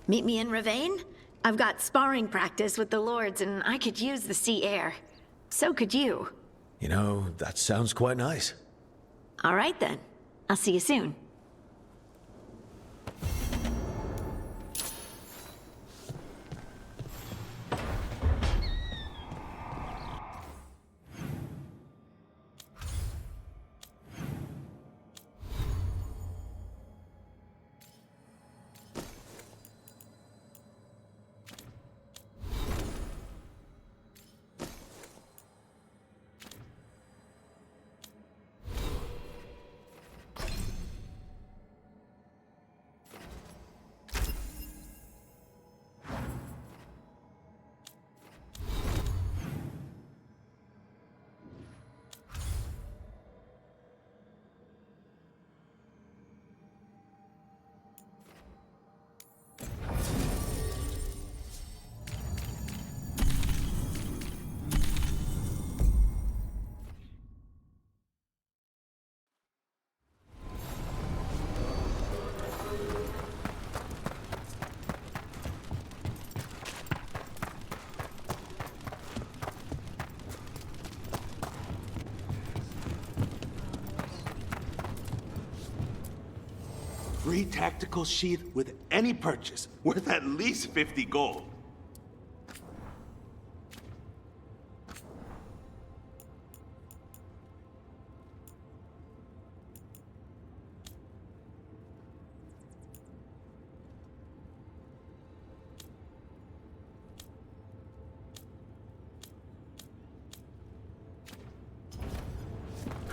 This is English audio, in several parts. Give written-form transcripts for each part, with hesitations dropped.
Meet me in Ravane? I've got sparring practice with the lords and I could use the sea air. So could you. You know, that sounds quite nice. All right then. I'll see you soon. Free tactical sheath with any purchase, worth at least 50 gold.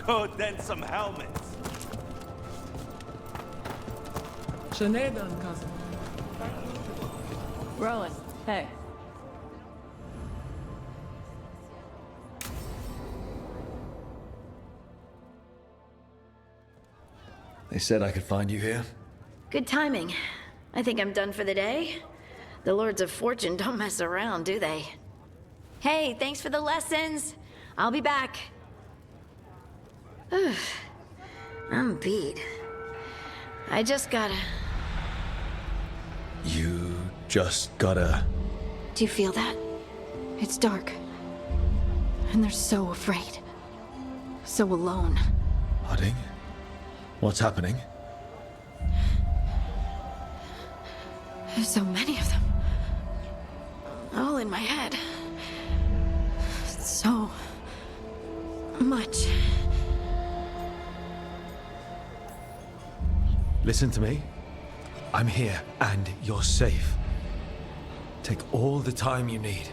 Oh, then some helmets. Sinead, cousin. Rowan, hey. They said I could find you here. Good timing. I think I'm done for the day. The Lords of Fortune don't mess around, do they? Hey, thanks for the lessons. I'll be back. I'm beat. I just gotta... You just gotta... Do you feel that? It's dark. And they're so afraid. So alone. Harding? What's happening? There's so many of them. All in my head. So... much. Listen to me. I'm here, and you're safe. Take all the time you need.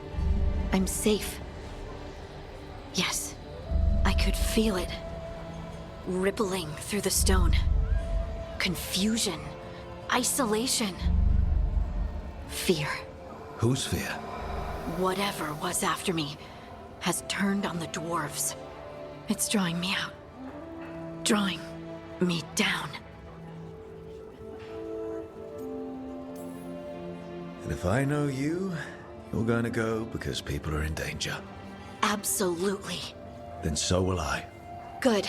I'm safe. Yes. I could feel it. Rippling through the stone. Confusion. Isolation. Fear. Whose fear? Whatever was after me has turned on the dwarves. It's drawing me out. Drawing me down. And if I know you, you're gonna go because people are in danger. Absolutely. Then so will I. Good.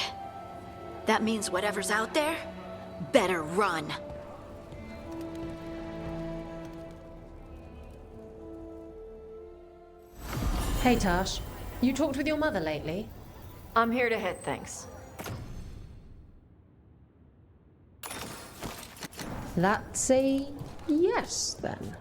That means whatever's out there, better run. Hey Tash, you talked with your mother lately? I'm here to hit things. That's a yes then.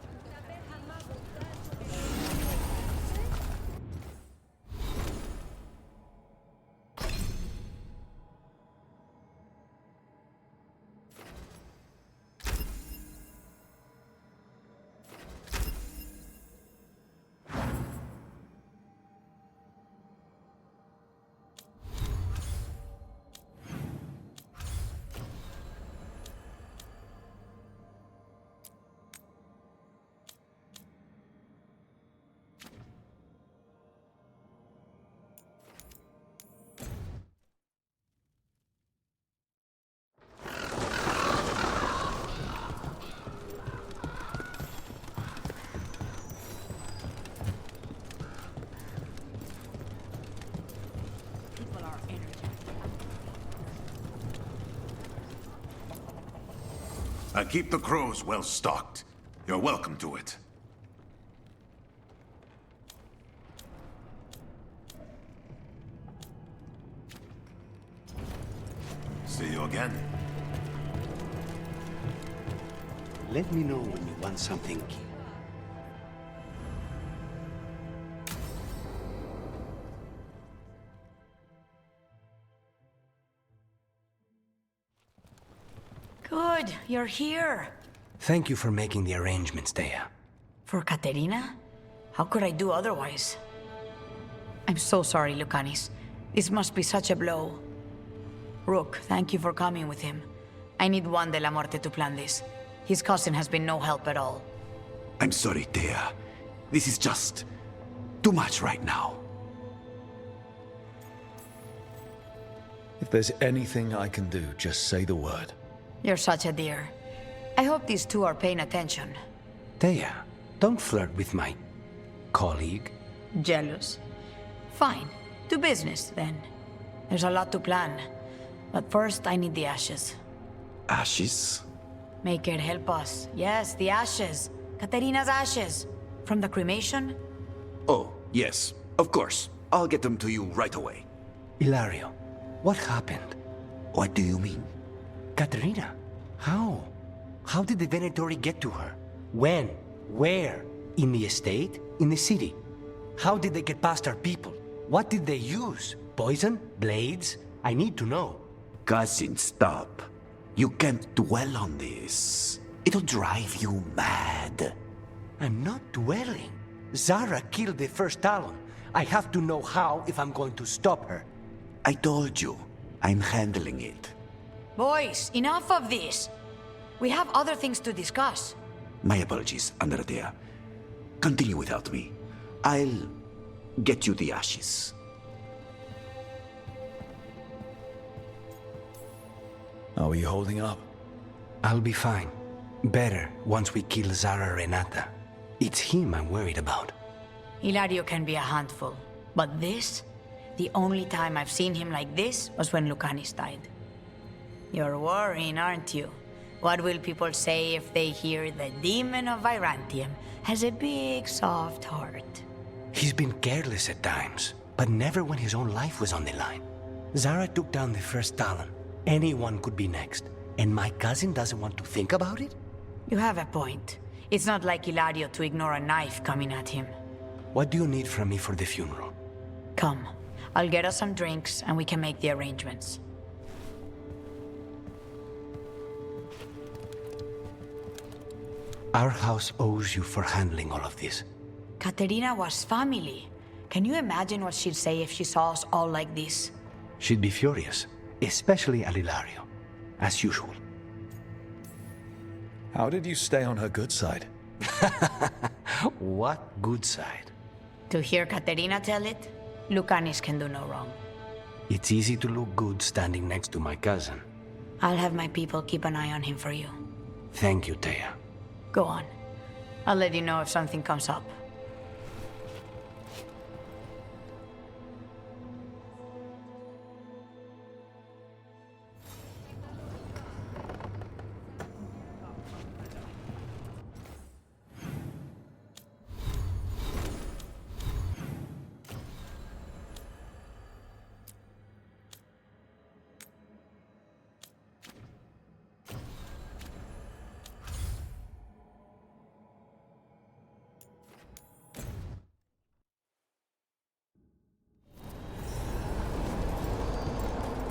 Keep the crows well stocked. You're welcome to it. See you again. Let me know when you want something. Good, you're here. Thank you for making the arrangements, Thea. For Katerina? How could I do otherwise? I'm so sorry, Lucanis. This must be such a blow. Rook, thank you for coming with him. I need Juan de la Muerte to plan this. His cousin has been no help at all. I'm sorry, Thea. This is just too much right now. If there's anything I can do, just say the word. You're such a dear. I hope these two are paying attention. Thea, don't flirt with my colleague. Jealous? Fine. To business, then. There's a lot to plan. But first, I need the ashes. Ashes? Make it help us. Yes, the ashes. Katerina's ashes. From the cremation? Oh, yes. Of course. I'll get them to you right away. Hilario, what happened? What do you mean? Katerina, how? How did the Venatori get to her? When? Where? In the estate? In the city? How did they get past our people? What did they use? Poison? Blades? I need to know. Cousin, stop. You can't dwell on this. It'll drive you mad. I'm not dwelling. Zara killed the first Talon. I have to know how if I'm going to stop her. I told you. I'm handling it. Boys, enough of this. We have other things to discuss. My apologies, Andrea. Continue without me. I'll get you the ashes. How are you holding up? I'll be fine. Better once we kill Zara Renata. It's him I'm worried about. Hilario can be a handful. But this? The only time I've seen him like this was when Lucanis died. You're worrying, aren't you? What will people say if they hear the demon of Virantium has a big, soft heart? He's been careless at times, but never when his own life was on the line. Zara took down the first Talon. Anyone could be next. And my cousin doesn't want to think about it? You have a point. It's not like Hilario to ignore a knife coming at him. What do you need from me for the funeral? Come. I'll get us some drinks and we can make the arrangements. Our house owes you for handling all of this. Katerina was family. Can you imagine what she'd say if she saw us all like this? She'd be furious, especially at Hilario, as usual. How did you stay on her good side? What good side? To hear Katerina tell it, Lucanis can do no wrong. It's easy to look good standing next to my cousin. I'll have my people keep an eye on him for you. Thank you, Thea. Go on. I'll let you know if something comes up.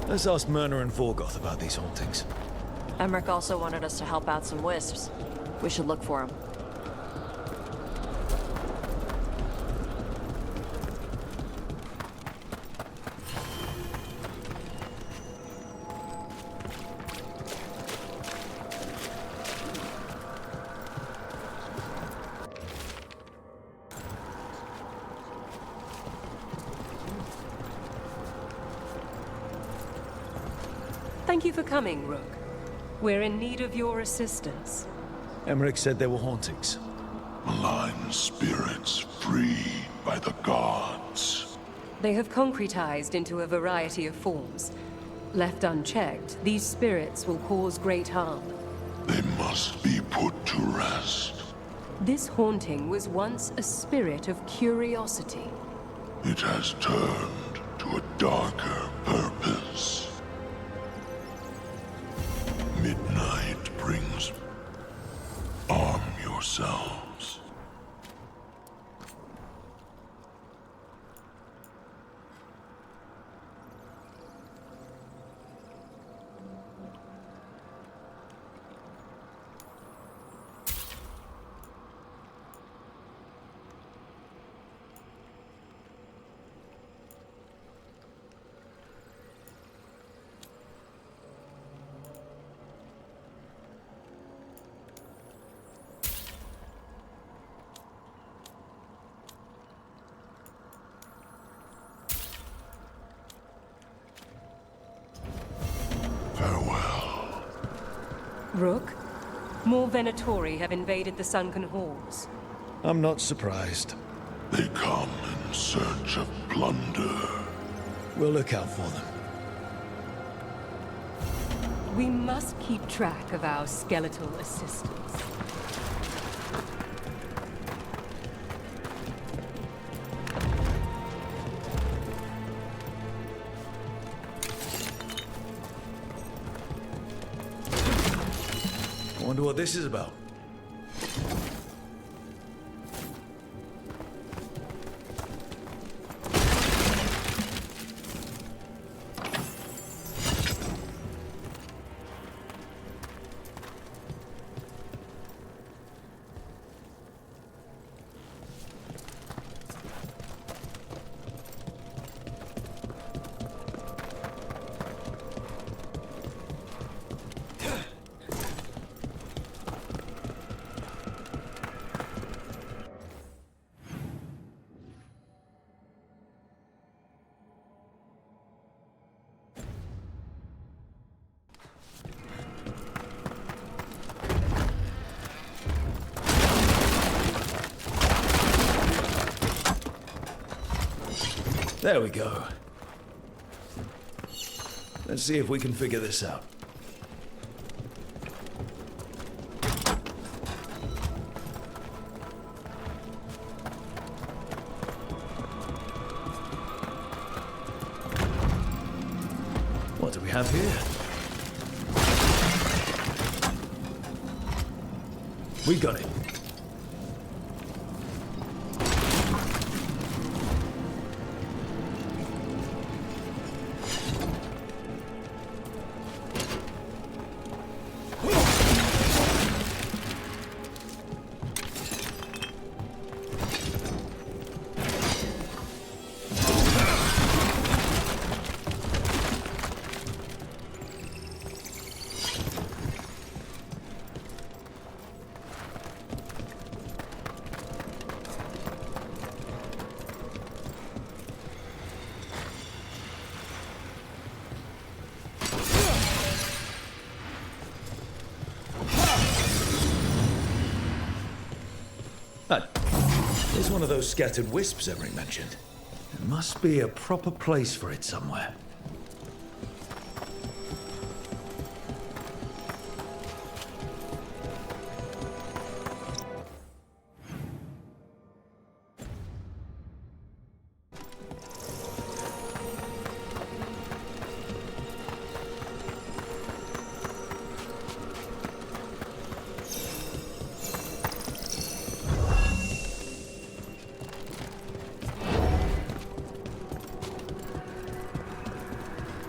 Let's ask Myrna and Vorgoth about these hauntings. Emmerich also wanted us to help out some wisps. We should look for him. Thank you for coming, Rook. We're in need of your assistance. Emmerich said there were hauntings. Malign spirits freed by the gods. They have concretized into a variety of forms. Left unchecked, these spirits will cause great harm. They must be put to rest. This haunting was once a spirit of curiosity. It has turned to a darker purpose. Midnight brings... Arm yourselves. Farewell. Rook, more Venatori have invaded the sunken halls. I'm not surprised. They come in search of plunder. We'll look out for them. We must keep track of our skeletal assistants. I wonder what this is about. There we go. Let's see if we can figure this out. What do we have here? We got it. There's one of those scattered wisps Emery mentioned. There must be a proper place for it somewhere.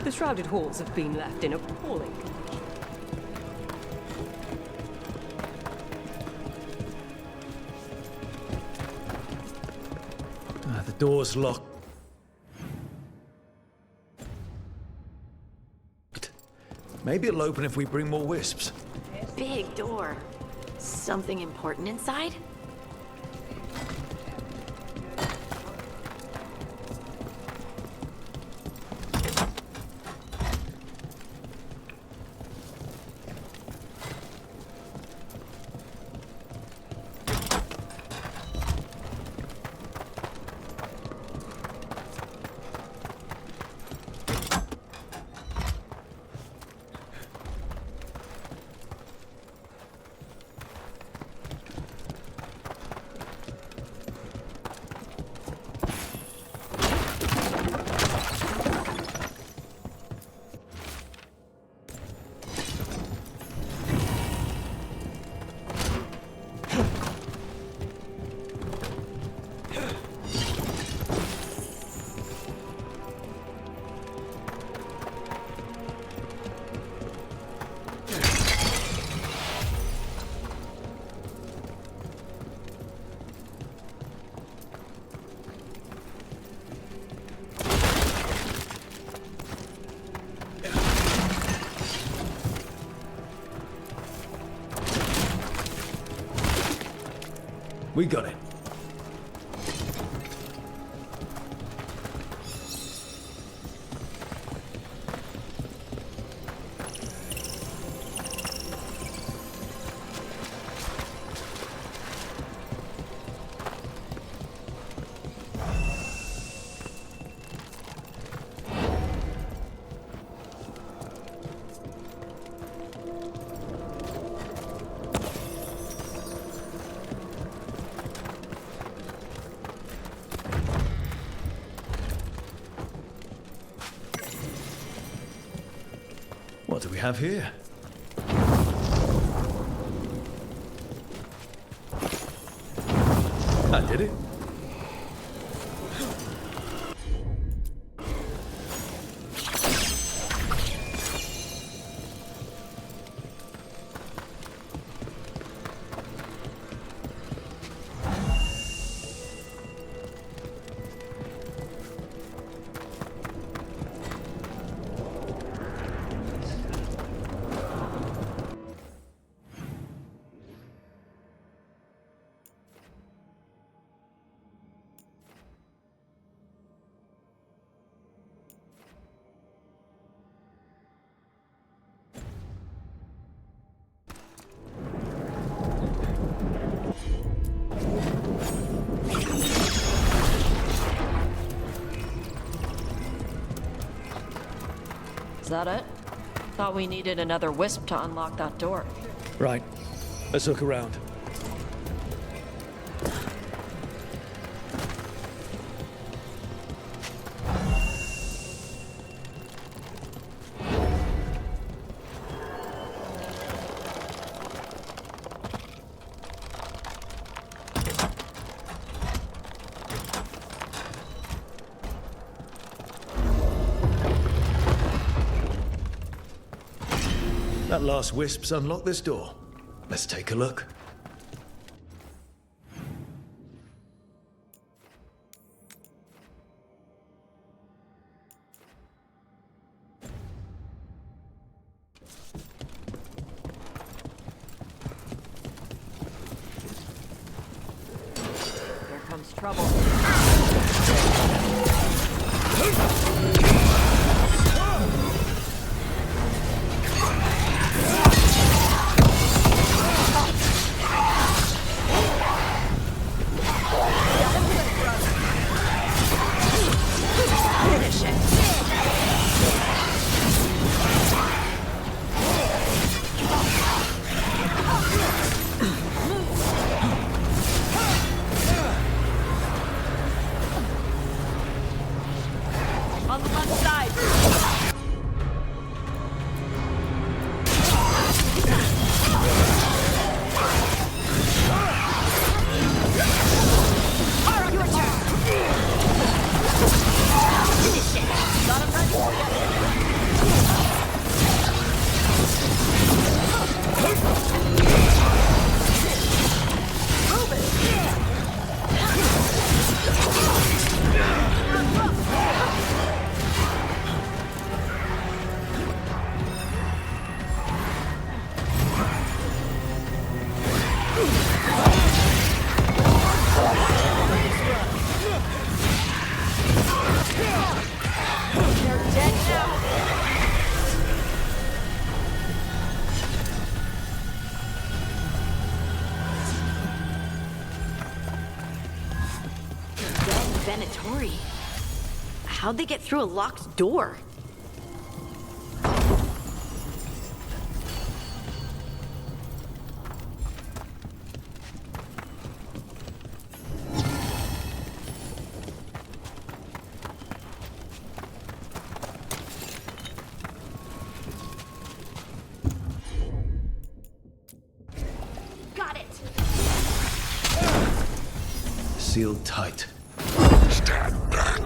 The shrouded halls have been left in appalling condition. The door's locked. Maybe it'll open if we bring more wisps. Big door. Something important inside? We got it. What do we have here? I did it. Is that it? Thought we needed another wisp to unlock that door. Right. Let's look around. That last wisp's unlocked this door. Let's take a look. Here comes trouble. On the left side. Alright, your turn. Finish it. Got him ready. Move it. They're dead now. Venatori. How'd they get through a locked door? Got it. Sealed tight. Stand back.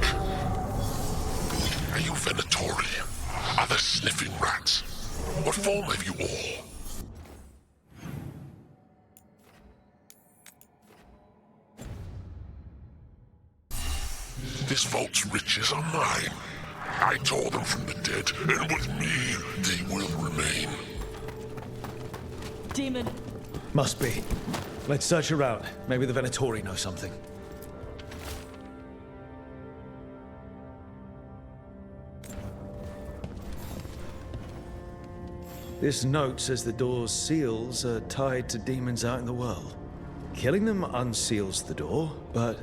Are you Venatori? Other sniffing rats? What form have you all? This vault's riches are mine. I tore them from the dead, and with me, they will remain. Demon. Must be. Let's search around. Maybe the Venatori know something. This note says the door's seals are tied to demons out in the world. Killing them unseals the door, but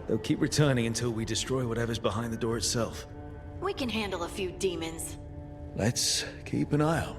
they'll keep returning until we destroy whatever's behind the door itself. We can handle a few demons. Let's keep an eye out.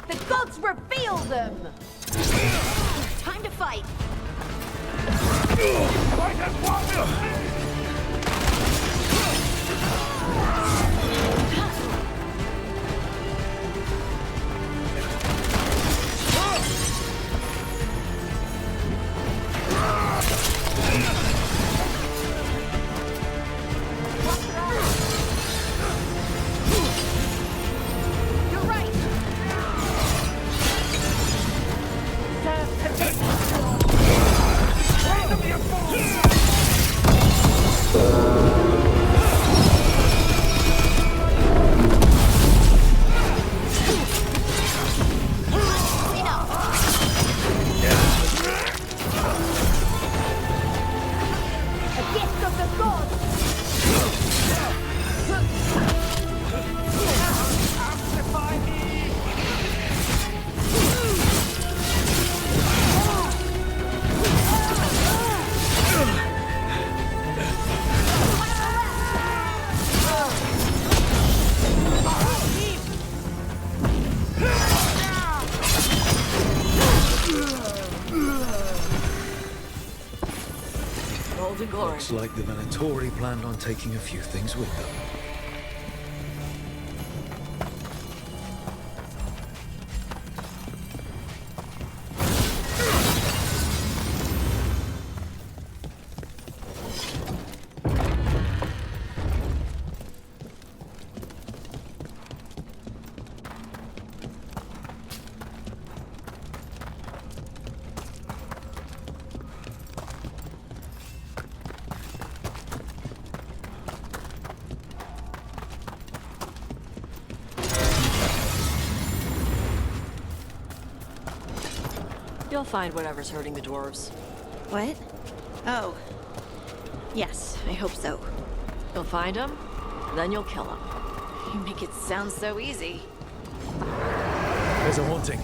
The gods reveal them! Time to fight! You're right! Looks like the Venatori planned on taking a few things with them. You'll find whatever's hurting the dwarves. What? Oh. Yes, I hope so. You'll find them, then you'll kill them. You make it sound so easy. There's a haunting.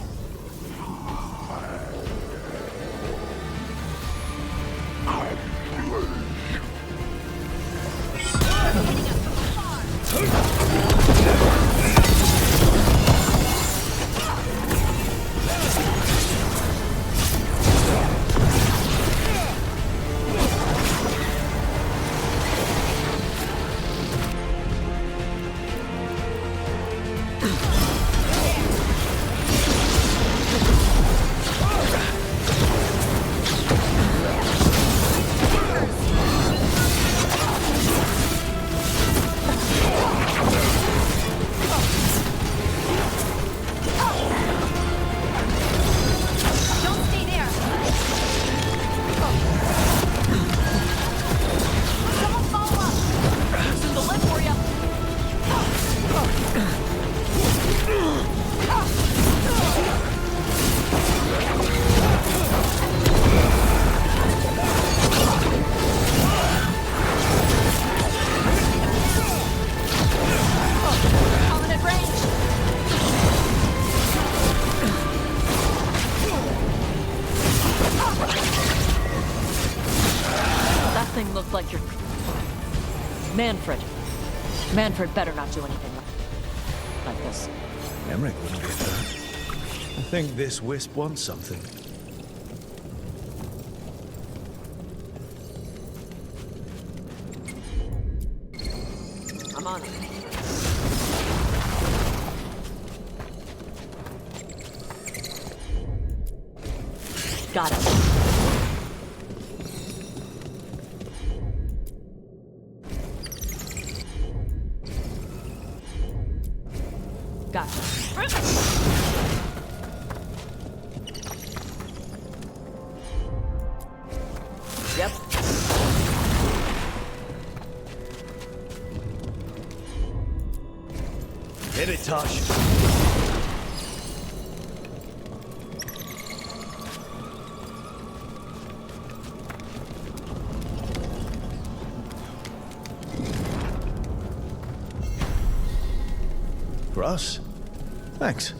Manfred. Manfred better not do anything like this. Emmerich wouldn't get hurt. I think this wisp wants something. I'm on it. Got it. Gotcha. Yep. Hit it, Tosh. For us? Thanks.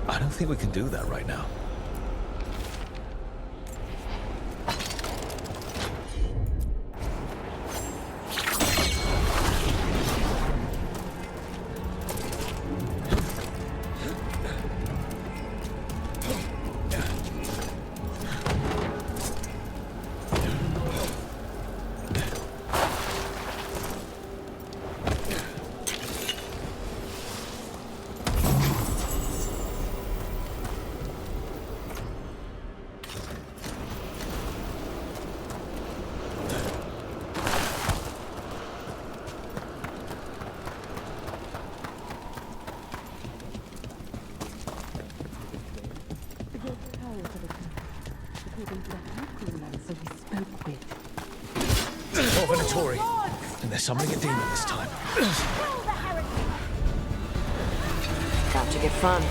I don't think we can do that right now. And there's summoning a demon this time. About to get fun.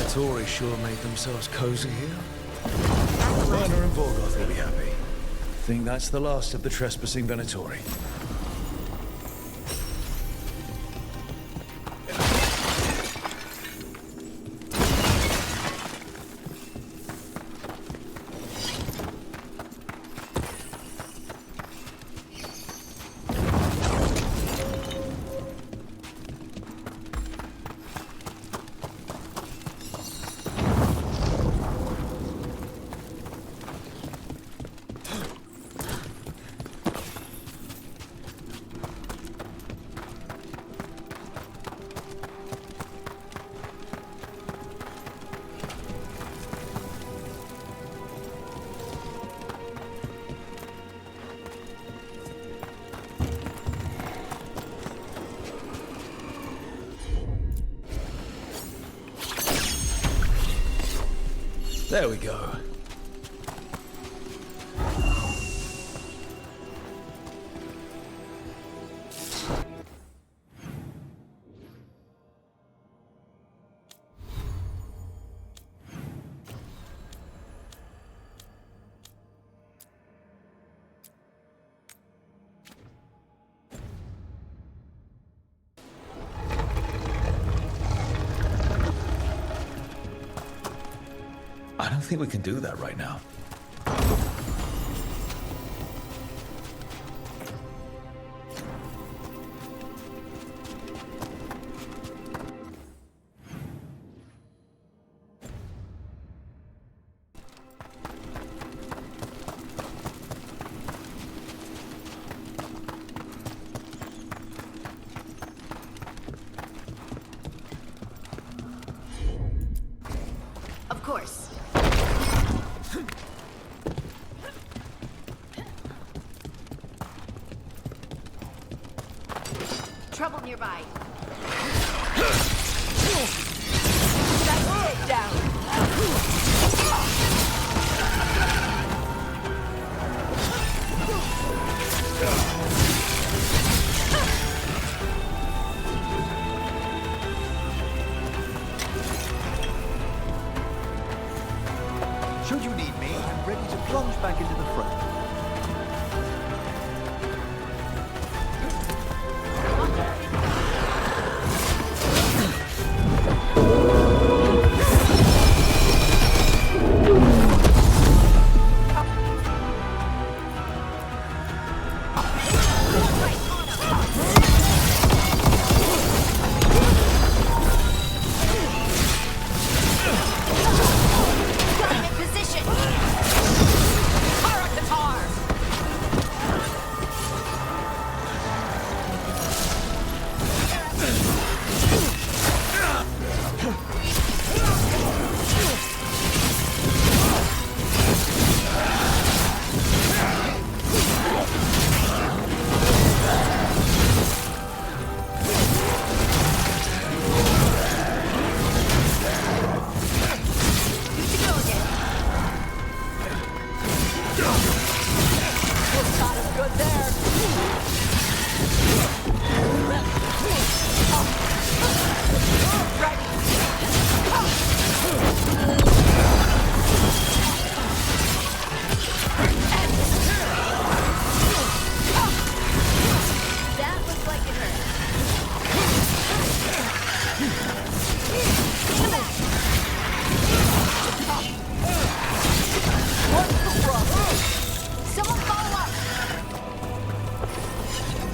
Venatori sure made themselves cozy here. Werner and Vorgoth will be happy. Think that's the last of the trespassing Venatori. There we go. I don't think we can do that right now. Of course. Trouble nearby. That's it, down. Should you need me, I'm ready to plunge back into the fray.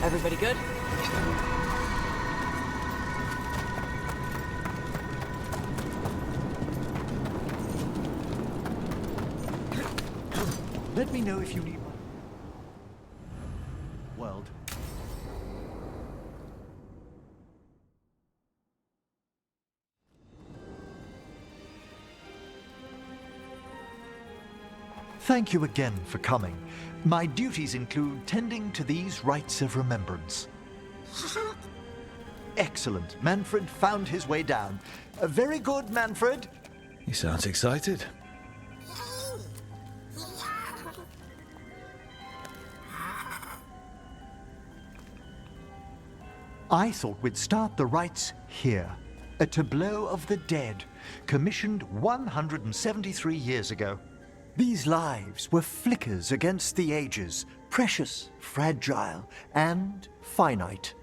Everybody good? Let me know if you need world. Thank you again for coming. My duties include tending to these rites of remembrance. Excellent. Manfred found his way down. Very good, Manfred. He sounds excited. I thought we'd start the rites here. a tableau of the dead, commissioned 173 years ago. These lives were flickers against the ages, precious, fragile, and finite.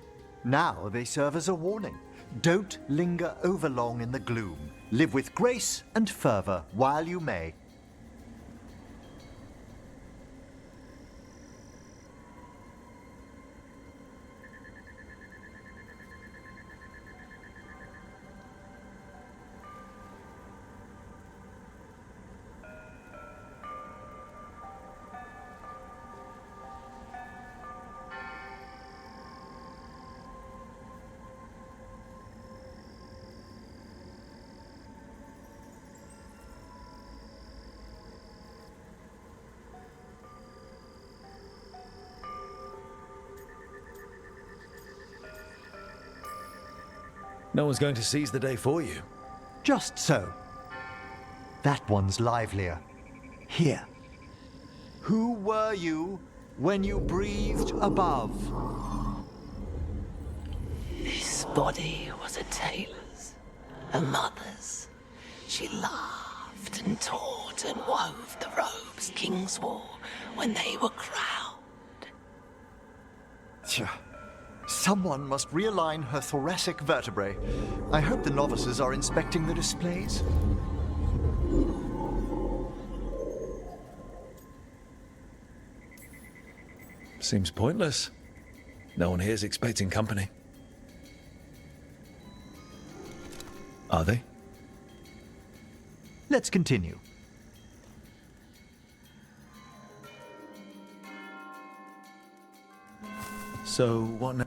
Now they serve as a warning. Don't linger overlong in the gloom. Live with grace and fervor while you may. No one's going to seize the day for you. Just so. That one's livelier. Here. Who were you when you breathed above? This body was a tailor's, a mother's. She laughed and taught and wove the robes kings wore when they were crowned. Tja. Someone must realign her thoracic vertebrae. I hope the novices are inspecting the displays. Seems pointless. No one here's expecting company. Are they? Let's continue. So, what now?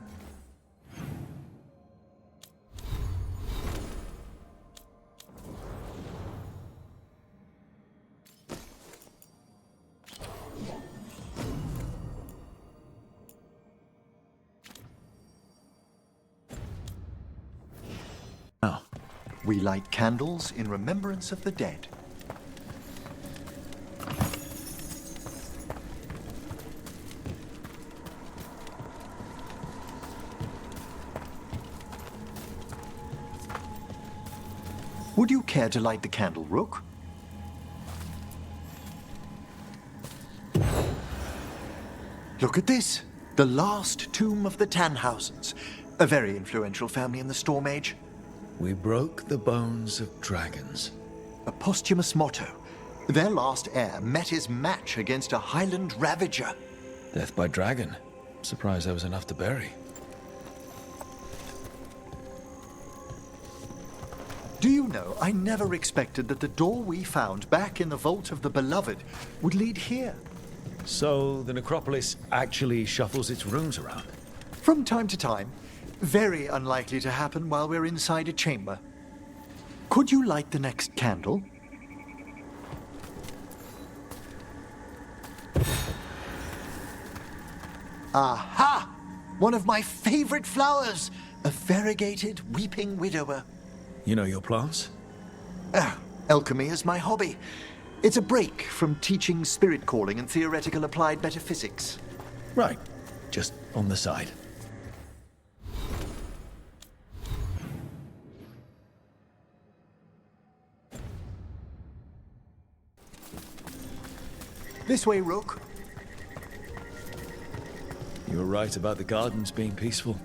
We light candles in remembrance of the dead. Would you care to light the candle, Rook? Look at this. The last tomb of the Tannhausens. A very influential family in the Storm Age. We broke the bones of dragons. A posthumous motto. Their last heir met his match against a Highland Ravager. Death by dragon. Surprised there was enough to bury. Do you know, I never expected that the door we found back in the Vault of the Beloved would lead here. So, the necropolis actually shuffles its rooms around? From time to time. Very unlikely to happen while we're inside a chamber. Could you light the next candle? Aha! One of my favorite flowers! A variegated weeping widower. You know your plants? Alchemy is my hobby. It's a break from teaching spirit calling and theoretical applied metaphysics. Right. Just on the side. This way, Rook. You were right about the gardens being peaceful.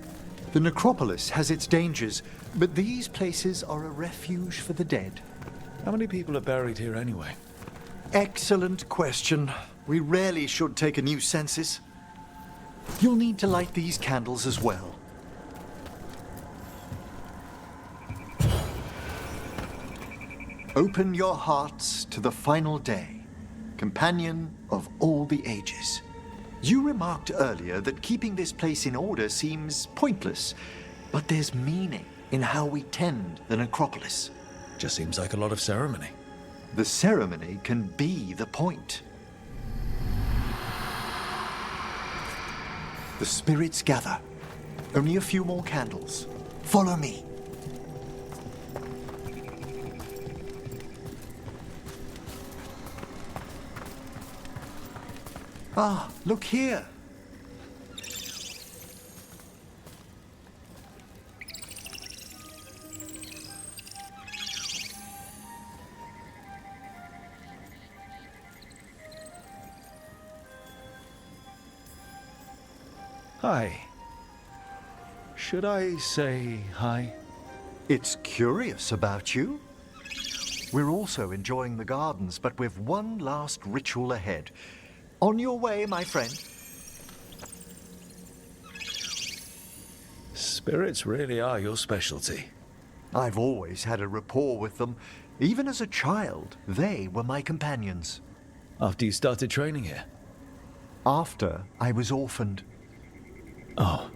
The necropolis has its dangers, but these places are a refuge for the dead. How many people are buried here anyway? Excellent question. We rarely should take a new census. You'll need to light these candles as well. Open your hearts to the final day, companion of all the ages. You remarked earlier that keeping this place in order seems pointless, but there's meaning in how we tend the necropolis. Just seems like a lot of ceremony. The ceremony can be the point. The spirits gather. Only a few more candles. Follow me. Ah, look here. Hi. Should I say hi? It's curious about you. We're also enjoying the gardens, but we've one last ritual ahead. On your way, my friend. Spirits really are your specialty. I've always had a rapport with them. Even as a child, they were my companions. After you started training here? After I was orphaned. Oh.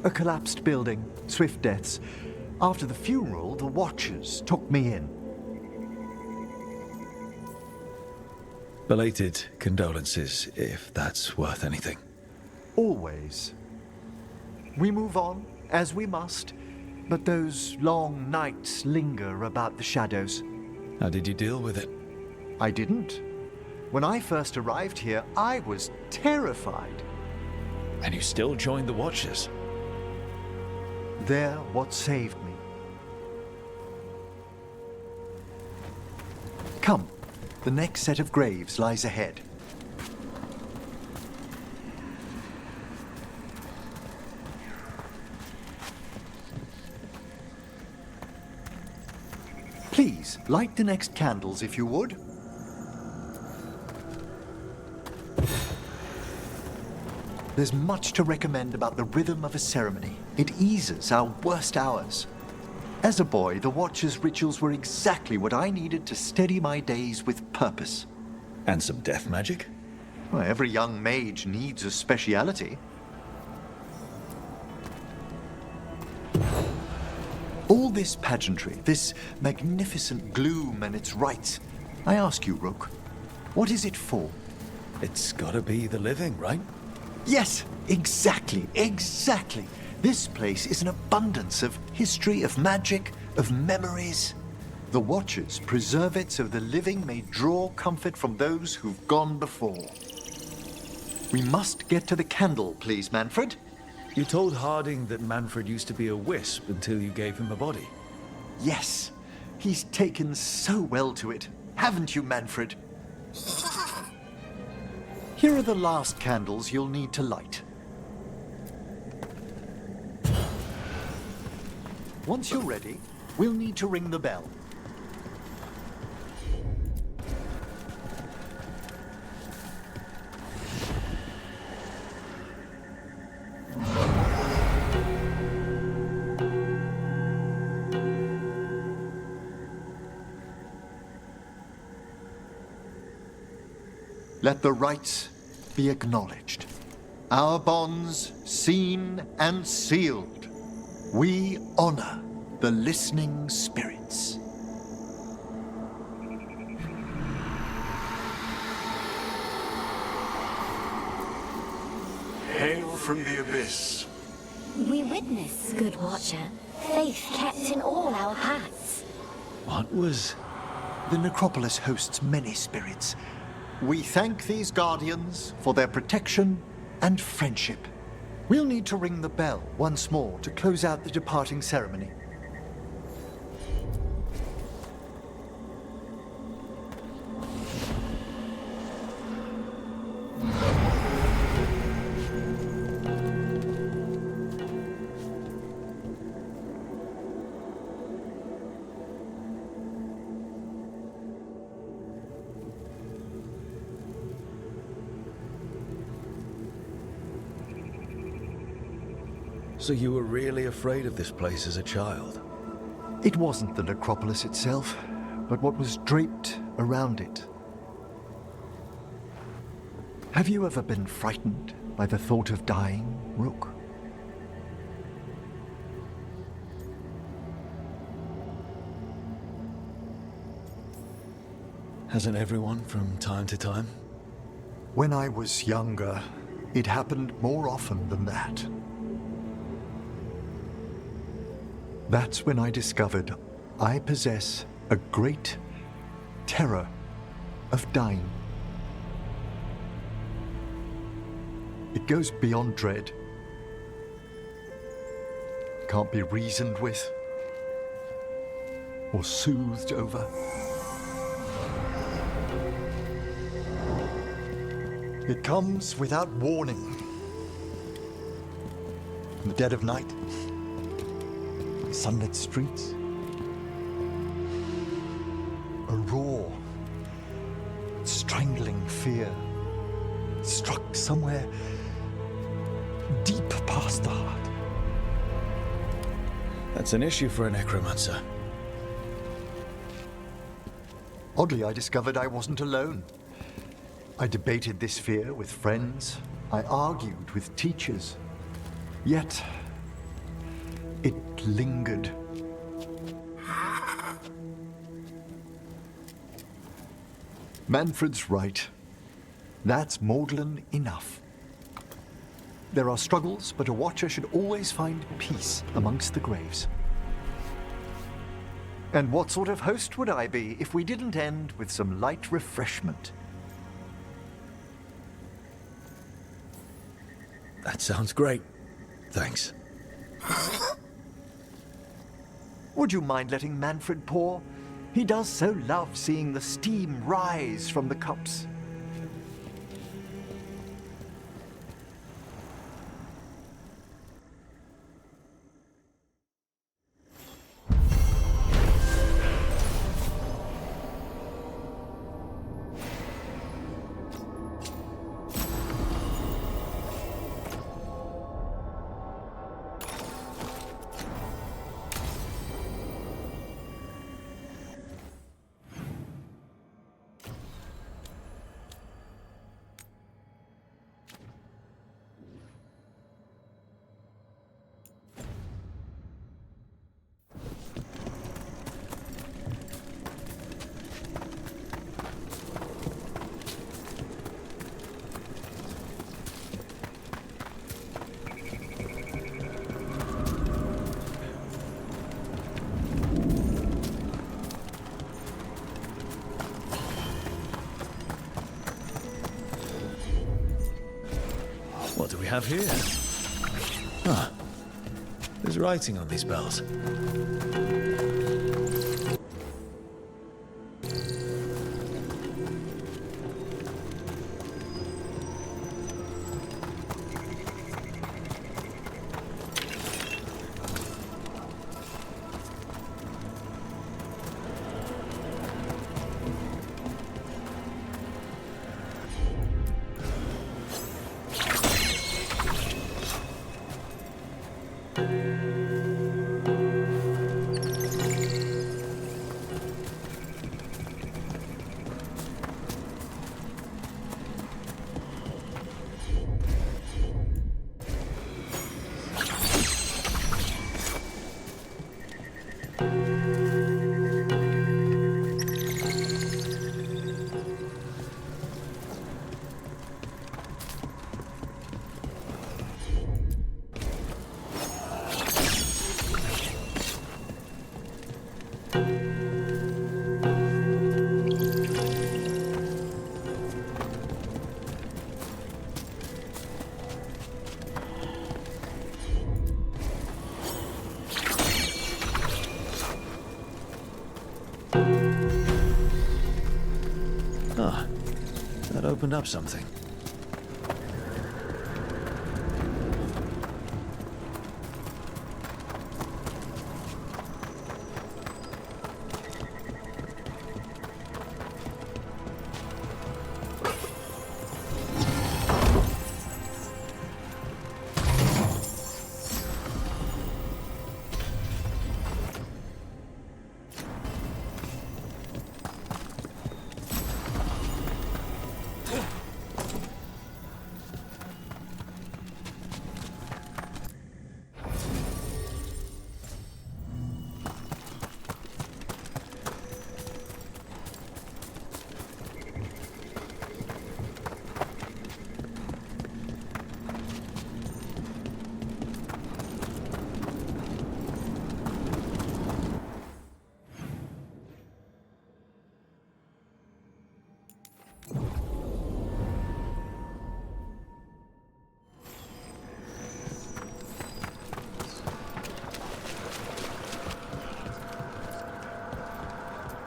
A collapsed building, swift deaths. After the funeral, the Watchers took me in. Belated condolences, if that's worth anything. Always. We move on, as we must, but those long nights linger about the shadows. How did you deal with it? I didn't. When I first arrived here, I was terrified. And you still joined the Watchers? They're what saved me. Come, the next set of graves lies ahead. Please, light the next candles if you would. There's much to recommend about the rhythm of a ceremony. It eases our worst hours. As a boy, the Watcher's rituals were exactly what I needed to steady my days with purpose. And some death magic? Well, every young mage needs a speciality. All this pageantry, this magnificent gloom and its rites. I ask you, Rook, what is it for? It's gotta be the living, right? Yes, exactly. This place is an abundance of history, of magic, of memories. The Watchers preserve it so the living may draw comfort from those who've gone before. We must get to the candle, please, Manfred. You told Harding that Manfred used to be a wisp until you gave him a body. Yes, he's taken so well to it. Haven't you, Manfred? Here are the last candles you'll need to light. Once you're ready, we'll need to ring the bell. Let the rites be acknowledged. Our bonds seen and sealed. We honor the listening spirits. Hail from the abyss. We witness, good Watcher, faith kept in all our paths. What was... The necropolis hosts many spirits. We thank these guardians for their protection and friendship. We'll need to ring the bell once more to close out the departing ceremony. So you were really afraid of this place as a child? It wasn't the necropolis itself, but what was draped around it. Have you ever been frightened by the thought of dying, Rook? Hasn't everyone from time to time? When I was younger, it happened more often than that. That's when I discovered I possess a great terror of dying. It goes beyond dread. Can't be reasoned with or soothed over. It comes without warning, the dead of night. Sunlit streets. A raw, strangling fear struck somewhere deep past the heart. That's an issue for a necromancer. Oddly, I discovered I wasn't alone. I debated this fear with friends. I argued with teachers. Yet, it lingered. Manfred's right. That's maudlin enough. There are struggles, but a watcher should always find peace amongst the graves. And what sort of host would I be if we didn't end with some light refreshment? That sounds great. Thanks. Would you mind letting Manfred pour? He does so love seeing the steam rise from the cups. What do we have here? Ah, there's writing on these bells. Ah, that opened up something.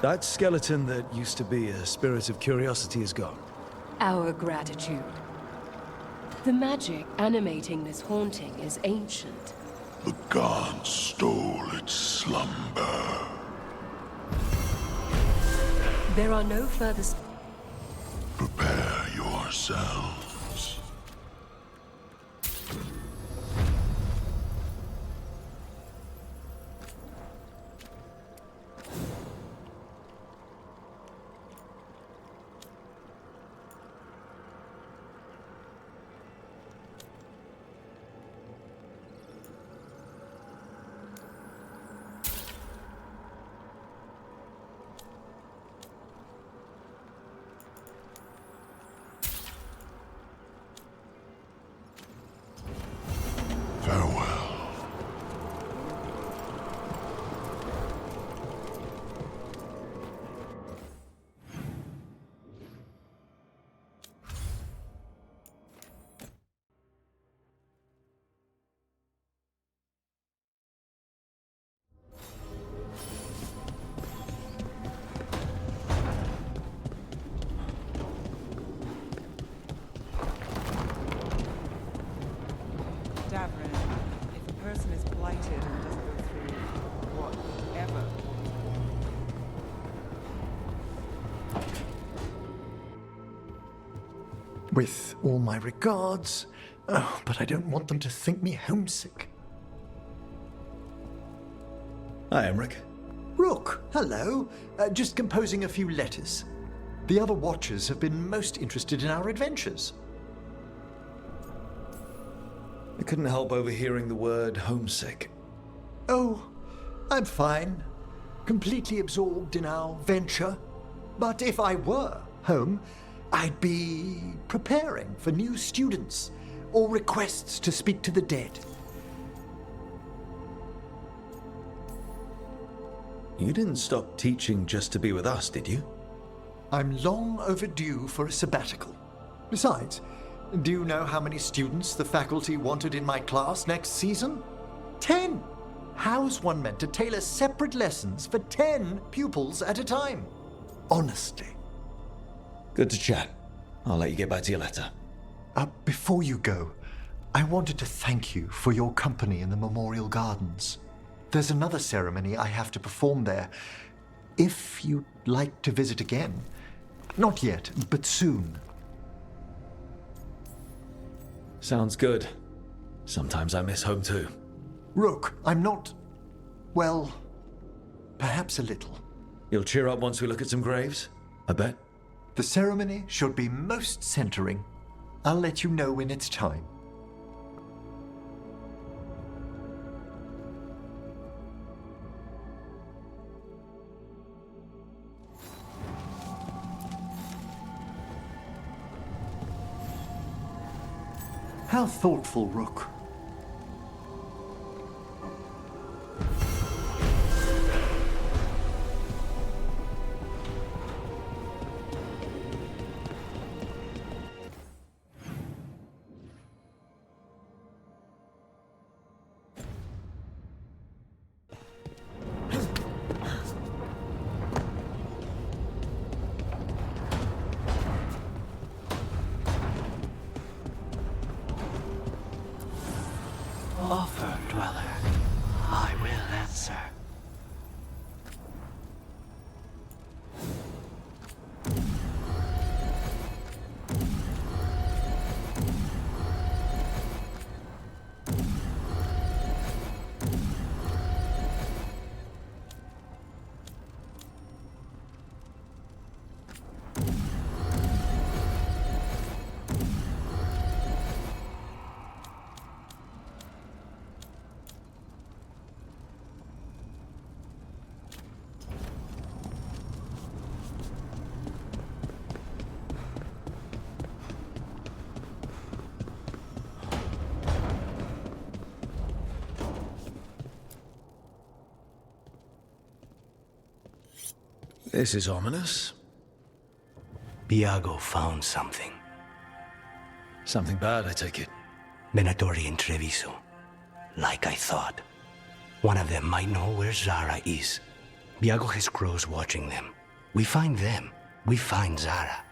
That skeleton that used to be a spirit of curiosity is gone. Our gratitude. The magic animating this haunting is ancient. The gods stole its slumber. There are no further... Prepare yourselves. Farewell. If a person is blighted and doesn't go through whatever. With all my regards, but I don't want them to think me homesick. Hi, Emmerich. Rook, hello. Just composing a few letters. The other Watchers have been most interested in our adventures. I couldn't help overhearing the word homesick. Oh, I'm fine. Completely absorbed in our venture. But if I were home, I'd be preparing for new students or requests to speak to the dead. You didn't stop teaching just to be with us, did you? I'm long overdue for a sabbatical. Besides, do you know how many students the faculty wanted in my class next season? 10! How's one meant to tailor separate lessons for 10 pupils at a time? Honestly. Good to chat. I'll let you get back to your letter. Before you go, I wanted to thank you for your company in the Memorial Gardens. There's another ceremony I have to perform there. If you'd like to visit again. Not yet, but soon. Sounds good. Sometimes I miss home too. Rook, I'm not... well, perhaps a little. You'll cheer up once we look at some graves? I bet. The ceremony should be most centering. I'll let you know when it's time. How thoughtful, Rook. Offer, dweller. I will answer. This is ominous. Biago found something. Something bad, I take it. Venatori and Treviso. Like I thought. One of them might know where Zara is. Biago has crows watching them. We find them. We find Zara.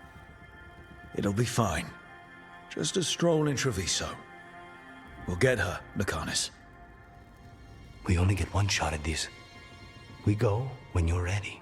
It'll be fine. Just a stroll in Treviso. We'll get her, Lucanis. We only get one shot at this. We go when you're ready.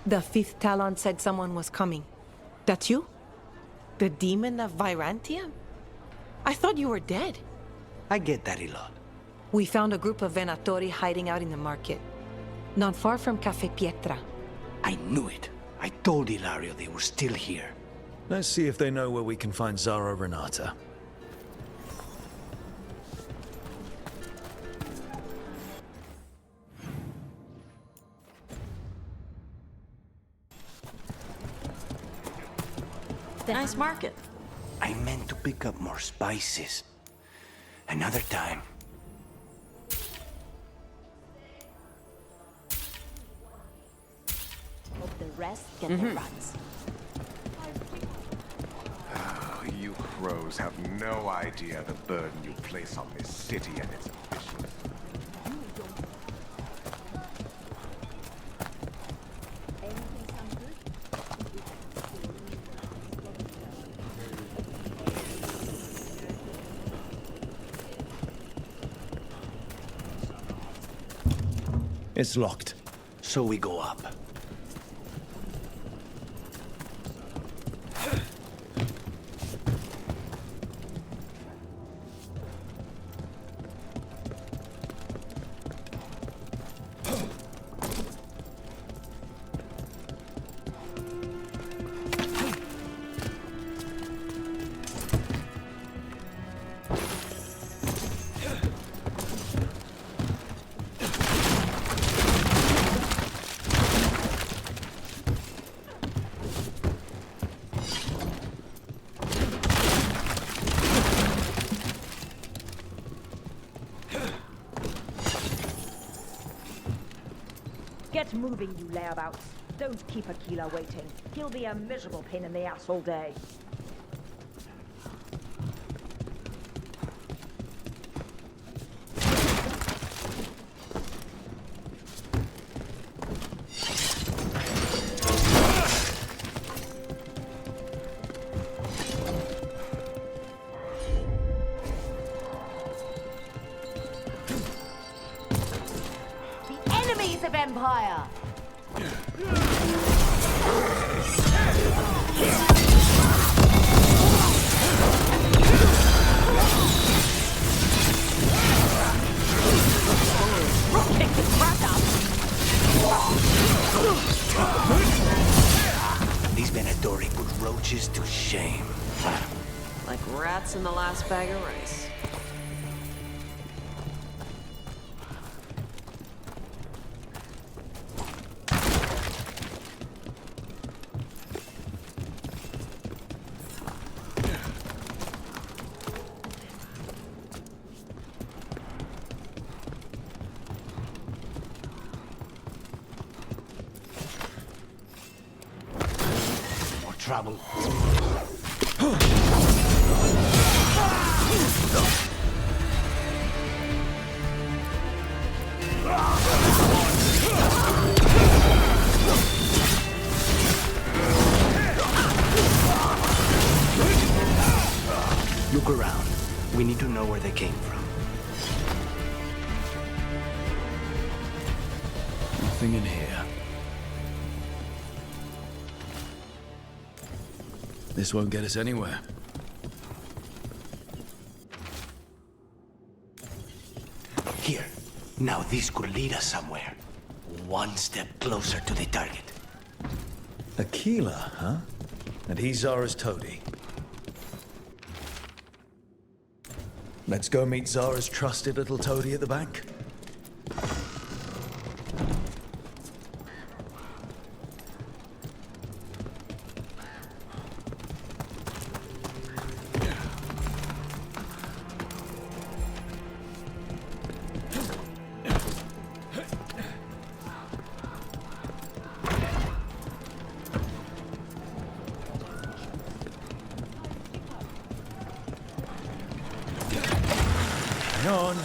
The fifth Talon said someone was coming. That's you? The demon of Virantium? I thought you were dead. I get that a lot. We found a group of Venatori hiding out in the market. Not far from Cafe Pietra. I knew it. I told Ilario they were still here. Let's see if they know where we can find Zara Renata. Nice market. I meant to pick up more spices. Another time. Hope the rest get their runs. Oh, you crows have no idea the burden you place on this city and its officials. It's locked. So we go up. Get moving, you layabouts. Don't keep Aquila waiting. He'll be a miserable pain in the ass all day. Of Empire! Rook kicked the crap out! These Venatori put roaches to shame. Like rats in the last bag of rice. Trouble. Look around. We need to know where they came from. Nothing in here. This won't get us anywhere. Here. Now this could lead us somewhere. One step closer to the target. Aquila, huh? And he's Zara's toady. Let's go meet Zara's trusted little toady at the bank. Hang on.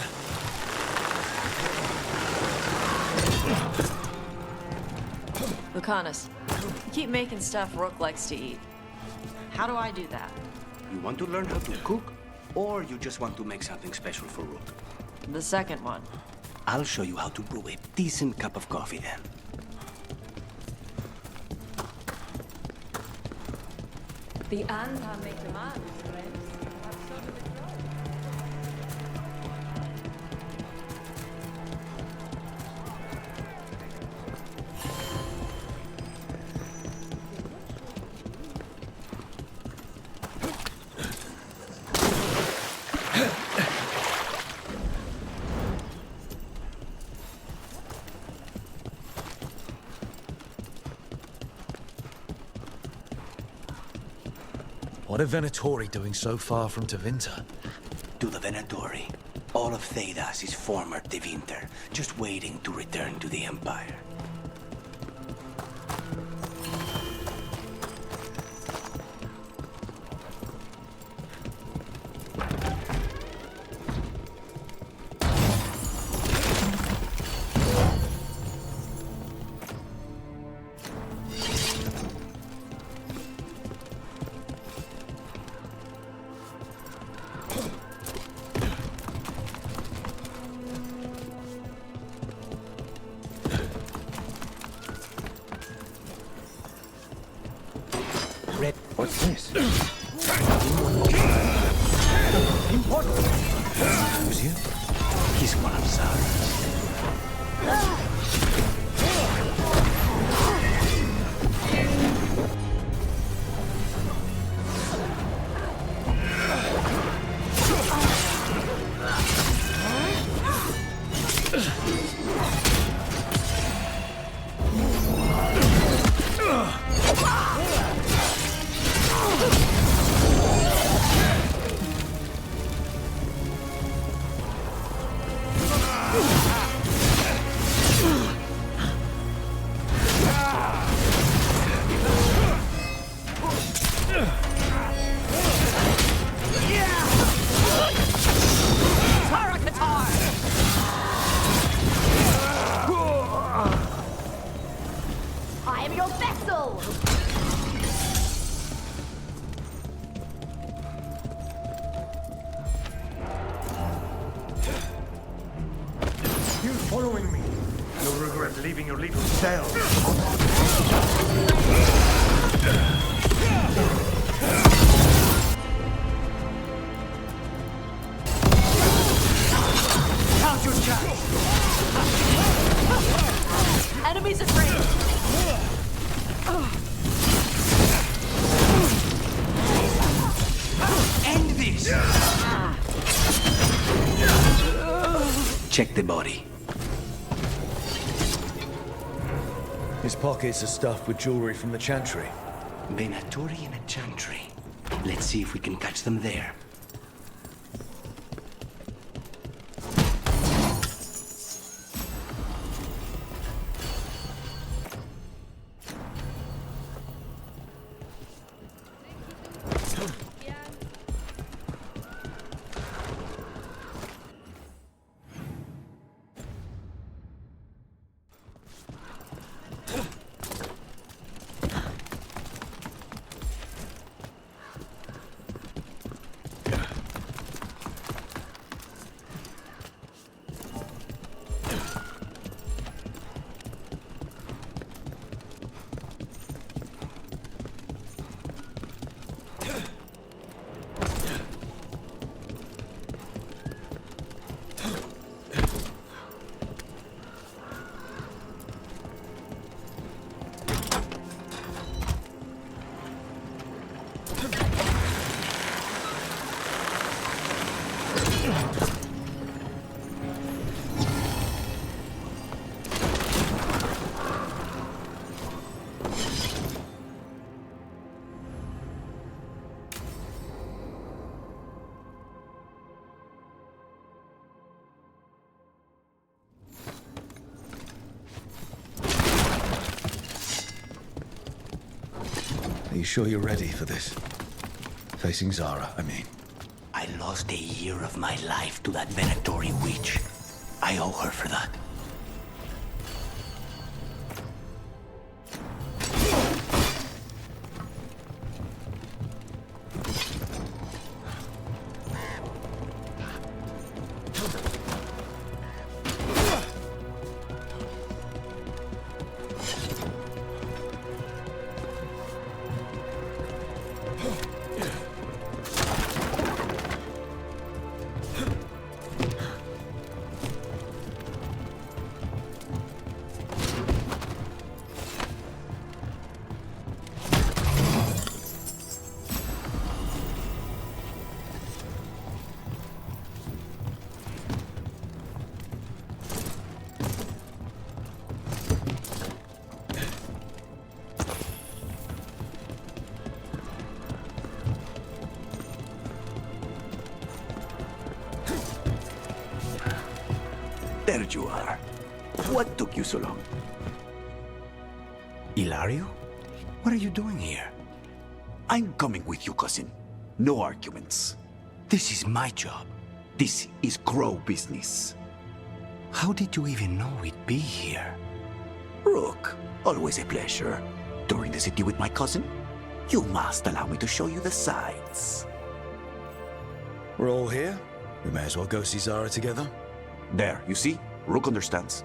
Lucanus, you keep making stuff Rook likes to eat. How do I do that? You want to learn how to cook? Or you just want to make something special for Rook? The second one. I'll show you how to brew a decent cup of coffee then. The Anta make demands, friends. But so do the crows. What are Venatori doing so far from Tevinter? To the Venatori, all of Thedas is former Tevinter, just waiting to return to the Empire. What's this? Important! Who's you? He's one of Zara's. I am your vessel! You following me? You'll regret leaving your little cell. Now's your chance! Enemies afraid! End this! Check the body. His pockets are stuffed with jewelry from the Chantry. Venatori in a Chantry. Let's see if we can catch them there. you sure you're ready for this? Facing Zara, I mean. I lost a year of my life to that Venatori witch. I owe her for that. There you are. What took you so long? Ilario? What are you doing here? I'm coming with you, cousin. No arguments. This is my job. This is Crow business. How did you even know we'd be here? Rook, always a pleasure. Touring the city with my cousin? You must allow me to show you the sights. We're all here. We may as well go see Zara together. There, you see? Rook understands.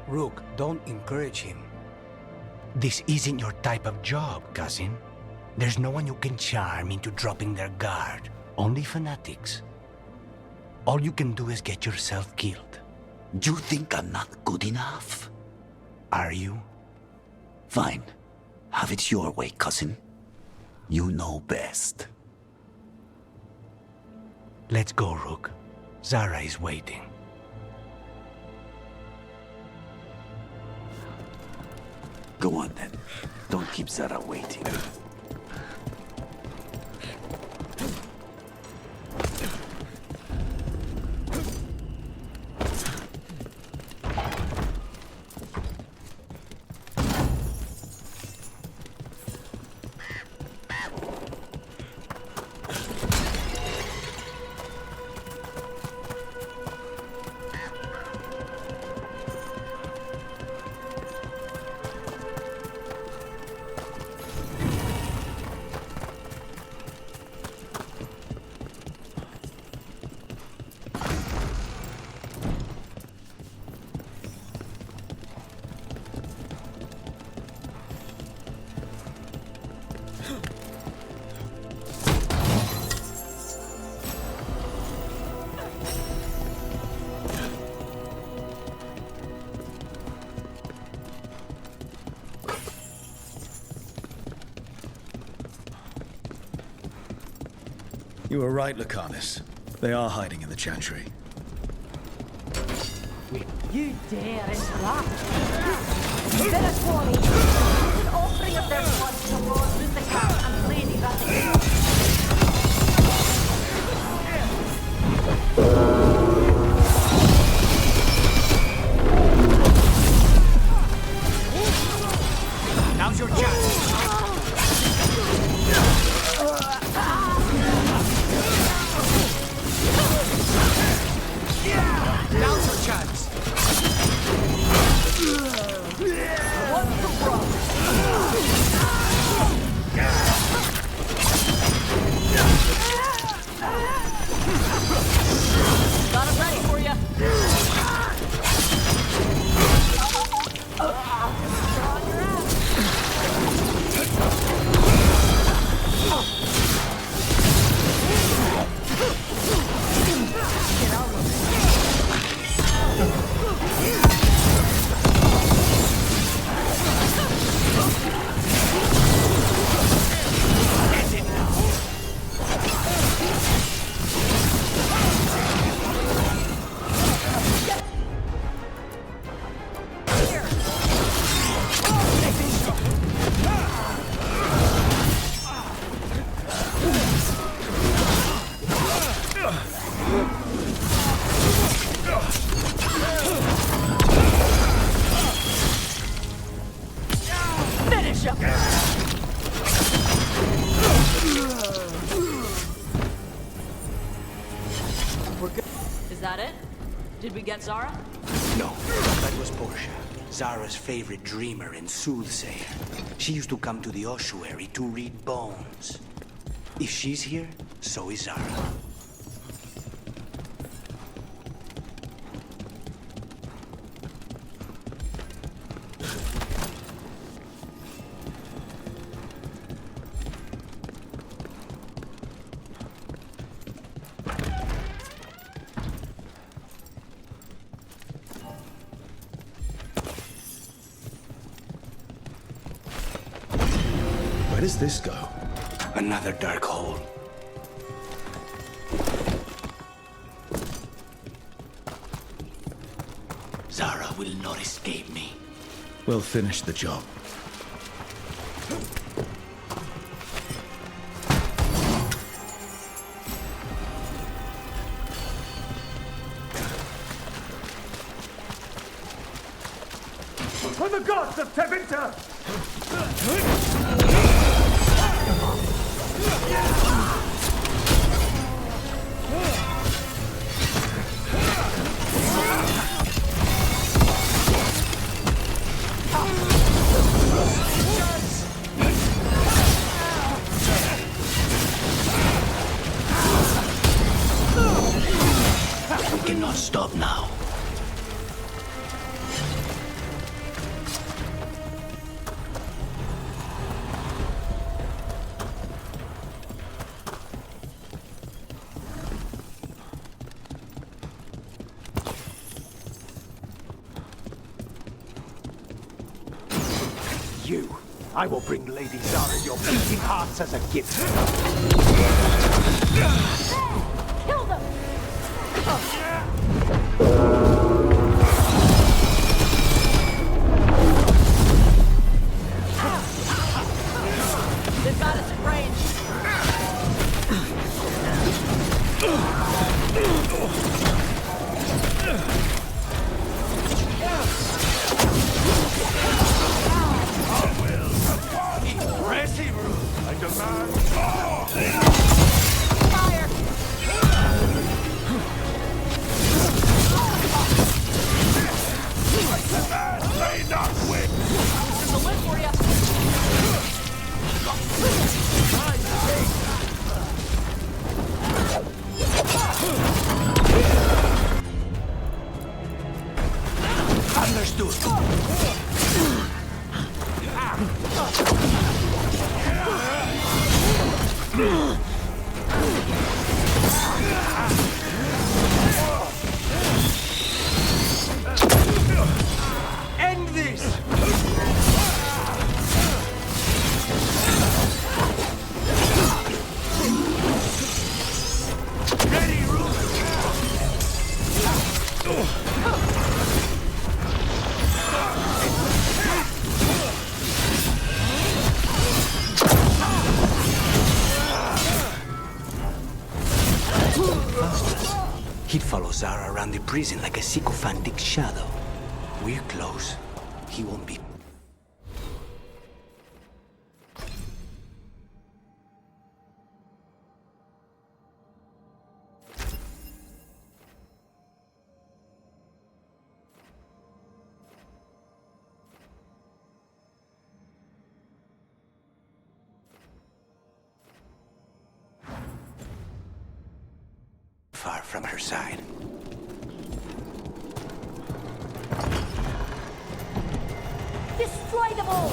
Rook, don't encourage him. This isn't your type of job, cousin. There's no one you can charm into dropping their guard. Only fanatics. All you can do is get yourself killed. You think I'm not good enough? Are you? Fine. Have it your way, cousin. You know best. Let's go, Rook. Zara is waiting. Go on then. Don't keep Zara waiting. You were right, Lucanus. They are hiding in the Chantry. You dare interrupt! Venatori! An offering of their blood towards the cat and Lady Radical. Now's your chance. Now's your chance. What's the problem? that it? Did we get Zara? No, that was Portia, Zara's favorite dreamer and soothsayer. She used to come to the ossuary to read bones. If she's here, so is Zara. Where does this go? Another dark hole. Zara will not escape me. We'll finish the job. For the gods of Tevinter! We cannot stop now. You, I will bring Lady Zara your beating hearts as a gift. Kill them! They've got us in range. Impressive, Rook. I demand Fire! May not win! There's a lift for you. Understood. end this! Ready, Rook! He'd follow Zara around the prison like a sycophantic shadow. We're close. He won't be. Far from her side. Destroy them all!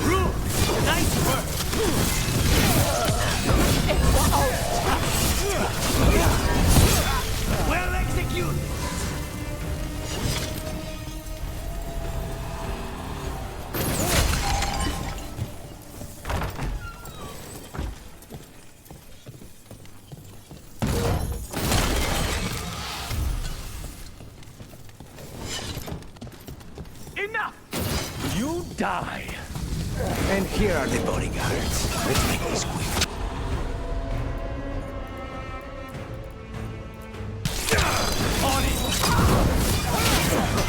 Rook! Nice work! Well executed! Enough! You die! And here are the bodyguards. Let's make this quick. On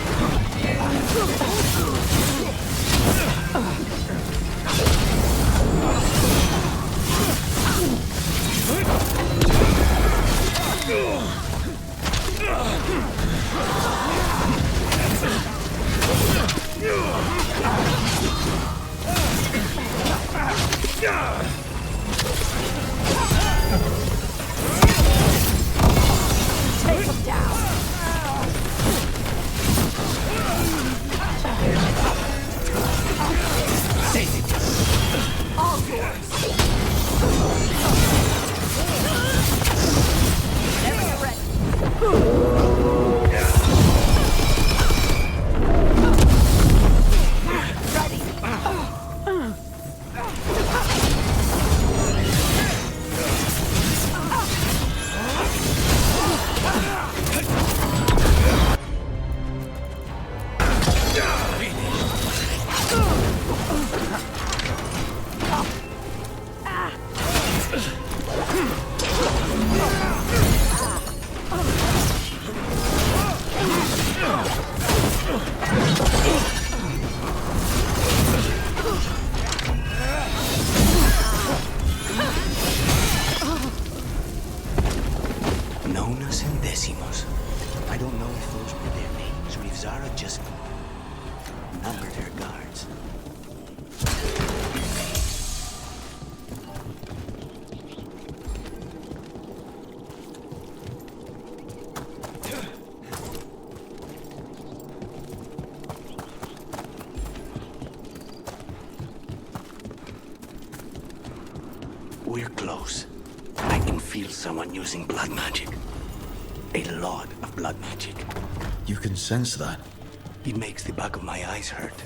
it! Take him down. All yours. Whenever you're ready. Nonas and Decimos. I don't know if those were their names or if Zara just numbered her guards. We're close. I can feel someone using blood magic. A lot of blood magic. You can sense that. It makes the back of my eyes hurt.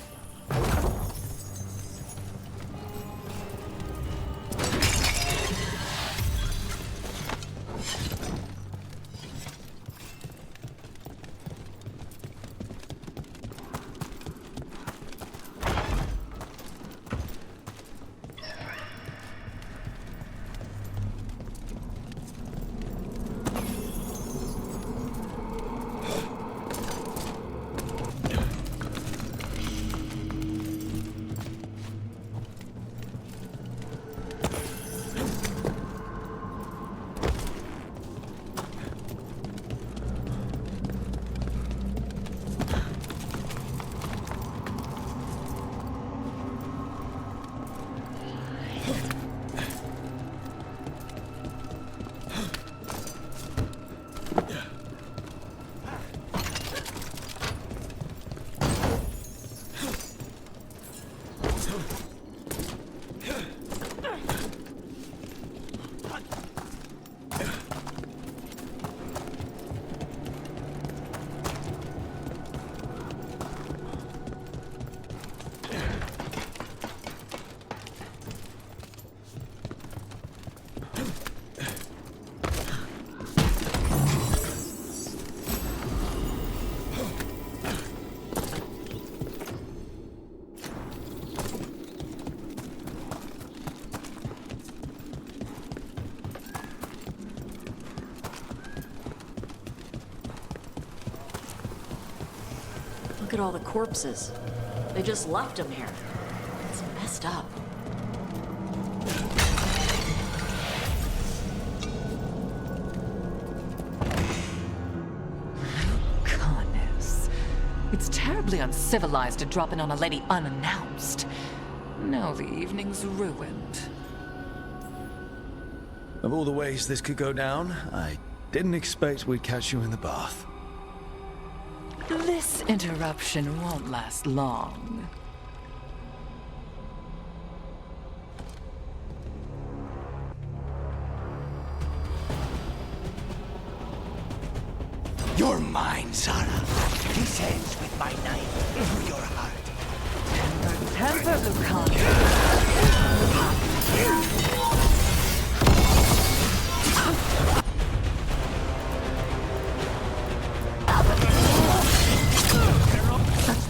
Look at all the corpses. They just left them here. It's messed up. Goodness. It's terribly uncivilized to drop in on a lady unannounced. Now the evening's ruined. Of all the ways this could go down, I didn't expect we'd catch you in the bath. This interruption won't last long. You're mine, Zara. This ends with my knife through your heart. Temper, Lucan.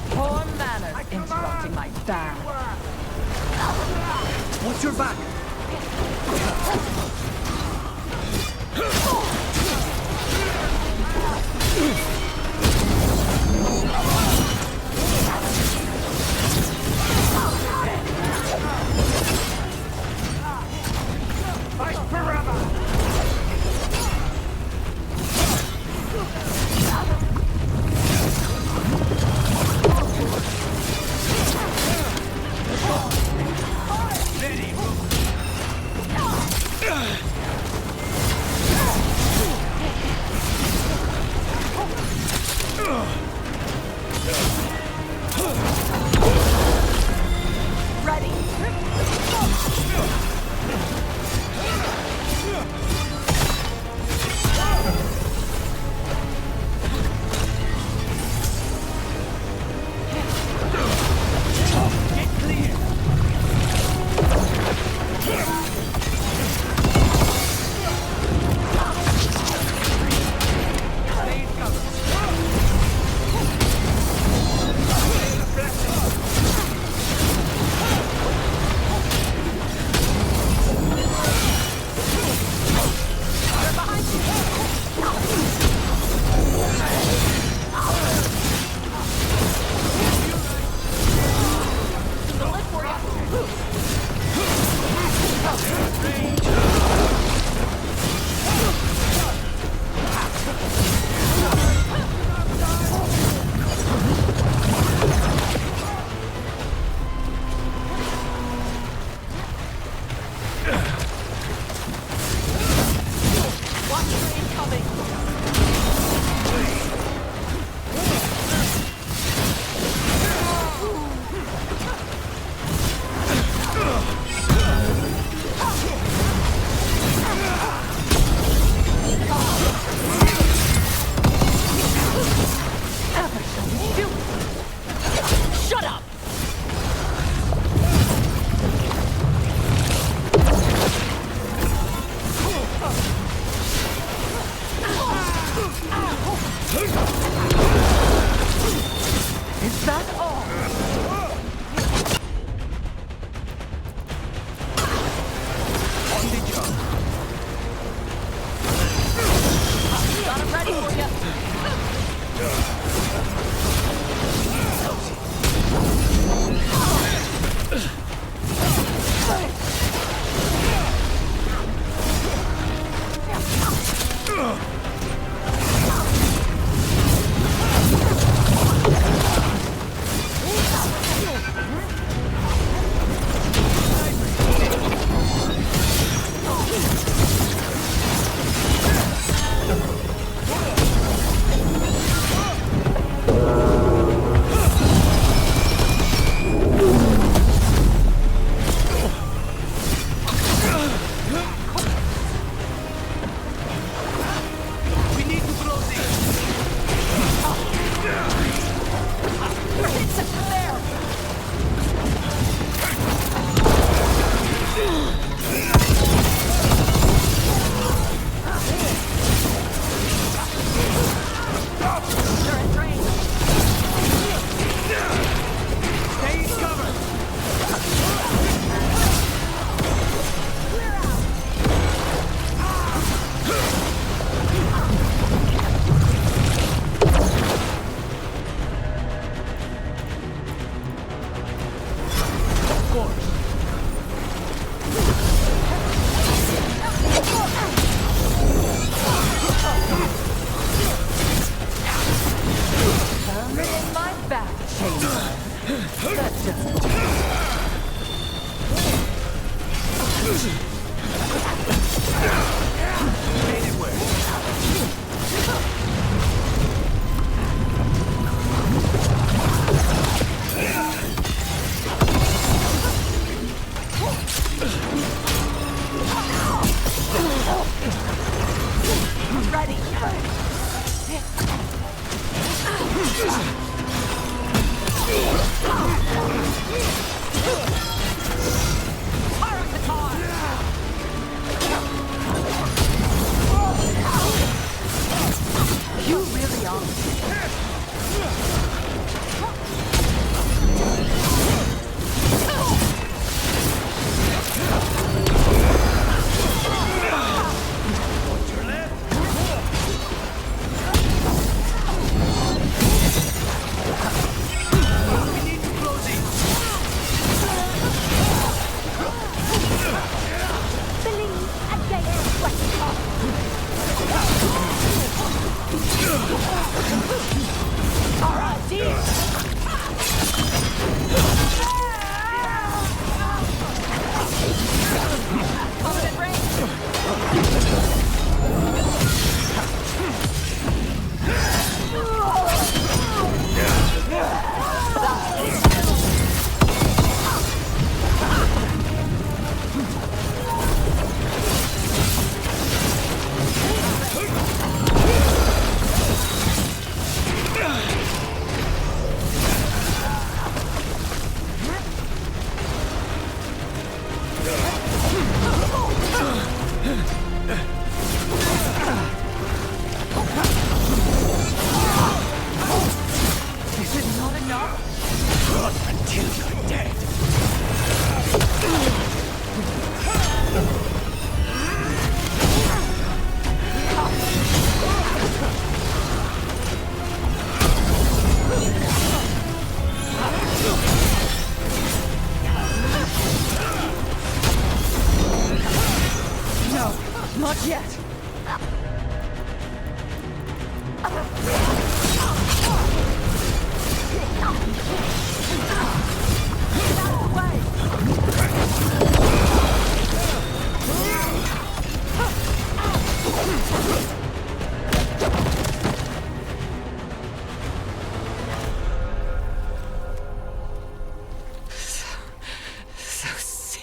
Poor manners interrupting my bath. Watch your back!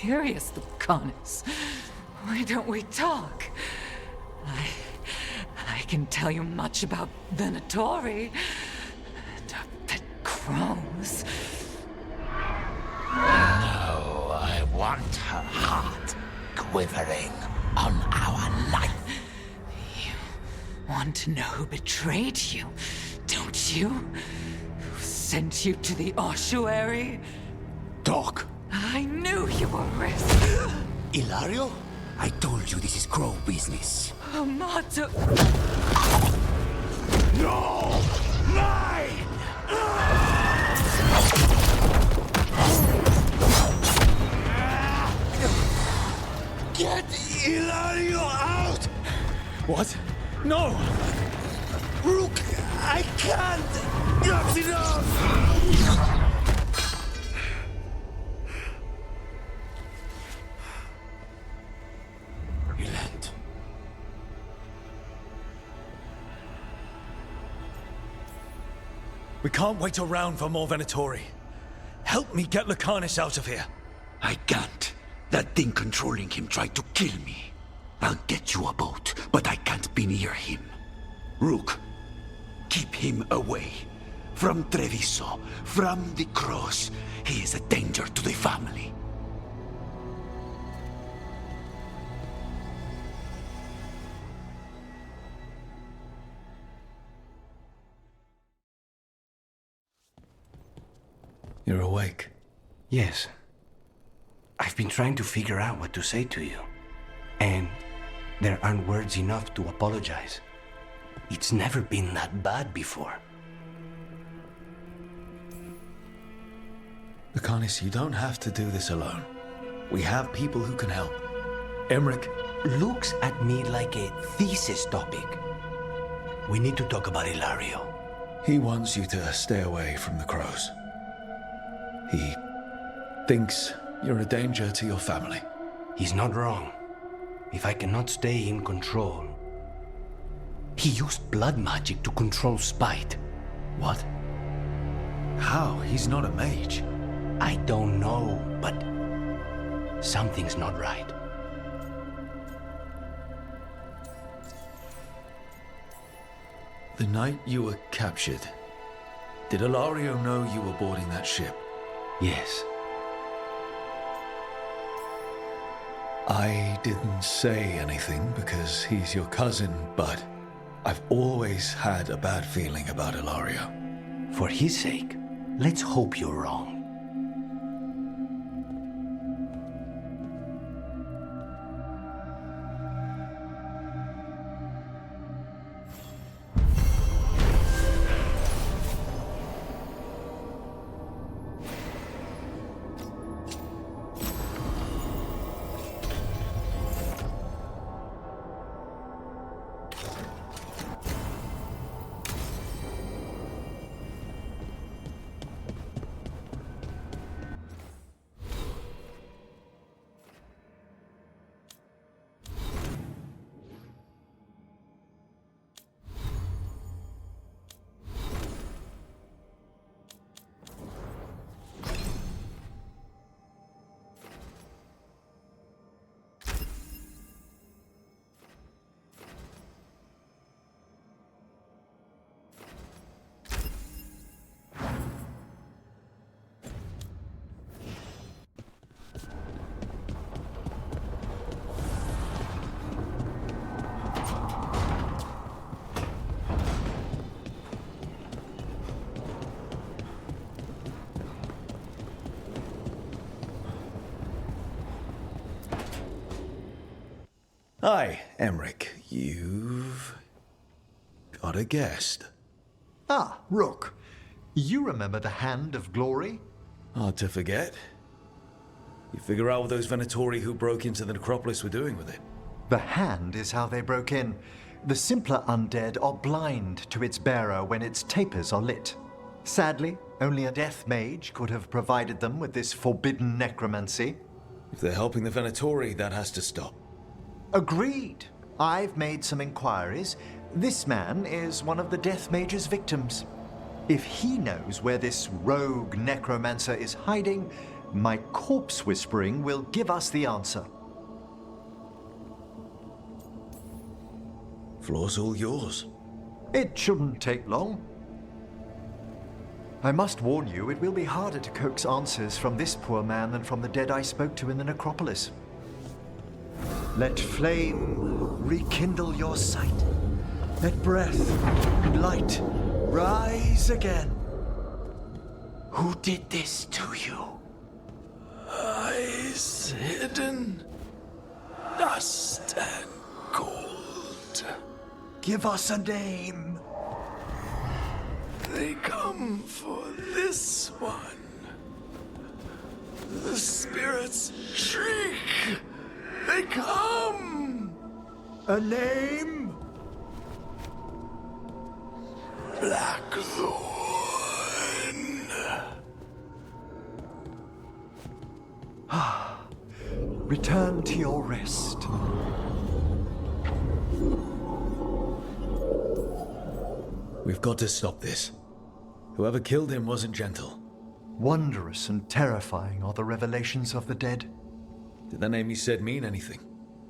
Serious, Lucanus. Why don't we talk? I can tell you much about Venatori and our pet crows. No, I want her heart quivering on our life. You want to know who betrayed you, don't you? Who sent you to the ossuary? Doc! I knew you were risk. Ilario? I told you this is crow business. Amato. No! Mine! Get Ilario out! What? No! Rook, I can't! Not enough! Relent. We can't wait around for more Venatori. Help me get Lucanus out of here. I can't. That thing controlling him tried to kill me. I'll get you a boat, but I can't be near him. Rook, keep him away. From Treviso, from the cross. He is a danger to the family. You're awake. Yes. I've been trying to figure out what to say to you. And there aren't words enough to apologize. It's never been that bad before. Lucanus, you don't have to do this alone. We have people who can help. Emmerich looks at me like a thesis topic. We need to talk about Ilario. He wants you to stay away from the crows. He thinks you're a danger to your family. He's not wrong. If I cannot stay in control... He used blood magic to control spite. What? How? He's not a mage. I don't know, but something's not right. The night you were captured, did Ilario know you were boarding that ship? Yes. I didn't say anything because he's your cousin, but I've always had a bad feeling about Ilario. For his sake, let's hope you're wrong. Hi, Emmerich. You've got a guest. Ah, Rook. You remember the Hand of Glory? Hard to forget. You figure out what those Venatori who broke into the necropolis were doing with it? The hand is how they broke in. The simpler undead are blind to its bearer when its tapers are lit. Sadly, only a death mage could have provided them with this forbidden necromancy. If they're helping the Venatori, that has to stop. Agreed. I've made some inquiries. This man is one of the Death Mage's victims. If he knows where this rogue necromancer is hiding, my corpse whispering will give us the answer. Floor's all yours. It shouldn't take long. I must warn you, it will be harder to coax answers from this poor man than from the dead I spoke to in the necropolis. Let flame rekindle your sight. Let breath and light rise again. Who did this to you? Eyes hidden, dust and cold. Give us a name. They come for this one. The spirits shriek. They come! A name? Blackthorn. Return to your rest. We've got to stop this. Whoever killed him wasn't gentle. Wondrous and terrifying are the revelations of the dead. Did the name he said mean anything?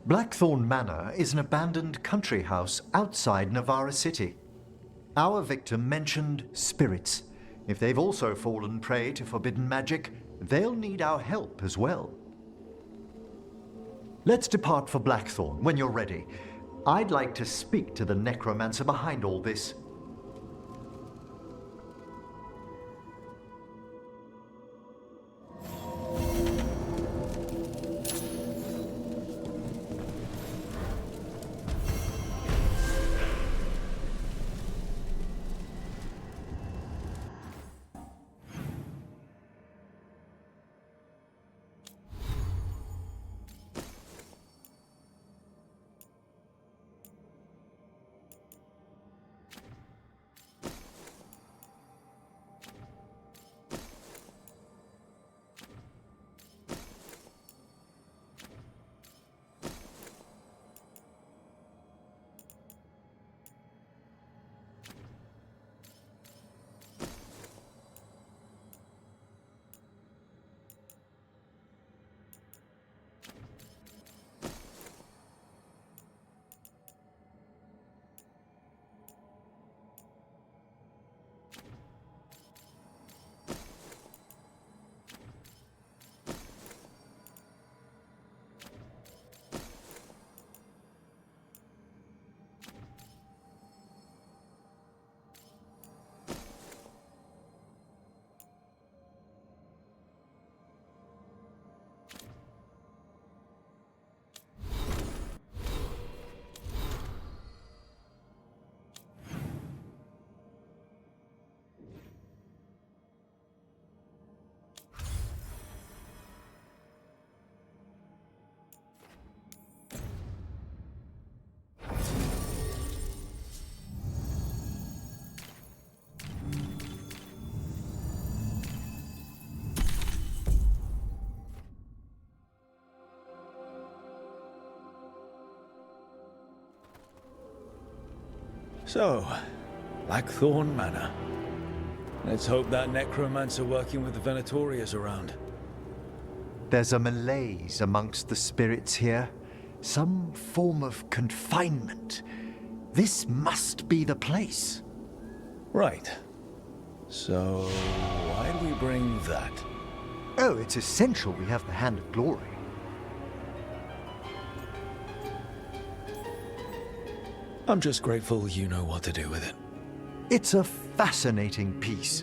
Blackthorn Manor is an abandoned country house outside Navarra City. Our victim mentioned spirits. If they've also fallen prey to forbidden magic, they'll need our help as well. Let's depart for Blackthorn when you're ready. I'd like to speak to the necromancer behind all this. So, Blackthorn Manor. Let's hope that necromancer working with the Venatori is around. There's a malaise amongst the spirits here. Some form of confinement. This must be the place. Right. So, why do we bring that? Oh, it's essential we have the Hand of Glory. I'm just grateful you know what to do with it. It's a fascinating piece.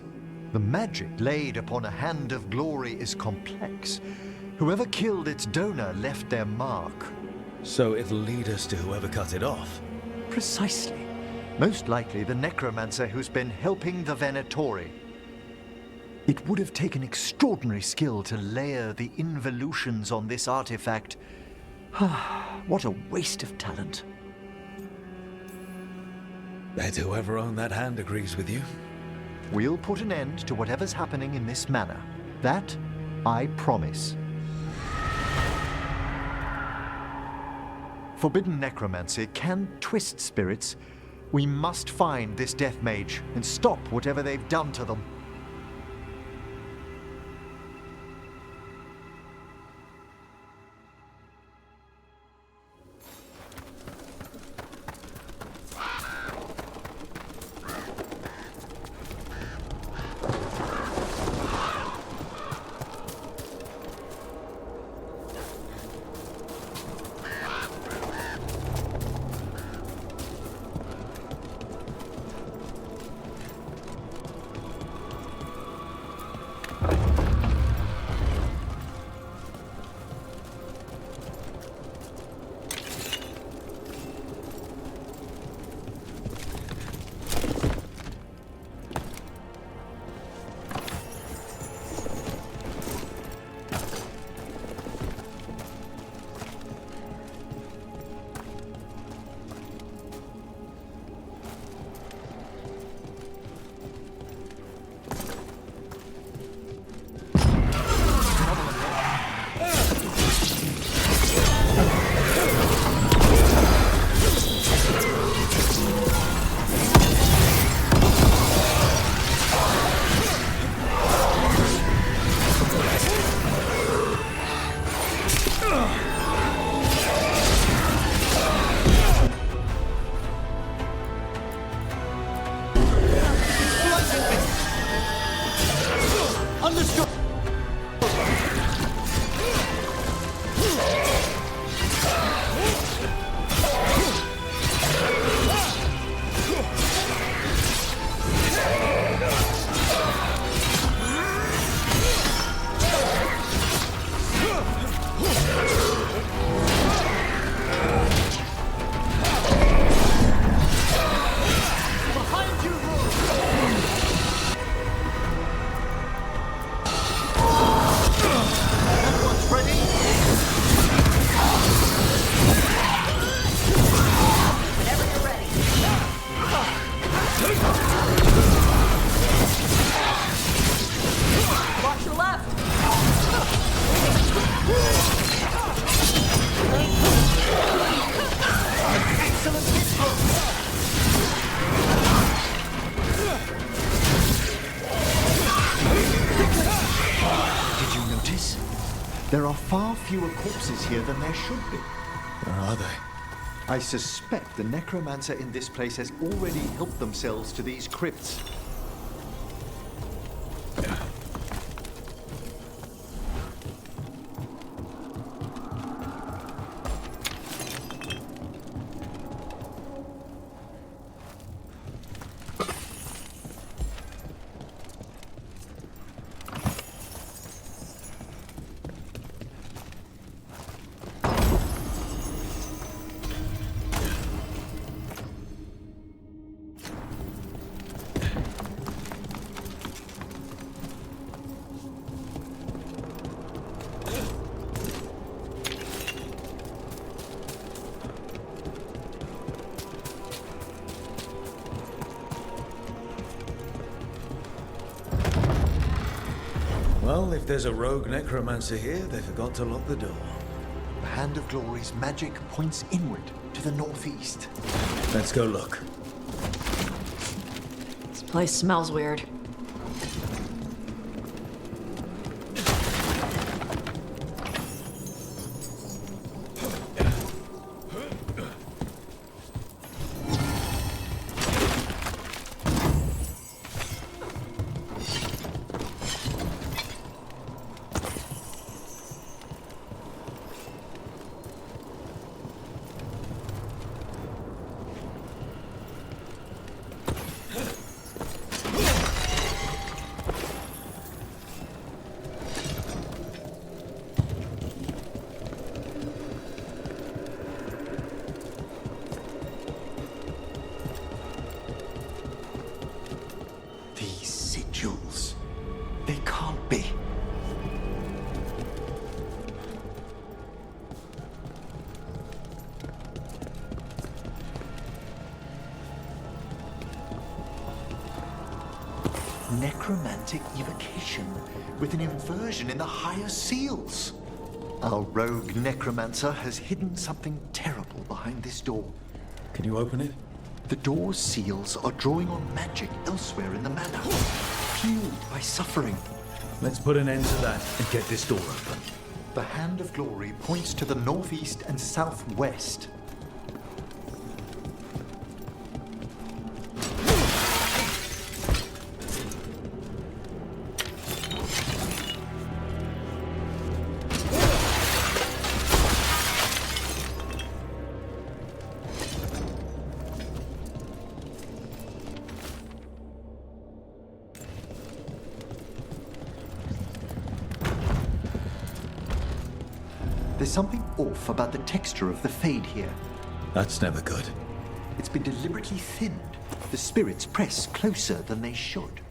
The magic laid upon a Hand of Glory is complex. Whoever killed its donor left their mark. So it'll lead us to whoever cut it off? Precisely. Most likely the necromancer who's been helping the Venatori. It would have taken extraordinary skill to layer the involutions on this artifact. What a waste of talent. Bet whoever owned that hand agrees with you. We'll put an end to whatever's happening in this manor. That, I promise. Forbidden necromancy can twist spirits. We must find this death mage and stop whatever they've done to them. Understood! Watch your left! Did you notice? There are far fewer corpses here than there should be. Where are they? I suspect the necromancer in this place has already helped themselves to these crypts. Well, if there's a rogue necromancer here, they forgot to lock the door. The Hand of Glory's magic points inward to the northeast. Let's go look. This place smells weird. Sigils. They can't be. Necromantic evocation with an inversion in the higher seals. Our rogue necromancer has hidden something terrible behind this door. Can you open it? The door's seals are drawing on magic elsewhere in the manor, fueled by suffering. Let's put an end to that and get this door open. The Hand of Glory points to the northeast and southwest. There's something off about the texture of the fade here. That's never good. It's been deliberately thinned. The spirits press closer than they should.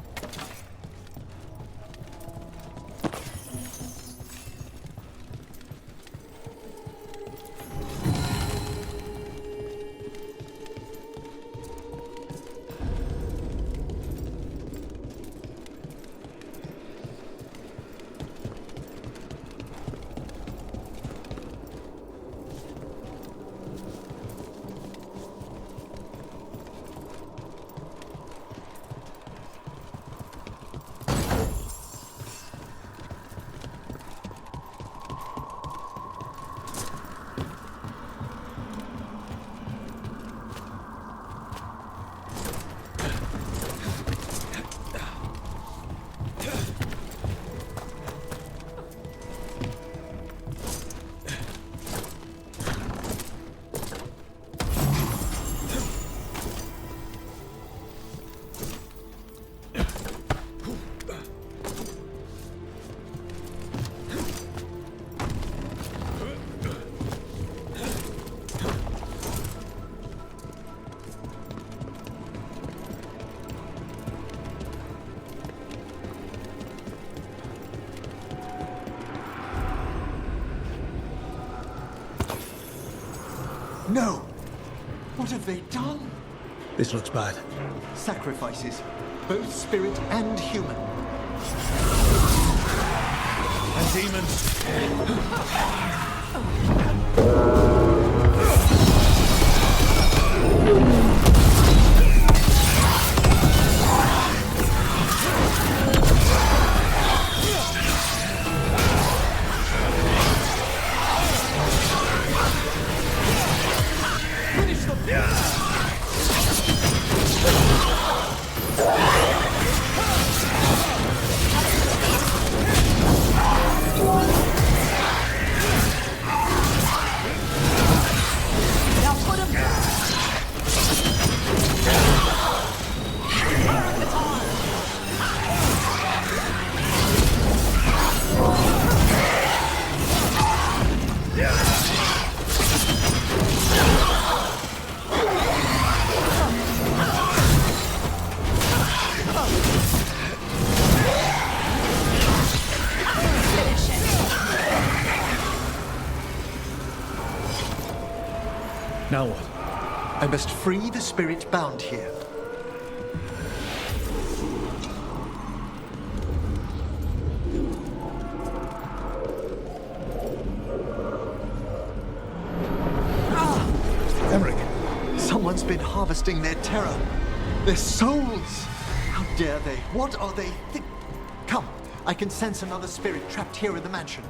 No! What have they done? This looks bad. Sacrifices, both spirit and human. And demons. Now what? I must free the spirit bound here. Emmerich! Someone's been harvesting their terror. Their souls! How dare they? What are they Come, I can sense another spirit trapped here in the mansion.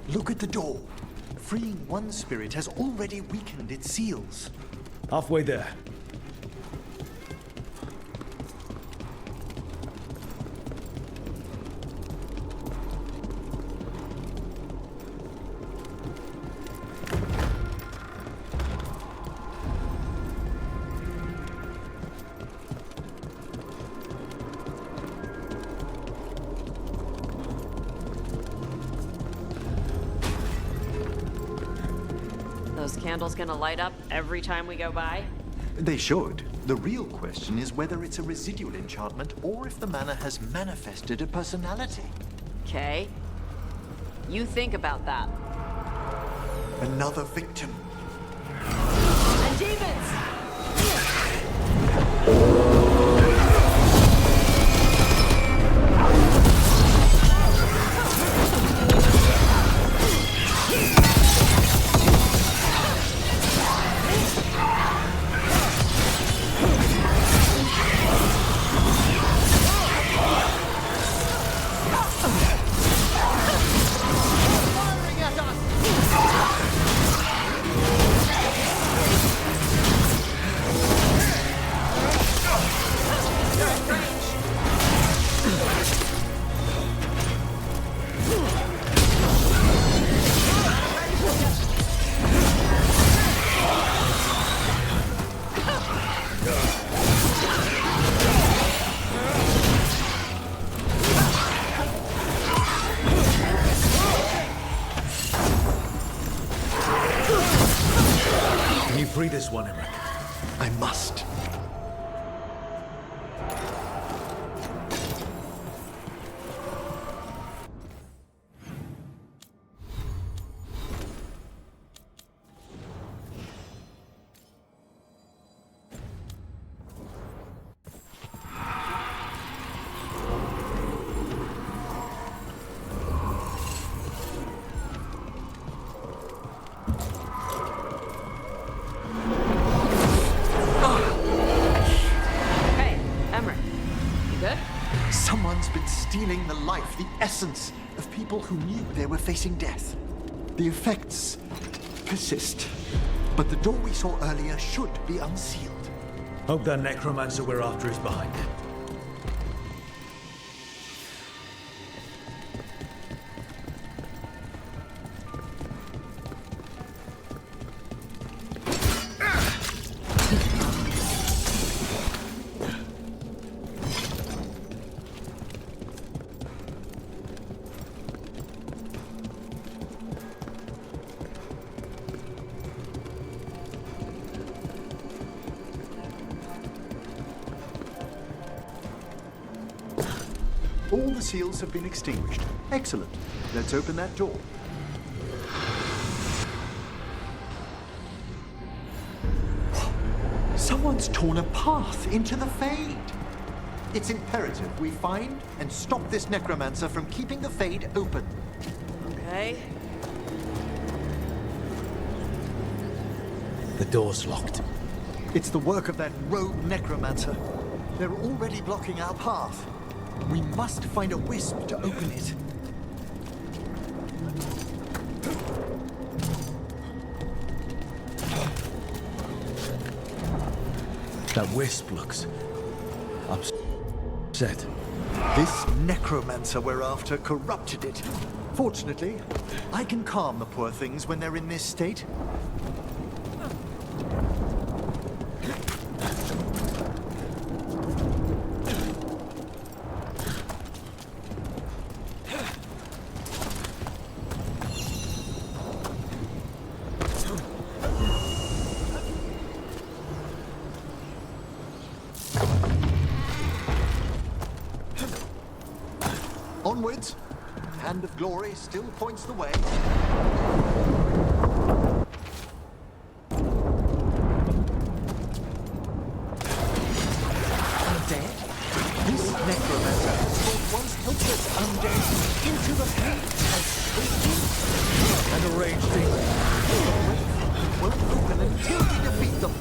Look at the door. Freeing one spirit has already weakened its seals. Halfway there. Those candles gonna light up every time we go by? They should. The real question is whether it's a residual enchantment or if the manor has manifested a personality. Okay. You think about that. Another victim. And demons! Free this one, Emmerich. I must. Someone's been stealing the life, the essence of people who knew they were facing death. The effects persist, but the door we saw earlier should be unsealed. Hope that necromancer we're after is behind it. All the seals have been extinguished. Excellent. Let's open that door. Someone's torn a path into the Fade. It's imperative we find and stop this necromancer from keeping the Fade open. Okay. The door's locked. It's the work of that rogue necromancer. They're already blocking our path. We must find a wisp to open it. That wisp looks upset. This necromancer we're after corrupted it. Fortunately, I can calm the poor things when they're in this state. Onwards. Hand of Glory still points the way. Undead? This necromancer has brought once helpless undead into the Fade and a rage demon. Won't open until we defeat them.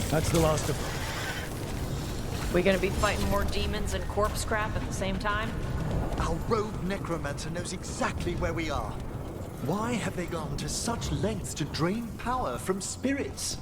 That's the last of them. We gonna be fighting more demons and corpse scrap at the same time? Our rogue necromancer knows exactly where we are. Why have they gone to such lengths to drain power from spirits?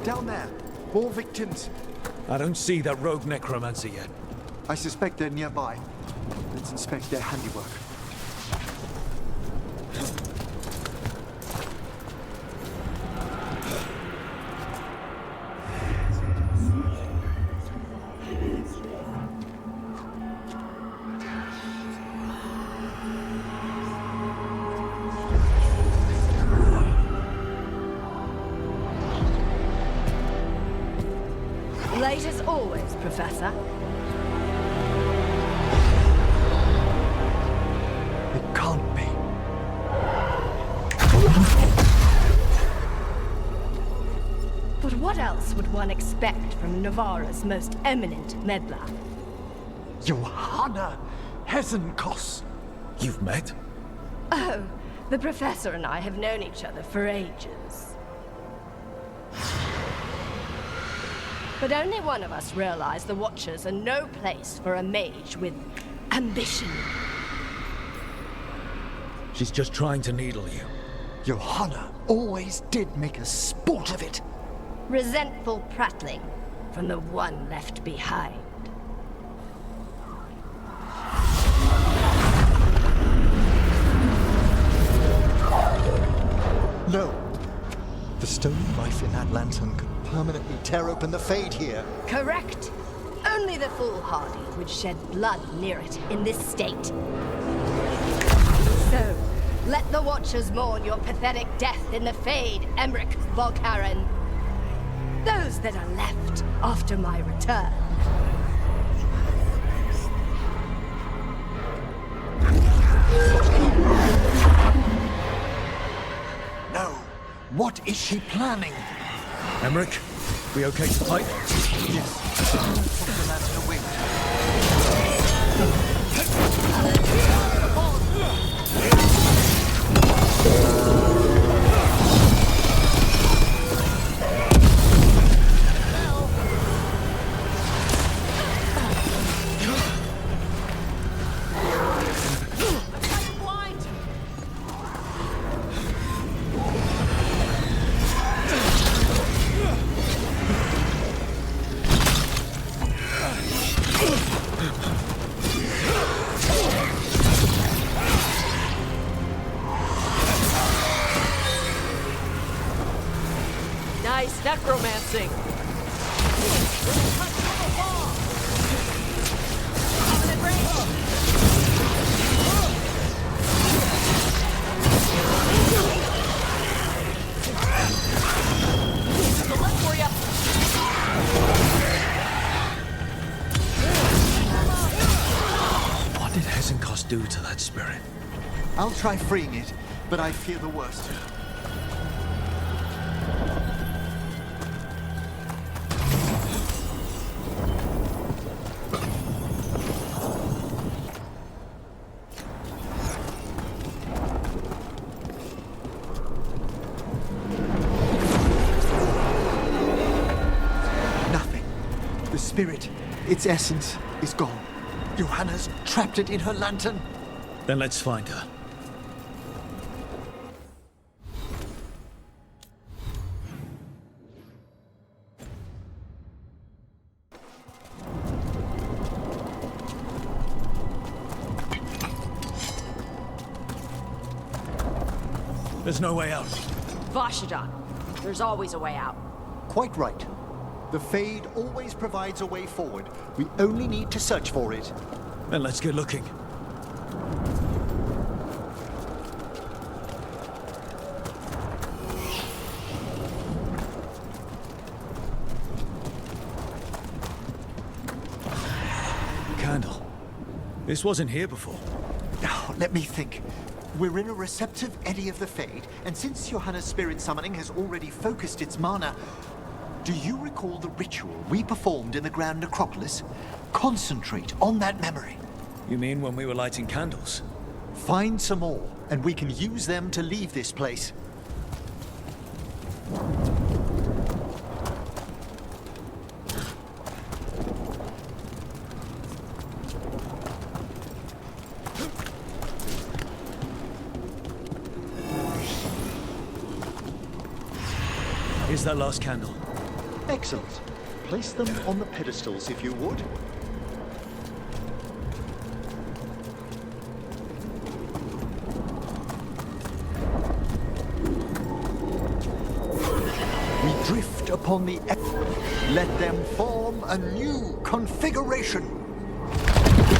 Down there. More victims. I don't see that rogue necromancer yet. I suspect they're nearby. Let's inspect their handiwork. Late as always, Professor. It can't be. But what else would one expect from Navarra's most eminent meddler? Johanna Hesenkos. You've met? Oh, the Professor and I have known each other for ages. But only one of us realized the Watchers are no place for a mage with ambition. She's just trying to needle you. Johanna always did make a sport of it. Resentful prattling from the one left behind. No. The stolen life in that lantern could permanently tear open the Fade here. Correct. Only the foolhardy would shed blood near it in this state. So, let the Watchers mourn your pathetic death in the Fade, Emmerich Volkaren. Those that are left after my return. No. What is she planning? Emmerich, we okay to fight? Yes. Set the lantern away. Nice necromancing. What did Hesenkos do to that spirit? I'll try freeing it, but I fear the worst. Nothing. The spirit, its essence, is gone. Johanna's trapped it in her lantern. Then let's find her. There's no way out. Vashajan, there's always a way out. Quite right. The Fade always provides a way forward. We only need to search for it. Then let's get looking. Candle. This wasn't here before. Now, let me think. We're in a receptive eddy of the Fade, and since Johanna's spirit summoning has already focused its mana, do you recall the ritual we performed in the Grand Necropolis? Concentrate on that memory. You mean when we were lighting candles? Find some more, and we can use them to leave this place. Here's that last candle. Excellent. Place them on the pedestals, if you would. We drift upon the... Let them form a new configuration.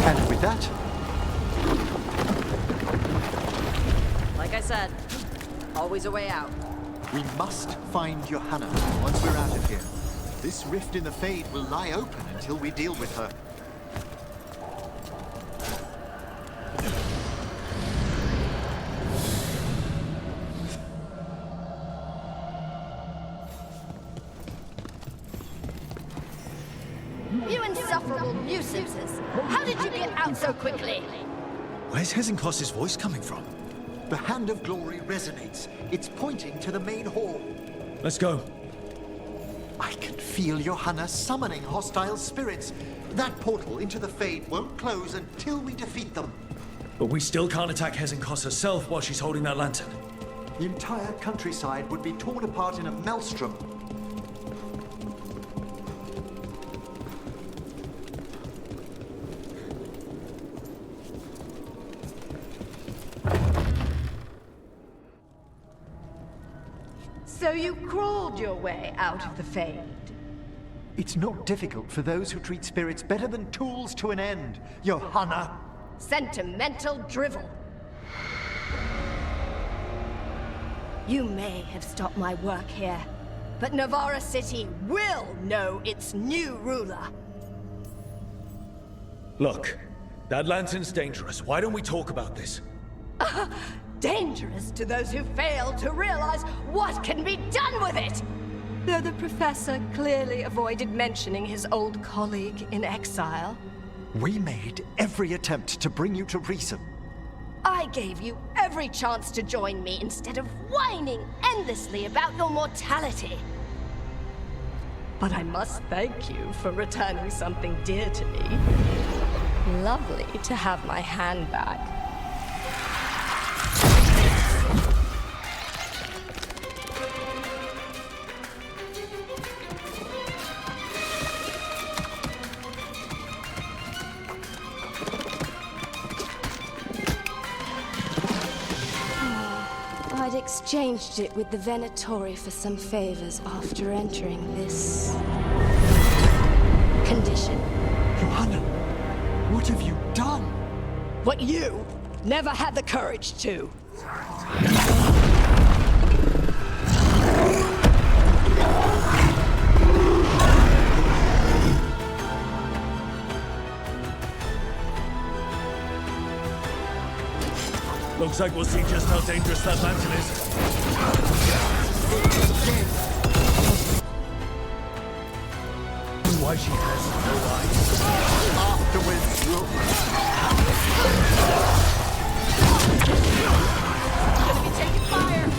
And with that... Like I said, always a way out. We must find Johanna once we're out of here. This rift in the Fade will lie open until we deal with her. You insufferable nuisances! How did you get out so quickly? Where's Hesenkos' voice coming from? The Hand of Glory resonates. It's pointing to the main hall. Let's go. I can feel Johanna summoning hostile spirits. That portal into the Fade won't close until we defeat them. But we still can't attack Hesenkos herself while she's holding that lantern. The entire countryside would be torn apart in a maelstrom. So you crawled your way out of the Fade? It's not difficult for those who treat spirits better than tools to an end, Johanna. Sentimental drivel. You may have stopped my work here, but Navarra City will know its new ruler. Look, that lantern's dangerous. Why don't we talk about this? Dangerous to those who fail to realize what can be done with it! Though the professor clearly avoided mentioning his old colleague in exile. We made every attempt to bring you to reason. I gave you every chance to join me instead of whining endlessly about your mortality. But I must thank you for returning something dear to me. Lovely to have my hand back. I'd exchanged it with the Venatori for some favors after entering this condition. Johanna, what have you done? What you never had the courage to. Looks like we'll see just how dangerous that lantern is. Why she has no eyes. Afterwards, Rook. Gonna be taking fire.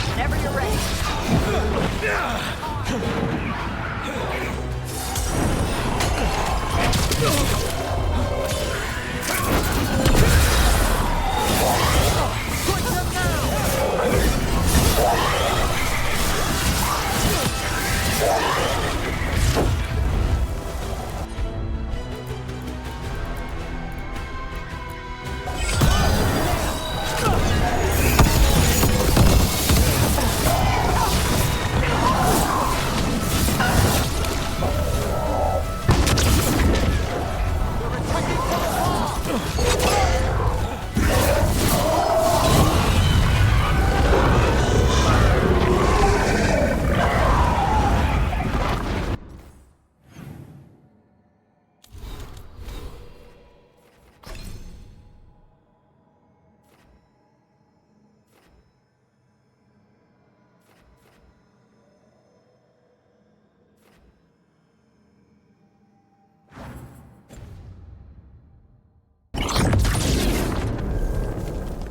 Whenever you're ready.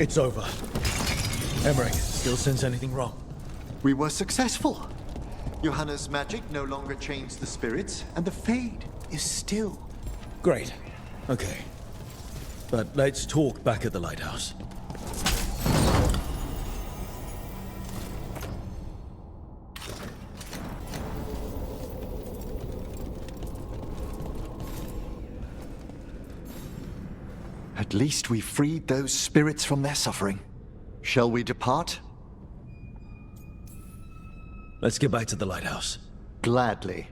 It's over. Emmerich, still sense anything wrong? We were successful. Johanna's magic no longer changed the spirits, and the Fade is still. Great. Okay. But let's talk back at the lighthouse. At least we freed those spirits from their suffering. Shall we depart? Let's get back to the lighthouse. Gladly.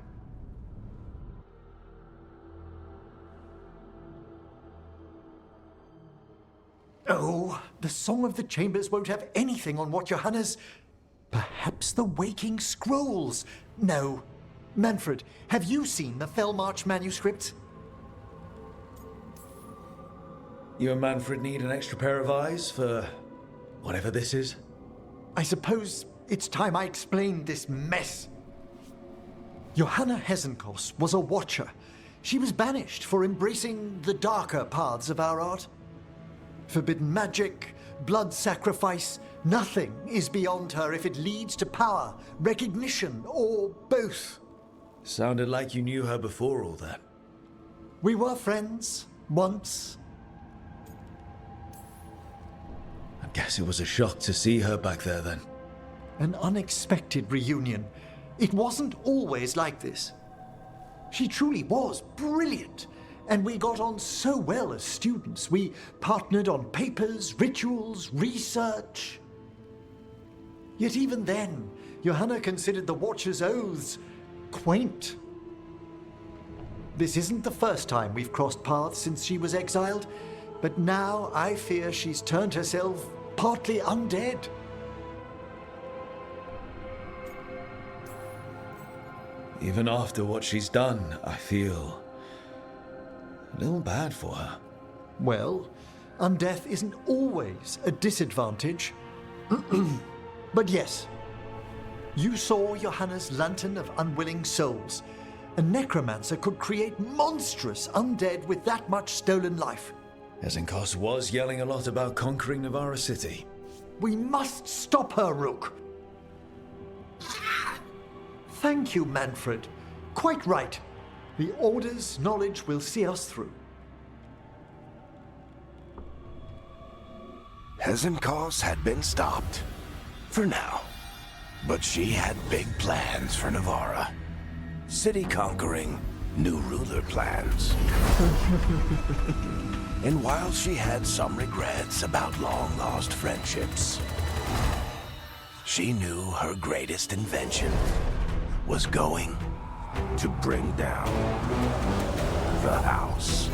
Oh, the Song of the Chambers won't have anything on what Johanna's... Perhaps the Waking Scrolls? No. Manfred, have you seen the Fellmarch manuscripts? You and Manfred need an extra pair of eyes for whatever this is? I suppose it's time I explained this mess. Johanna Hesenkos was a watcher. She was banished for embracing the darker paths of our art. Forbidden magic, blood sacrifice, nothing is beyond her if it leads to power, recognition, or both. Sounded like you knew her before all that. We were friends, once. I guess it was a shock to see her back there then. An unexpected reunion. It wasn't always like this. She truly was brilliant, and we got on so well as students. We partnered on papers, rituals, research. Yet even then, Johanna considered the Watcher's oaths quaint. This isn't the first time we've crossed paths since she was exiled, but now I fear she's turned herself partly undead. Even after what she's done, I feel a little bad for her. Well, undeath isn't always a disadvantage. But yes, you saw Johanna's Lantern of Unwilling Souls. A necromancer could create monstrous undead with that much stolen life. Ezenkos was yelling a lot about conquering Navarra City. We must stop her, Rook. Thank you, Manfred. Quite right. The Order's knowledge will see us through. Ezenkos had been stopped. For now. But she had big plans for Navarra. City conquering, new ruler plans. And while she had some regrets about long-lost friendships, she knew her greatest invention was going to bring down the house.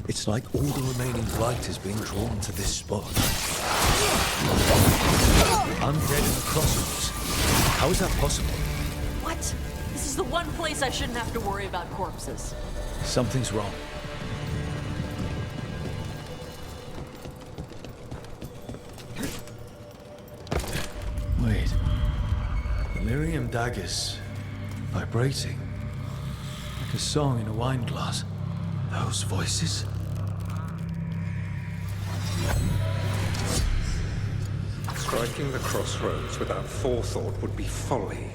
It's like all the remaining light is being drawn to this spot. Undead in the crossroads. How is that possible? What? This is the one place I shouldn't have to worry about corpses. Something's wrong. Wait. Delirium daggers. Vibrating. Like a song in a wine glass. Those voices? Striking the crossroads without forethought would be folly.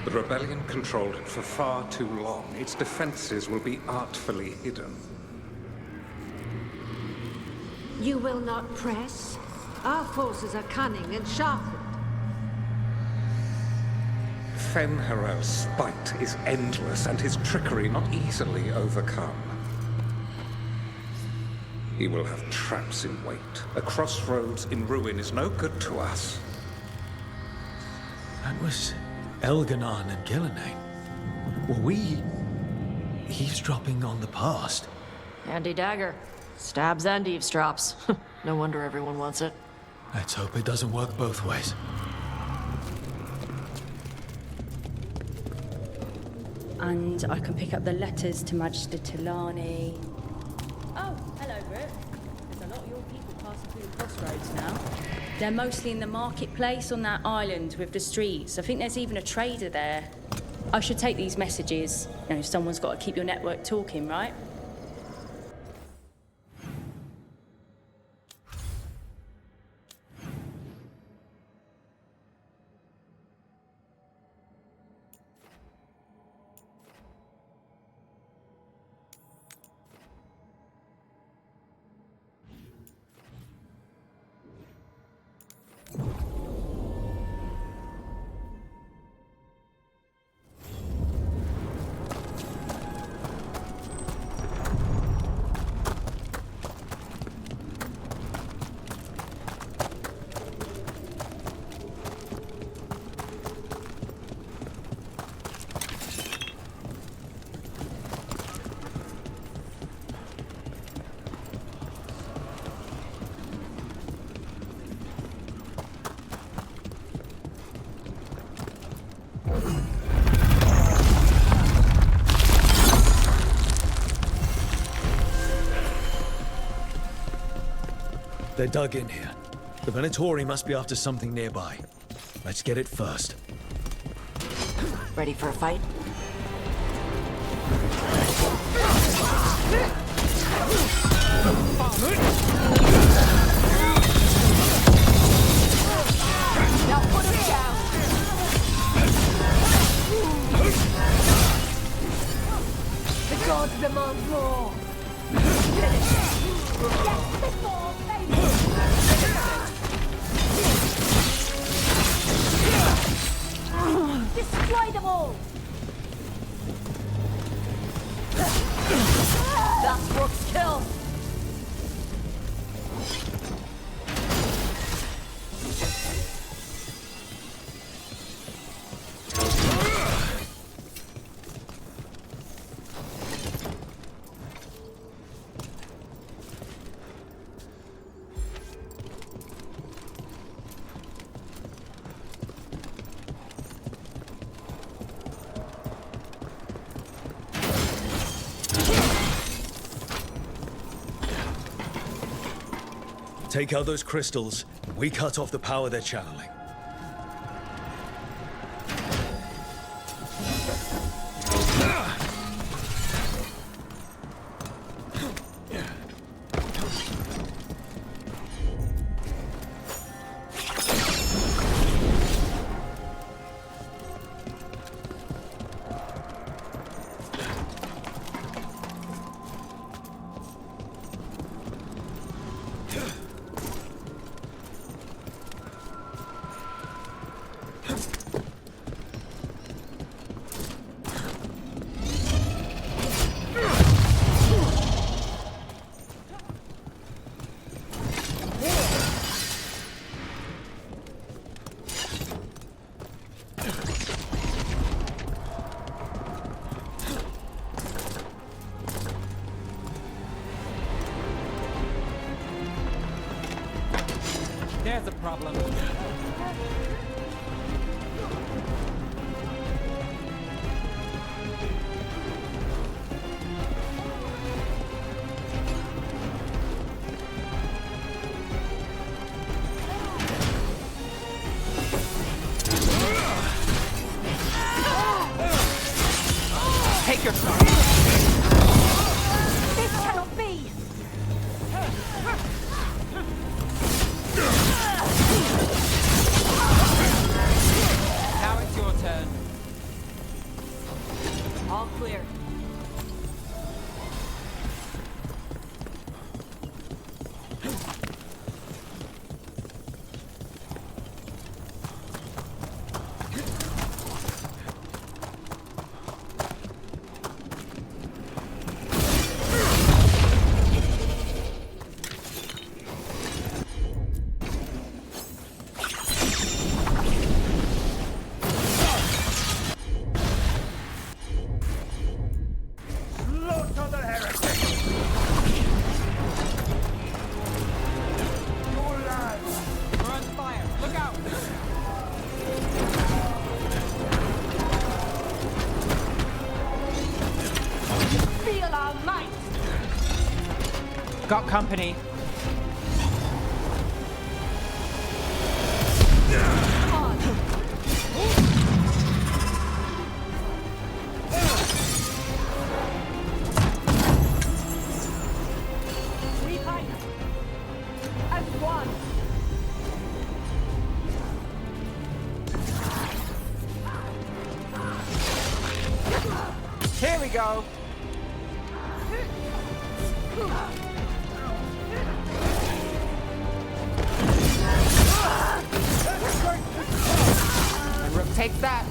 The rebellion controlled it for far too long. Its defenses will be artfully hidden. You will not press? Our forces are cunning and sharpened. Fen'Harel's spite is endless and his trickery not easily overcome. He will have traps in wait. A crossroads in ruin is no good to us. That was Elganon and Gillenane. Were we eavesdropping on the past? Handy dagger. Stabs and eavesdrops. No wonder everyone wants it. Let's hope it doesn't work both ways. And I can pick up the letters to Magister Tilani. Oh, hello, Rook. There's a lot of your people passing through the crossroads now. They're mostly in the marketplace on that island with the streets. I think there's even a trader there. I should take these messages. You know, someone's got to keep your network talking, right? They're dug in here. The Venatori must be after something nearby. Let's get it first. Ready for a fight? Now put him down! The gods demand more! Yes, before, baby! Destroy them all! That's Rook's kill! Take out those crystals. We cut off the power they're channeling. There's a problem. Take your time. This cannot be! Now it's your turn. All clear. Got company. We fight as one. Here we go. And Rook takes that.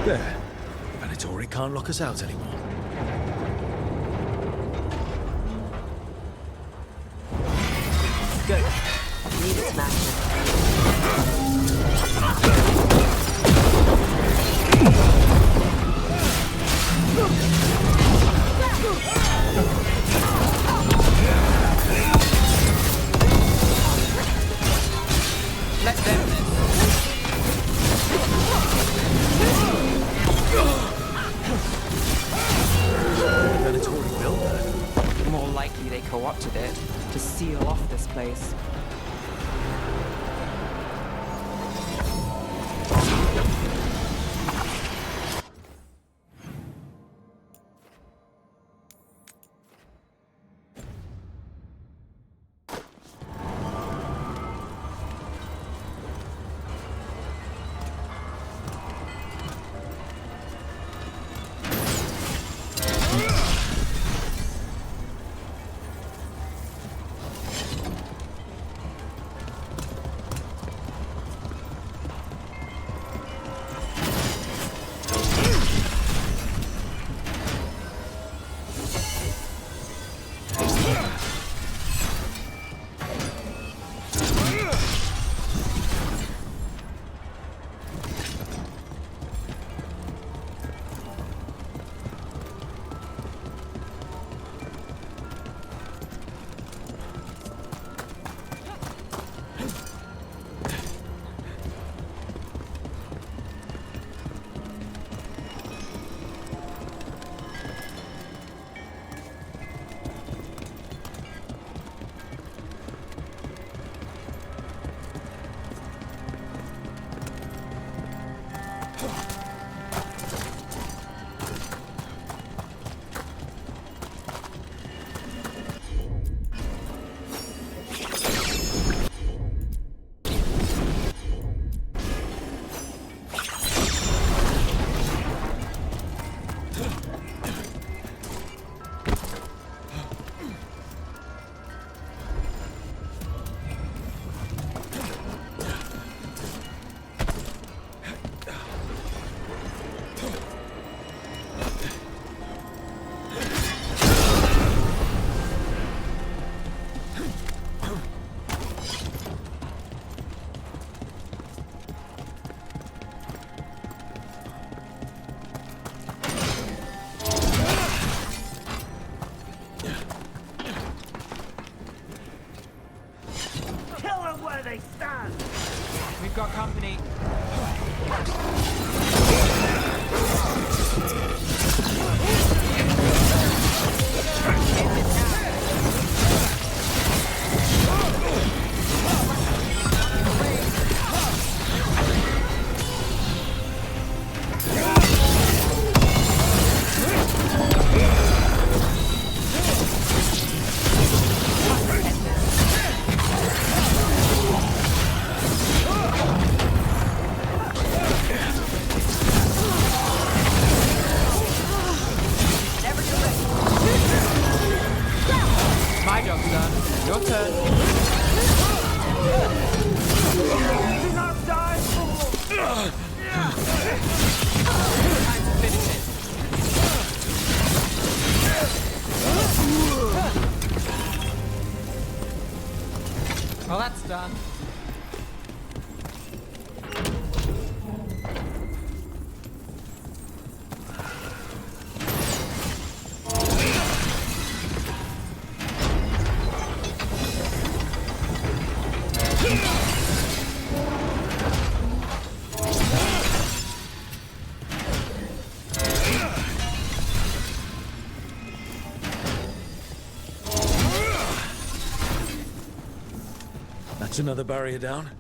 There. Venatori can't lock us out anymore. Good. Need a smash. Let them miss. Venatori built that. More likely they co-opted it to seal off this place. We've got company. My job's done. Your turn. Do not die! Time to finish it. done. That's another barrier down.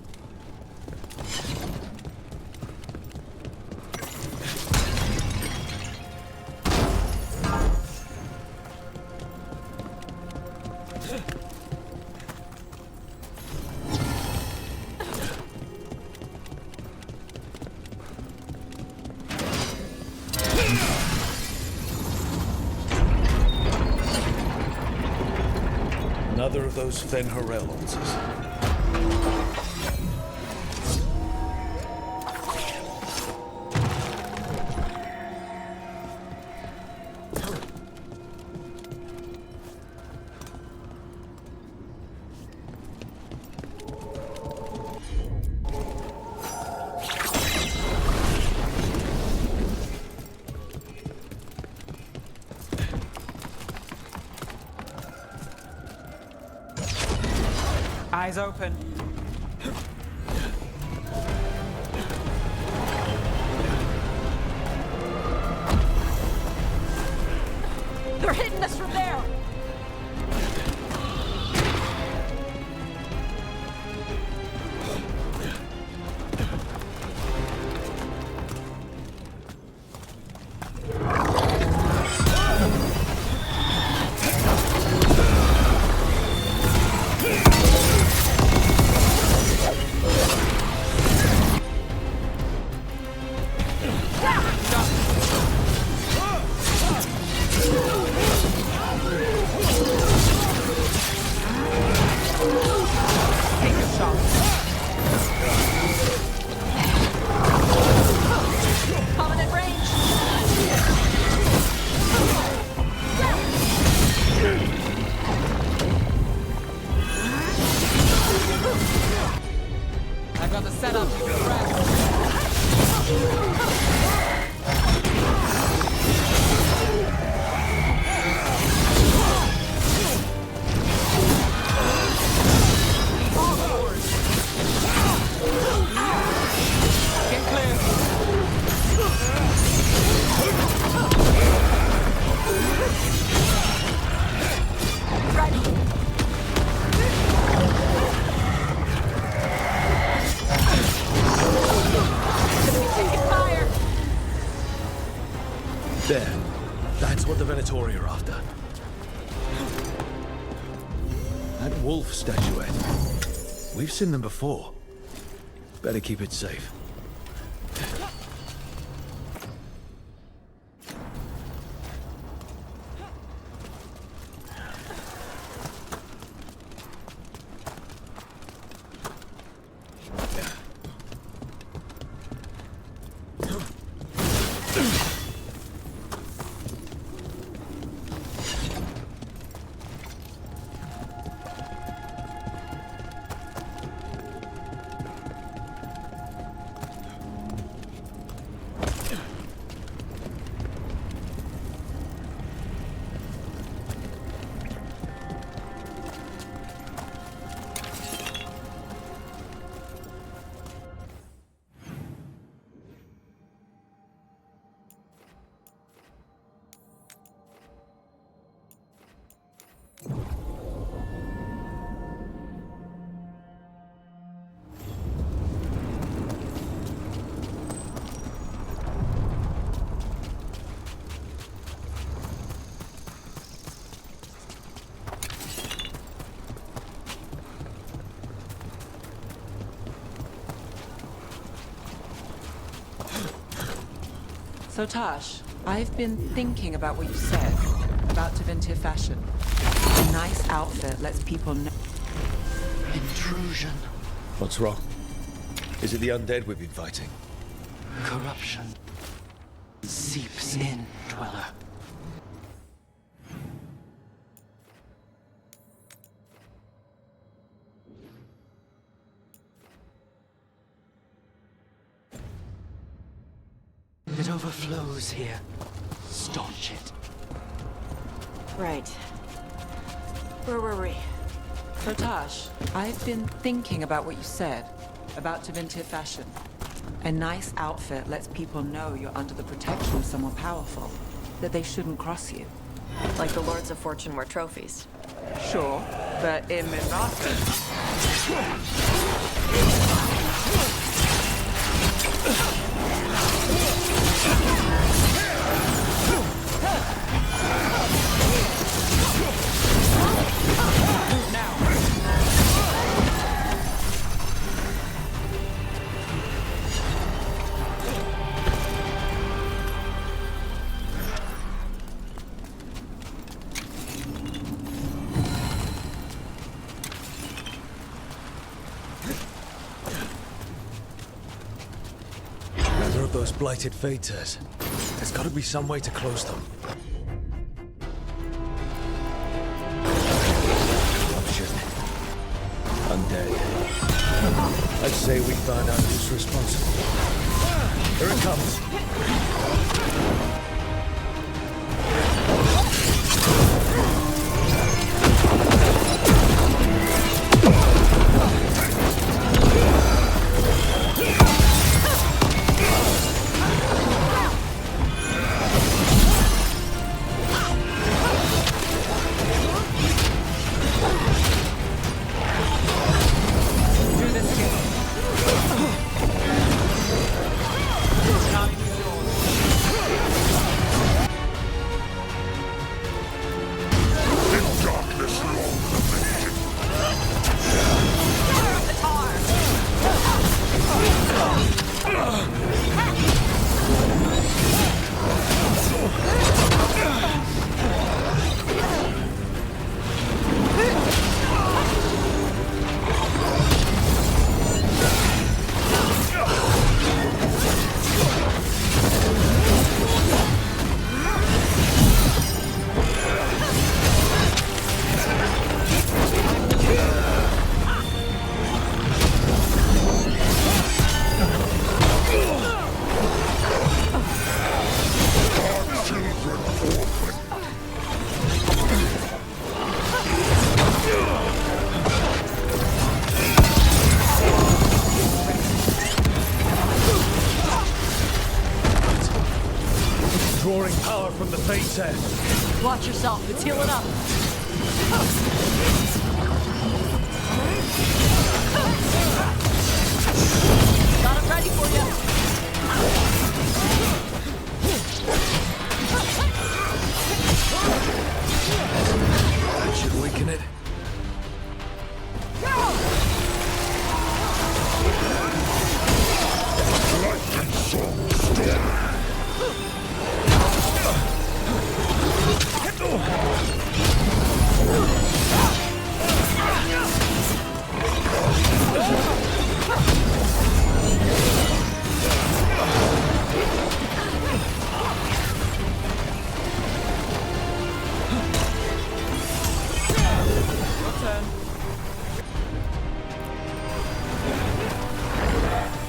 Another of those Fen Harel altars. Eyes open. They're hitting us from there! I've got the setup. You can rest. There. That's what the Venatori are after. That wolf statuette. We've seen them before. Better keep it safe. So Tash, I've been thinking about what you said about Tevinter fashion. A nice outfit lets people know. Intrusion. What's wrong? Is it the undead we've been fighting? Corruption seeps in, Dweller. It overflows here. Staunch it. Right. Where were we? So Tash, I've been thinking about what you said about Tevinter fashion. A nice outfit lets people know you're under the protection of someone powerful, that they shouldn't cross you. Like the Lords of Fortune wear trophies. Sure, but in Minrata. Another of those blighted Thedas. There's gotta be some way to close them. Option. Undead. I'd say we find out who's responsible. Here it comes. Drawing power from the Thedas. Watch yourself, it's healing up. Got it ready for you. That should weaken it.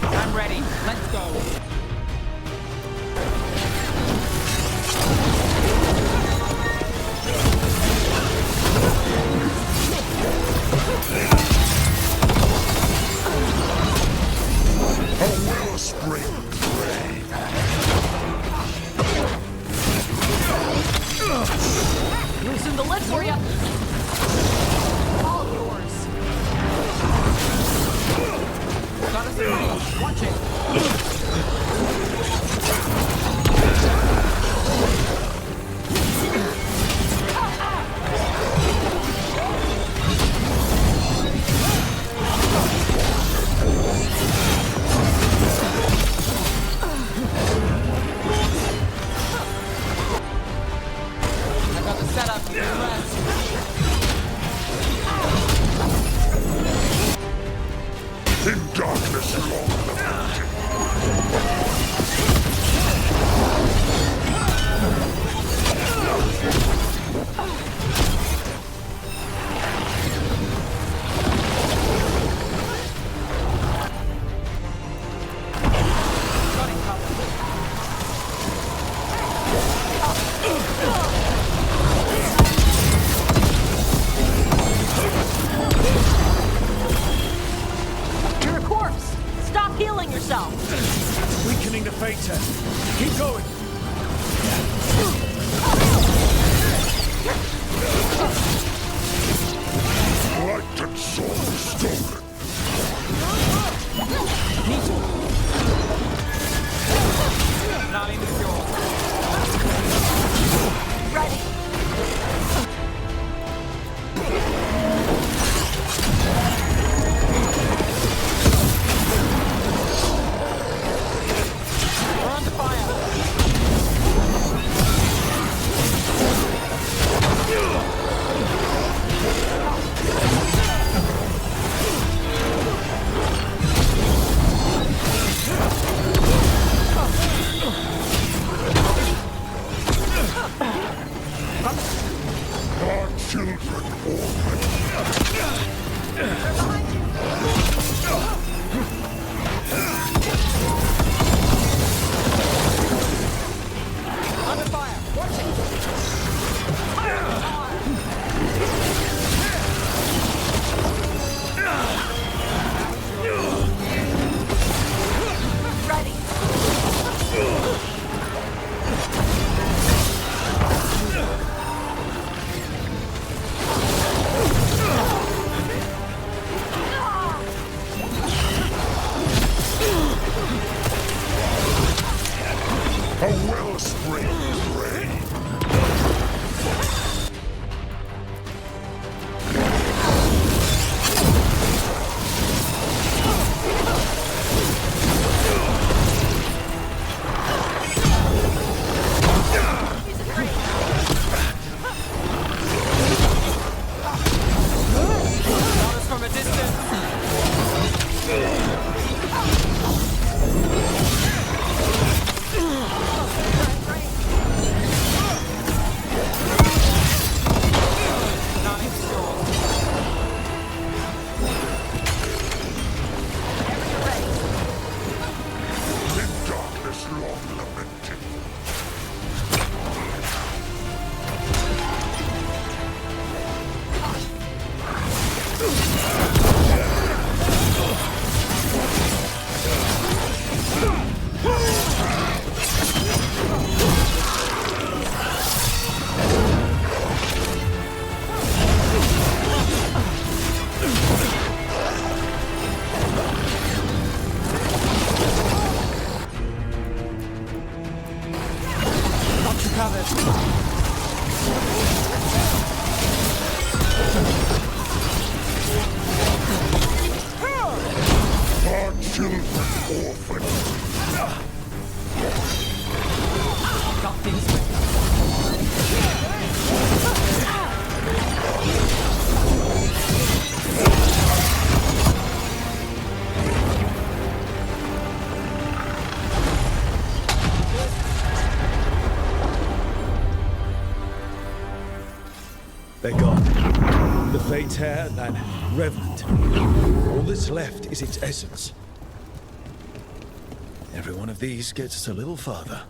I'm ready. Let's go. Loosen the lid for you. All yours. Got us in range. Watch it. I got the setup. Rest. In darkness along the mountain. fire! Watch A wellspring ray. from a distance! In darkness long lamented. Got you covered. Our children orphaned. Got things They're gone. The Fate's hair, that revenant. All that's left is its essence. Every one of these gets us a little farther.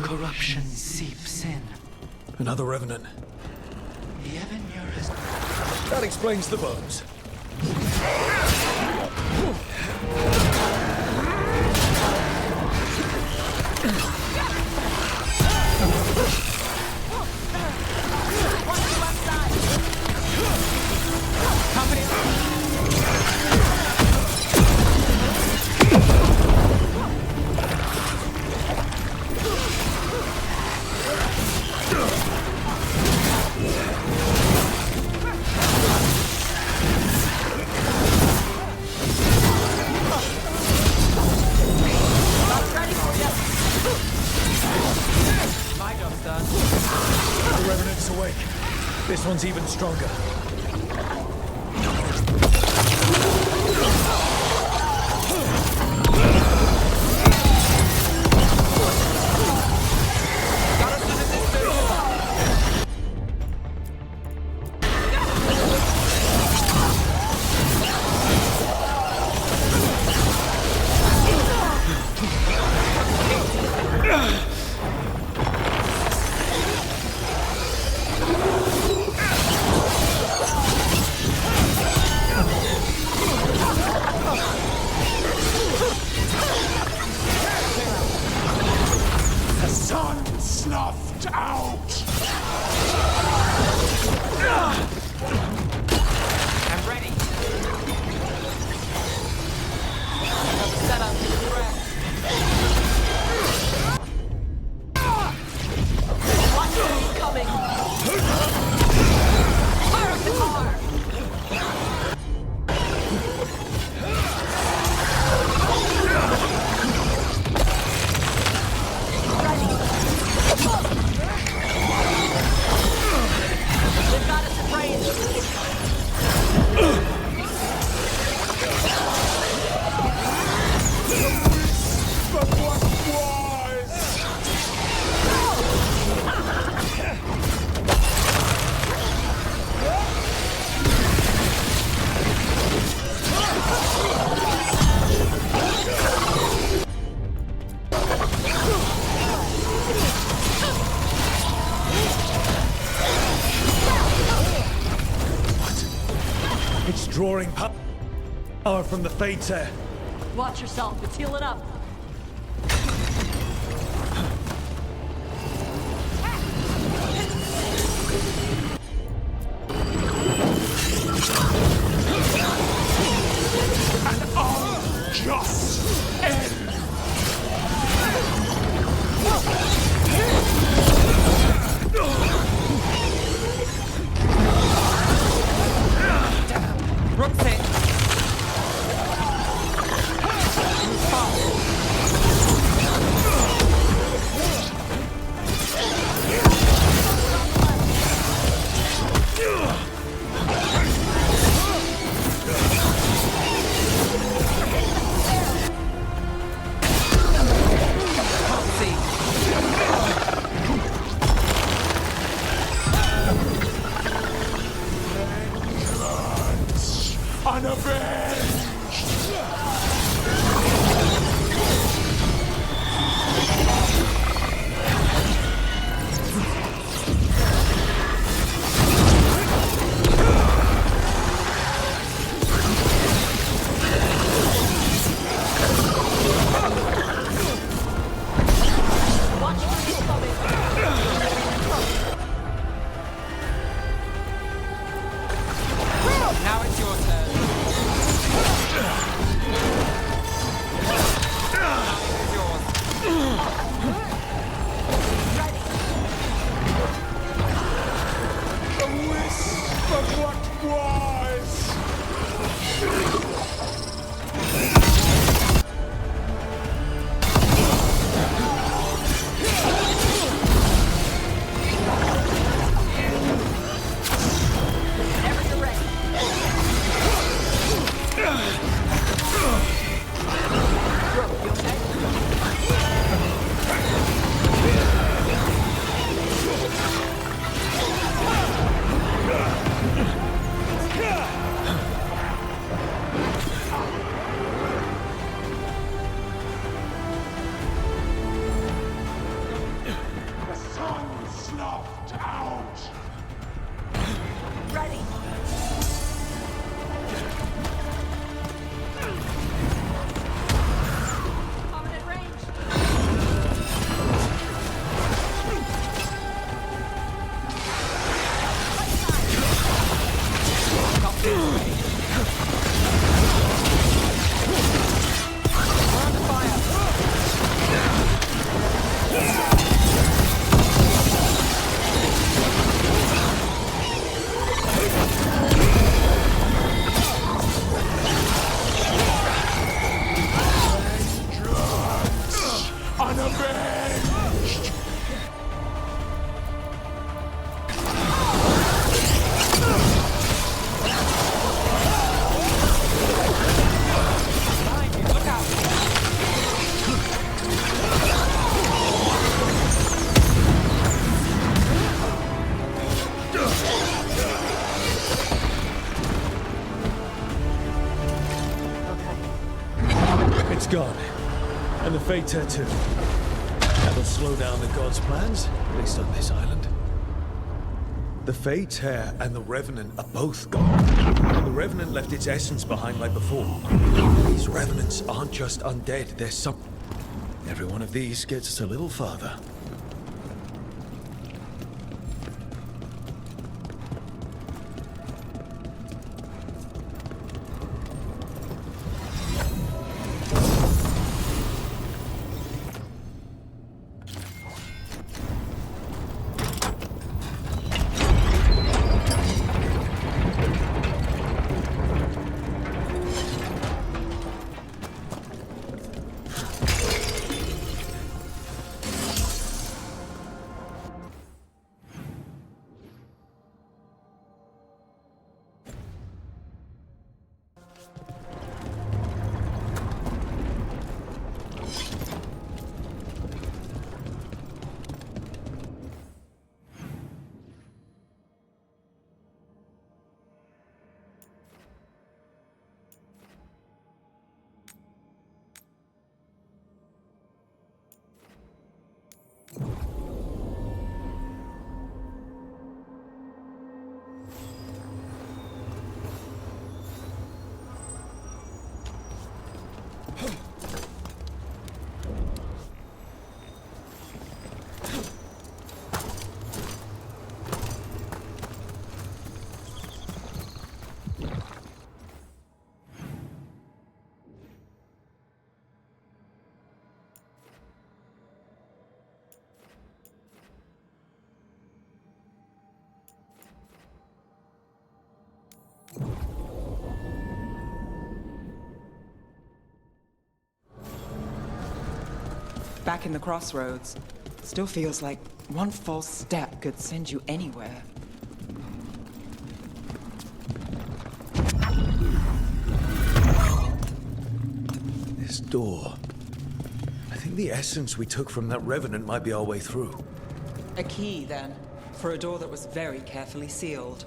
Corruption seeps in. Another revenant. That explains the bones. The Revenant's awake. This one's even stronger. It's drawing power from the Fate's hair. Watch yourself. It's healing up. Just end. Rook's hit. Now it's your turn. It's gone. And the Fate Tattoo. That'll slow down the gods' plans, at least on this island. The Fate's hair and the Revenant are both gone. The Revenant left its essence behind like before. These Revenants aren't just undead, they're some... Every one of these gets us a little farther. back in the crossroads. Still feels like one false step could send you anywhere. This door. I think the essence we took from that revenant might be our way through. A key, then, for a door that was very carefully sealed.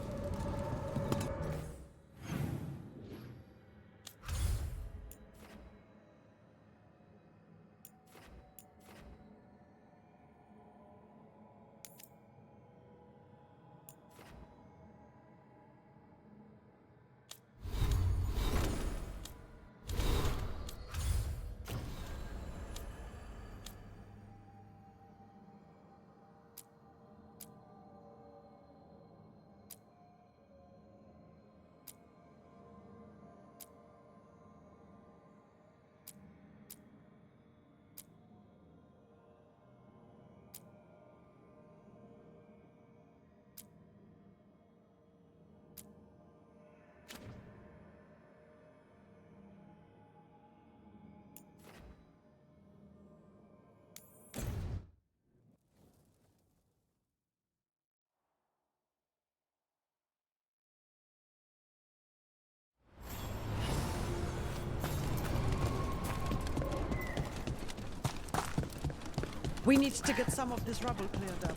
We need to get some of this rubble cleared up.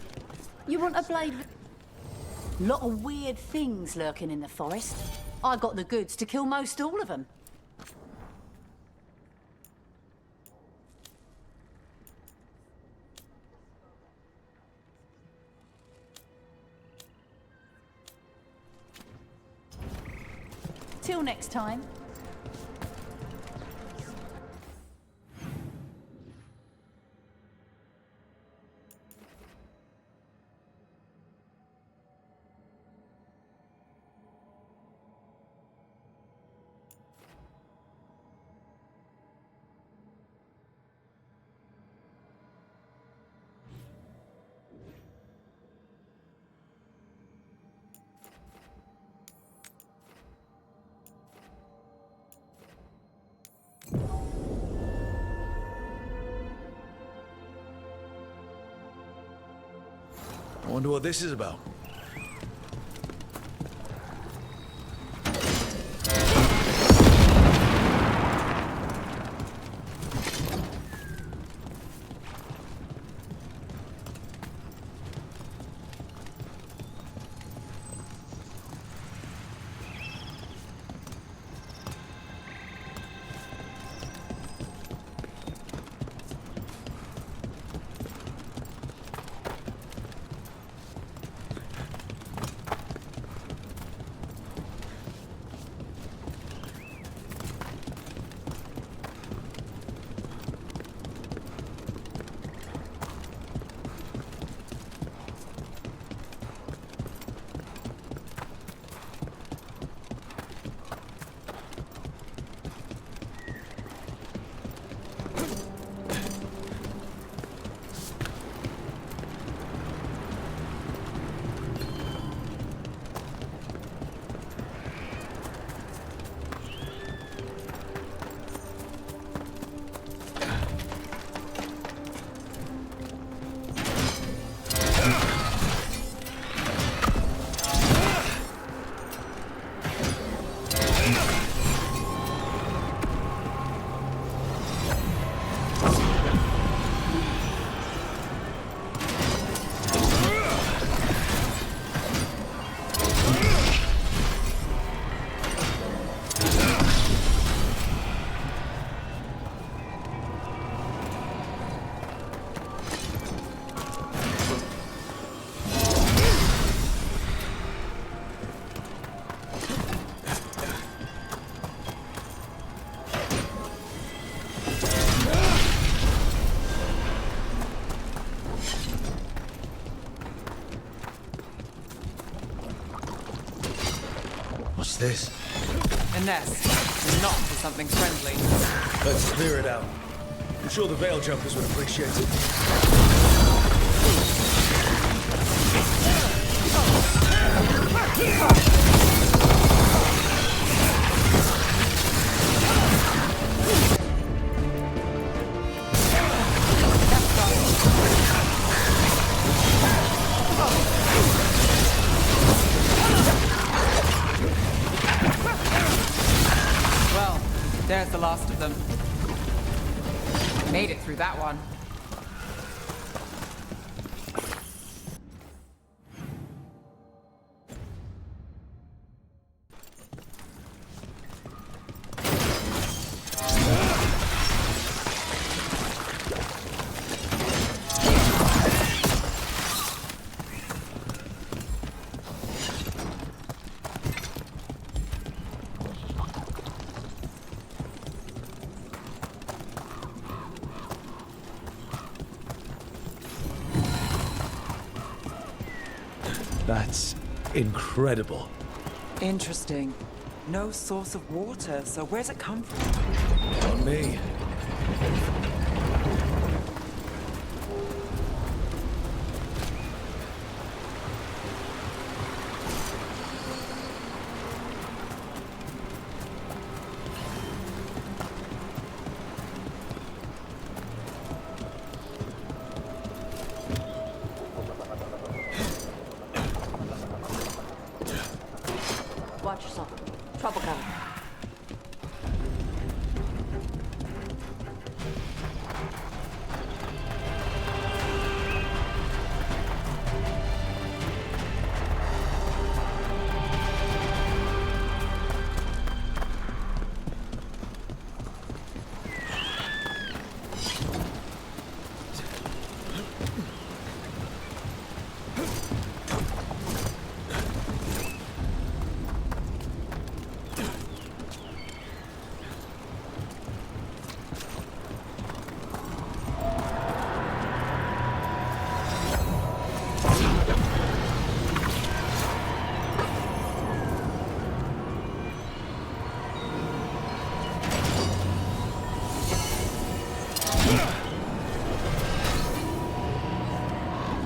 You want a blade? Lot of weird things lurking in the forest. I got the goods to kill most all of them. Till next time. I wonder what this is about. What's this? A nest. Not for something friendly. Let's clear it out. I'm sure the Veil Jumpers would appreciate it. That's There's the last of them. Made it through that one. That's incredible. Interesting. No source of water, so where's it come from? On me. Watch yourself. Trouble coming.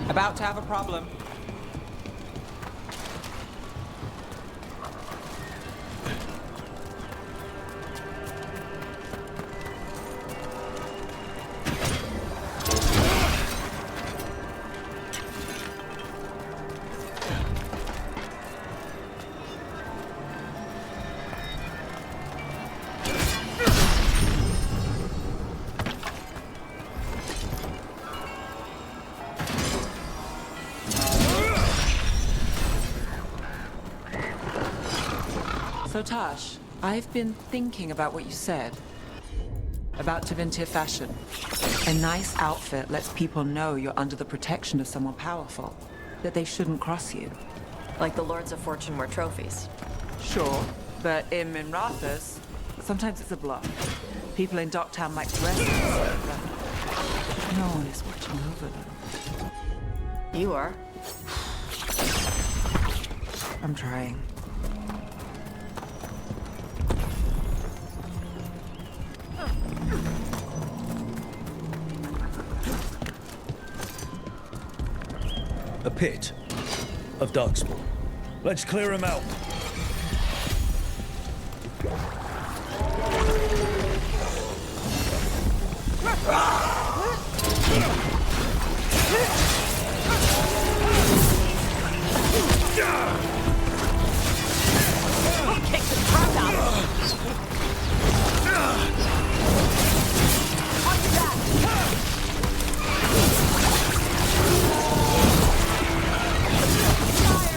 About to have a problem. So Tash, I've been thinking about what you said. About Tevinter fashion. A nice outfit lets people know you're under the protection of someone powerful. That they shouldn't cross you. Like the Lords of Fortune wear trophies. Sure, but in Minrathous, sometimes it's a bluff. People in Docktown like to rest, but no one is watching over them. You are. I'm trying. A pit of darkspawn. Let's clear him out. Kick the crap out of him. On your back. Fire.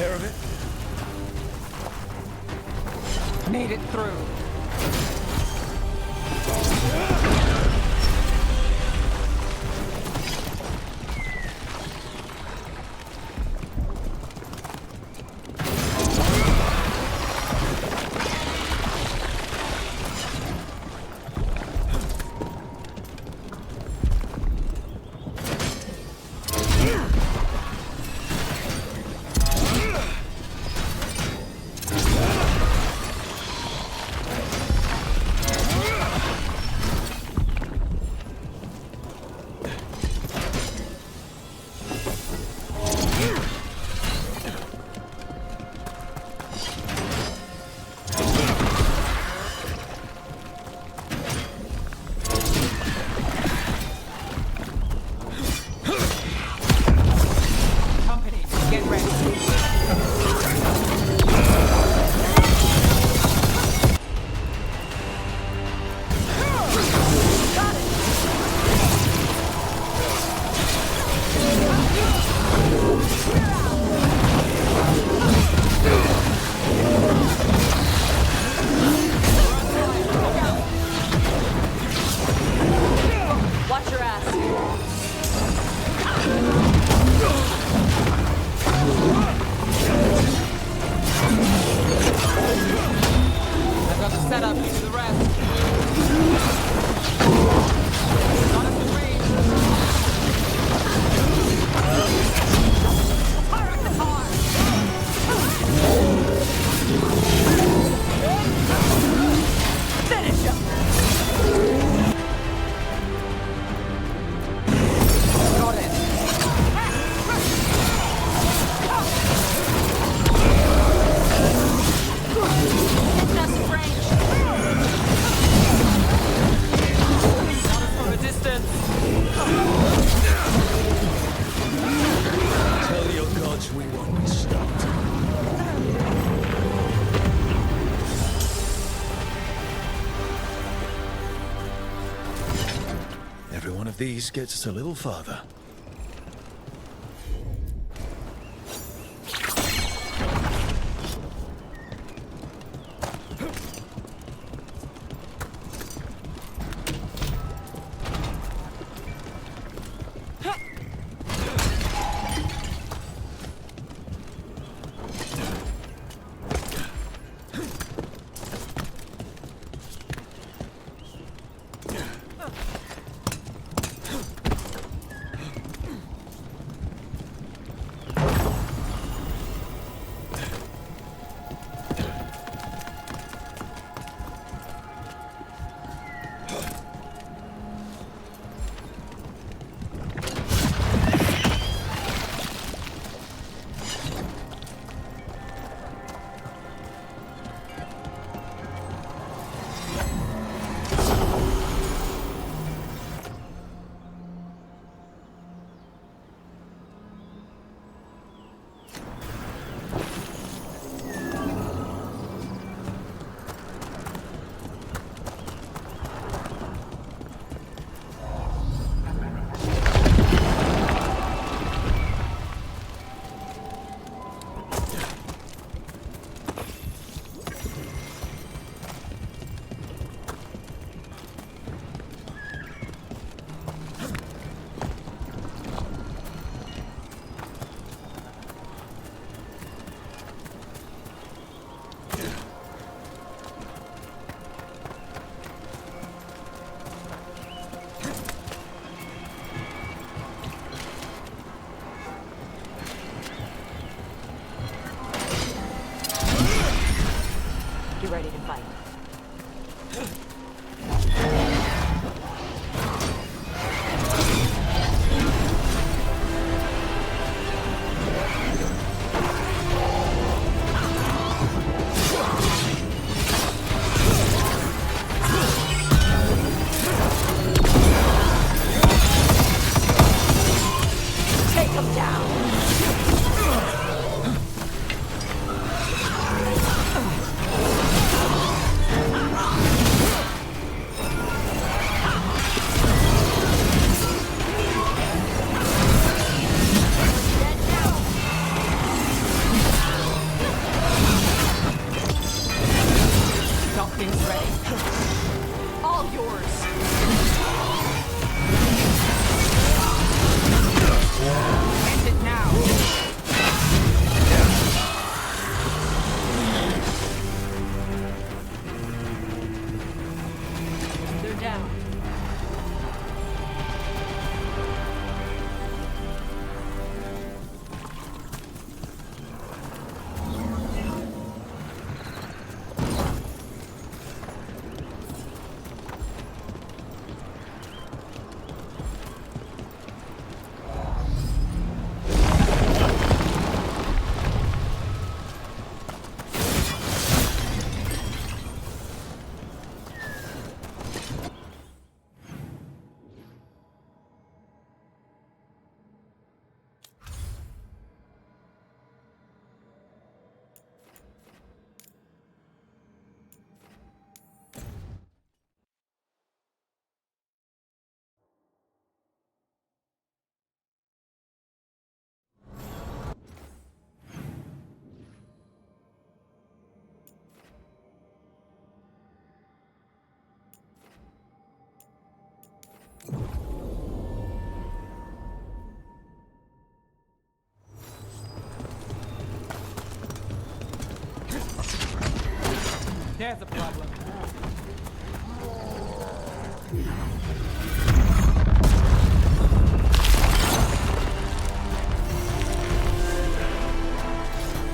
care of it? Made it through. These gets us a little farther. Ready to fight. Take him down! There's a problem.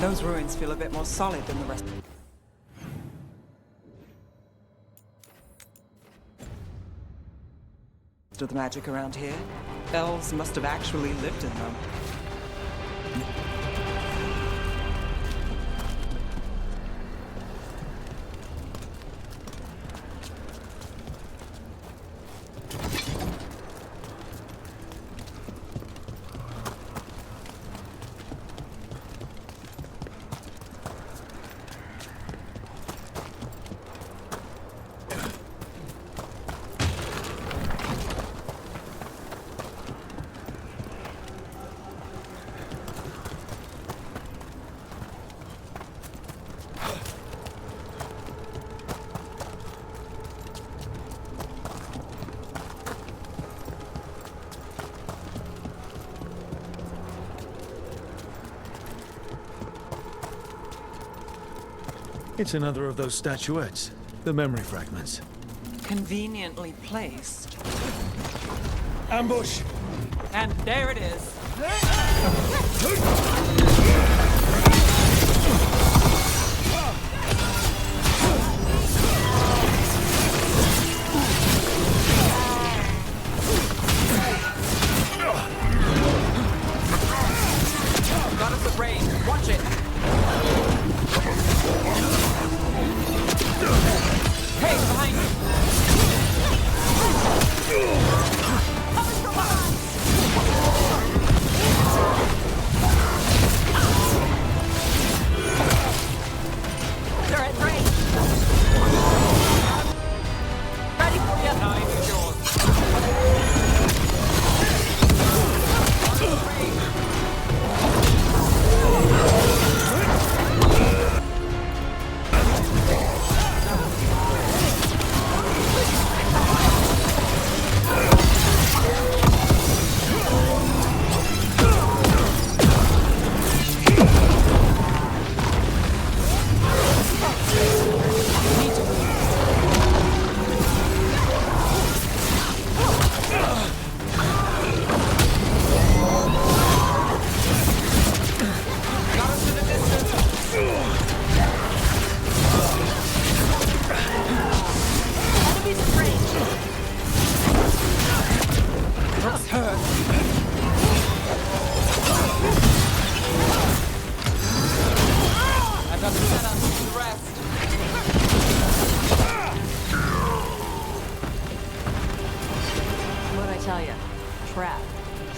Those ruins feel a bit more solid than the rest. Of the magic around here. Elves must have actually lived in them. It's another of those statuettes. The memory fragments. Conveniently placed. Ambush! And there it is. Got us a raid. Watch it. Hey, behind you! Coming from behind! They're at range. Ready for you. Time is yours.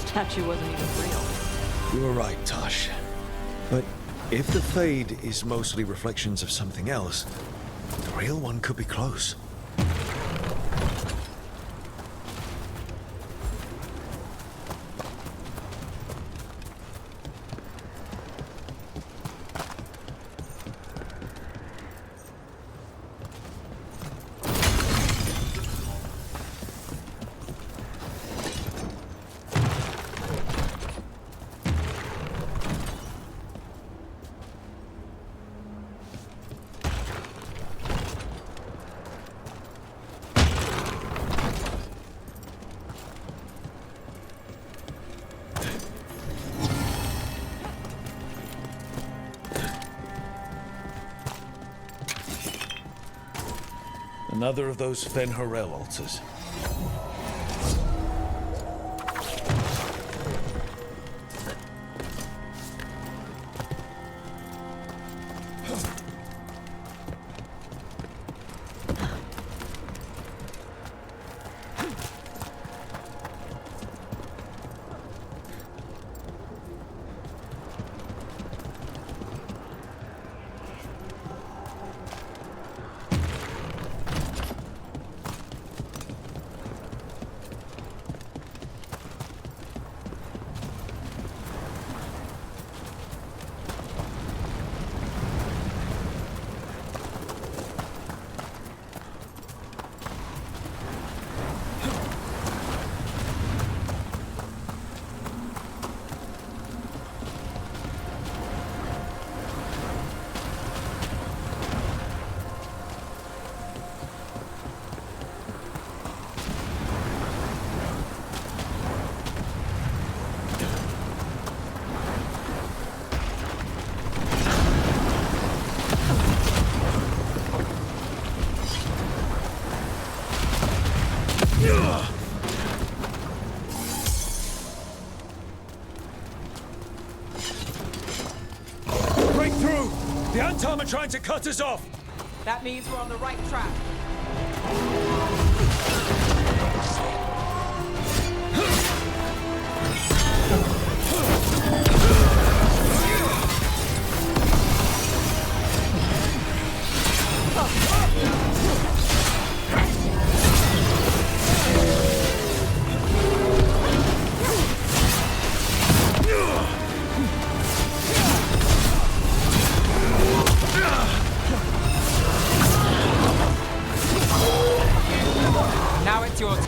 Statue wasn't even real. You're right, Tosh. But if the Fade is mostly reflections of something else, the real one could be close. Another of those Fen-Harel altars. The Antom are trying to cut us off! That means we're on the right track. Now it's your turn.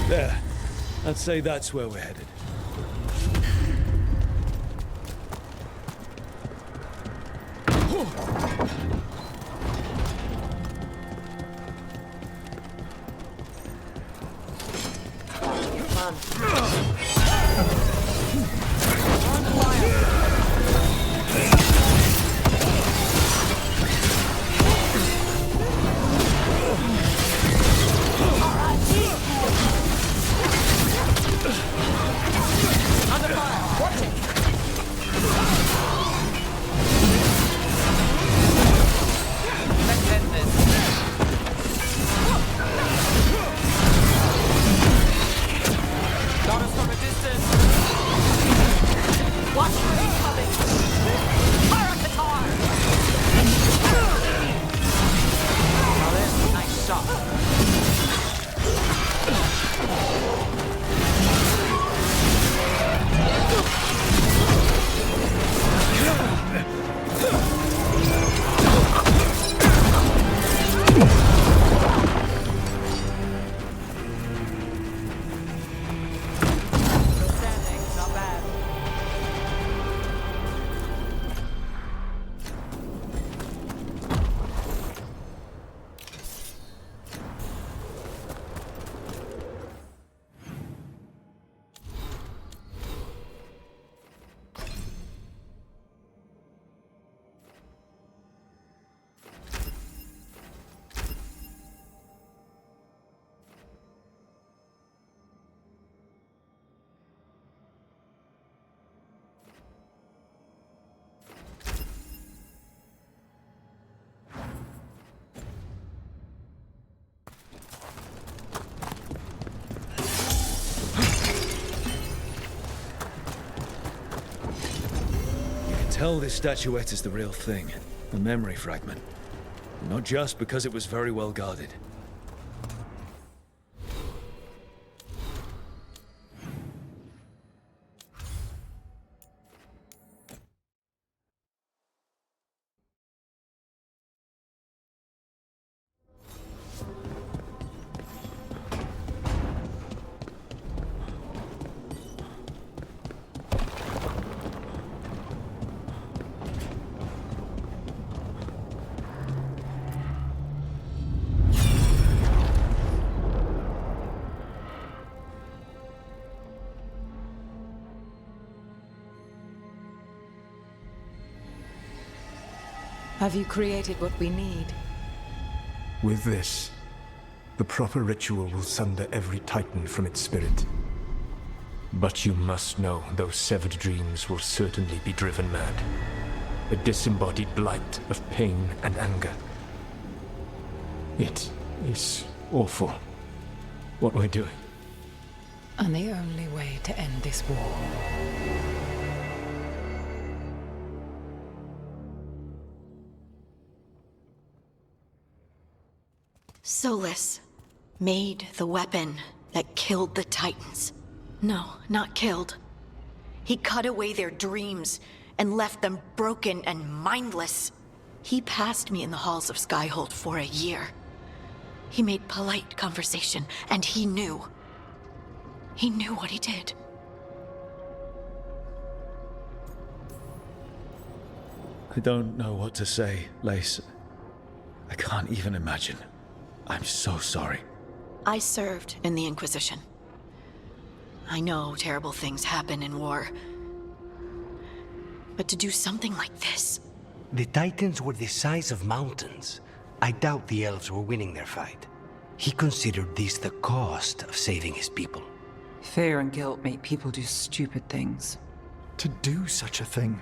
There. I'd say that's where we're headed. tell this statuette is the real thing. A memory fragment. Not just because it was very well guarded. Have you created what we need? With this, the proper ritual will sunder every titan from its spirit. But you must know those severed dreams will certainly be driven mad. A disembodied blight of pain and anger. It is awful what we're doing. And the only way to end this war. Solus made the weapon that killed the Titans. No, not killed. He cut away their dreams and left them broken and mindless. He passed me in the halls of Skyhold for a year. He made polite conversation, and he knew. He knew what he did. I don't know what to say, Lace. I can't even imagine. I'm so sorry. I served in the Inquisition. I know terrible things happen in war. But to do something like this... The Titans were the size of mountains. I doubt the elves were winning their fight. He considered this the cost of saving his people. Fear and guilt make people do stupid things. To do such a thing.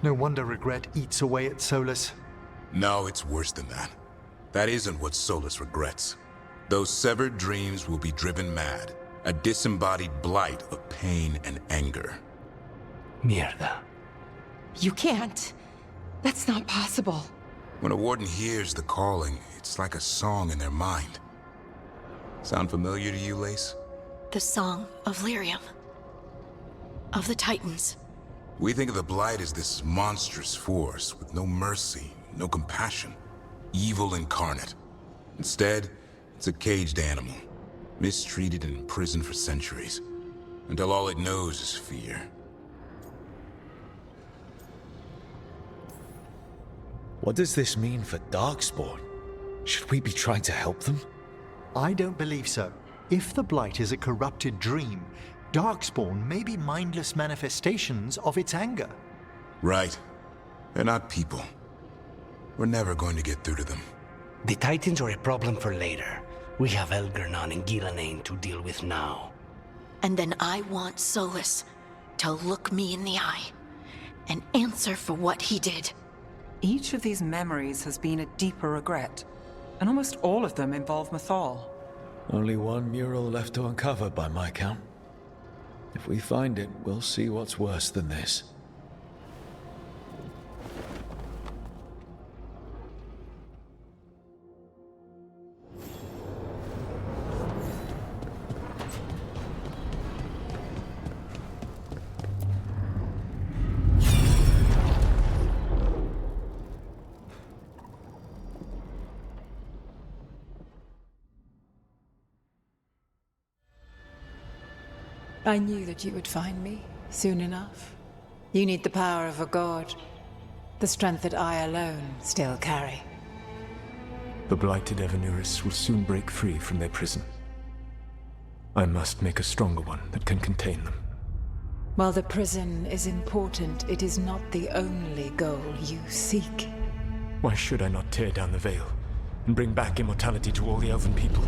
No wonder regret eats away at Solus. No, it's worse than that. That isn't what Solus regrets. Those severed dreams will be driven mad. A disembodied blight of pain and anger. Mierda. You can't. That's not possible. When a warden hears the calling, it's like a song in their mind. Sound familiar to you, Lace? The Song of Lyrium. Of the Titans. We think of the Blight as this monstrous force with no mercy, no compassion. Evil incarnate. Instead, it's a caged animal. Mistreated and imprisoned for centuries. Until all it knows is fear. What does this mean for Darkspawn? Should we be trying to help them? I don't believe so. If the Blight is a corrupted dream, Darkspawn may be mindless manifestations of its anger. Right. They're not people. We're never going to get through to them. The Titans are a problem for later. We have Elgernon and Gillanane to deal with now. And then I want Solus to look me in the eye and answer for what he did. Each of these memories has been a deeper regret, and almost all of them involve Mythal. Only one mural left to uncover by my count. If we find it, we'll see what's worse than this. I knew that you would find me soon enough. You need the power of a god, the strength that I alone still carry. The blighted Evanuris will soon break free from their prison. I must make a stronger one that can contain them. While the prison is important, it is not the only goal you seek. Why should I not tear down the veil and bring back immortality to all the Elven people?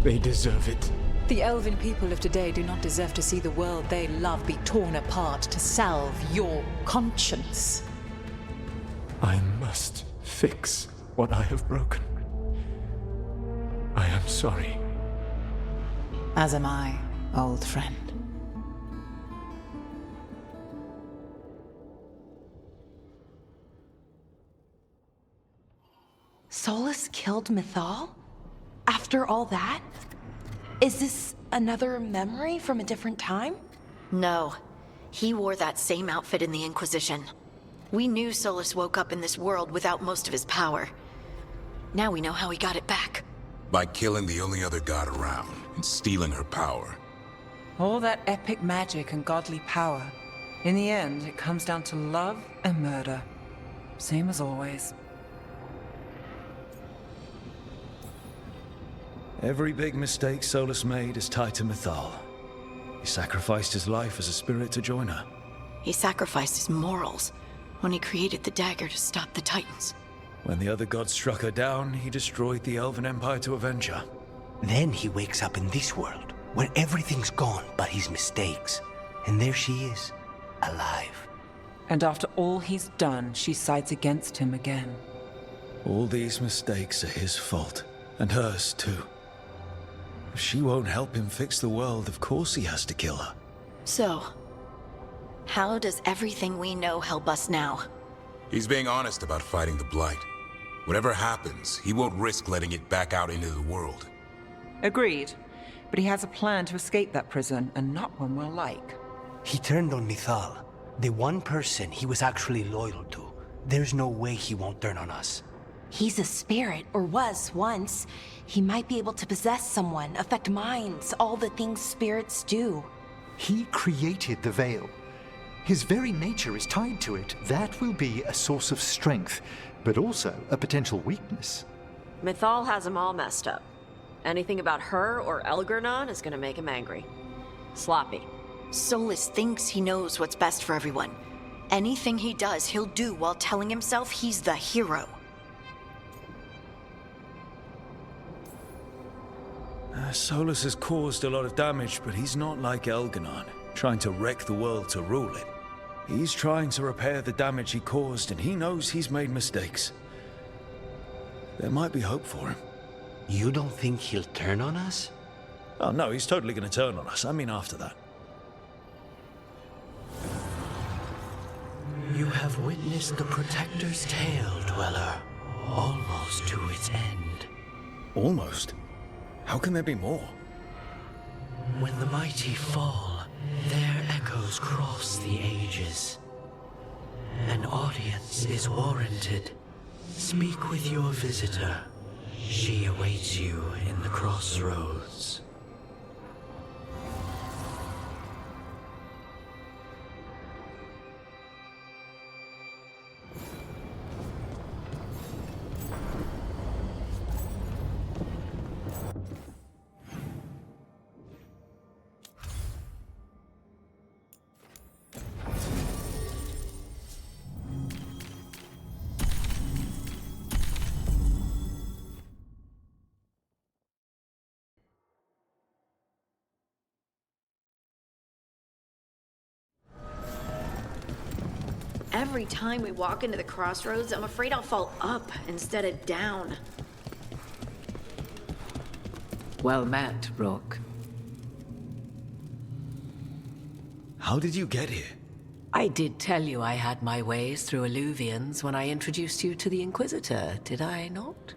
They deserve it. The Elven people of today do not deserve to see the world they love be torn apart to salve your conscience. I must fix what I have broken. I am sorry. As am I, old friend. Solus killed Mythal? After all that? Is this another memory from a different time? No. He wore that same outfit in the Inquisition. We knew Solus woke up in this world without most of his power. Now we know how he got it back. By killing the only other god around and stealing her power. All that epic magic and godly power. In the end, it comes down to love and murder. Same as always. Every big mistake Solus made is tied to Mythal. He sacrificed his life as a spirit to join her. He sacrificed his morals when he created the dagger to stop the Titans. When the other gods struck her down, he destroyed the Elven Empire to avenge her. Then he wakes up in this world, where everything's gone but his mistakes. And there she is, alive. And after all he's done, she sides against him again. All these mistakes are his fault, and hers too. If she won't help him fix the world, of course he has to kill her. So, how does everything we know help us now? He's being honest about fighting the Blight. Whatever happens, he won't risk letting it back out into the world. Agreed. But he has a plan to escape that prison, and not one we'll like. He turned on Mythal, the one person he was actually loyal to. There's no way he won't turn on us. He's a spirit, or was once. He might be able to possess someone, affect minds, all the things spirits do. He created the Veil. His very nature is tied to it. That will be a source of strength, but also a potential weakness. Mythal has him all messed up. Anything about her or Elgernon is gonna make him angry. Sloppy. Solus thinks he knows what's best for everyone. Anything he does, he'll do while telling himself he's the hero. Solus has caused a lot of damage, but he's not like Elgernon, trying to wreck the world to rule it. He's trying to repair the damage he caused, and he knows he's made mistakes. There might be hope for him. You don't think he'll turn on us? Oh no, he's totally gonna turn on us. I mean after that. You have witnessed the Protector's tale, Dweller, almost to its end. Almost? How can there be more? When the mighty fall, their echoes cross the ages. An audience is warranted. Speak with your visitor. She awaits you in the crossroads. Every time we walk into the crossroads, I'm afraid I'll fall up instead of down. Well met, Rook. How did you get here? I did tell you I had my ways through Alluvians when I introduced you to the Inquisitor, did I not?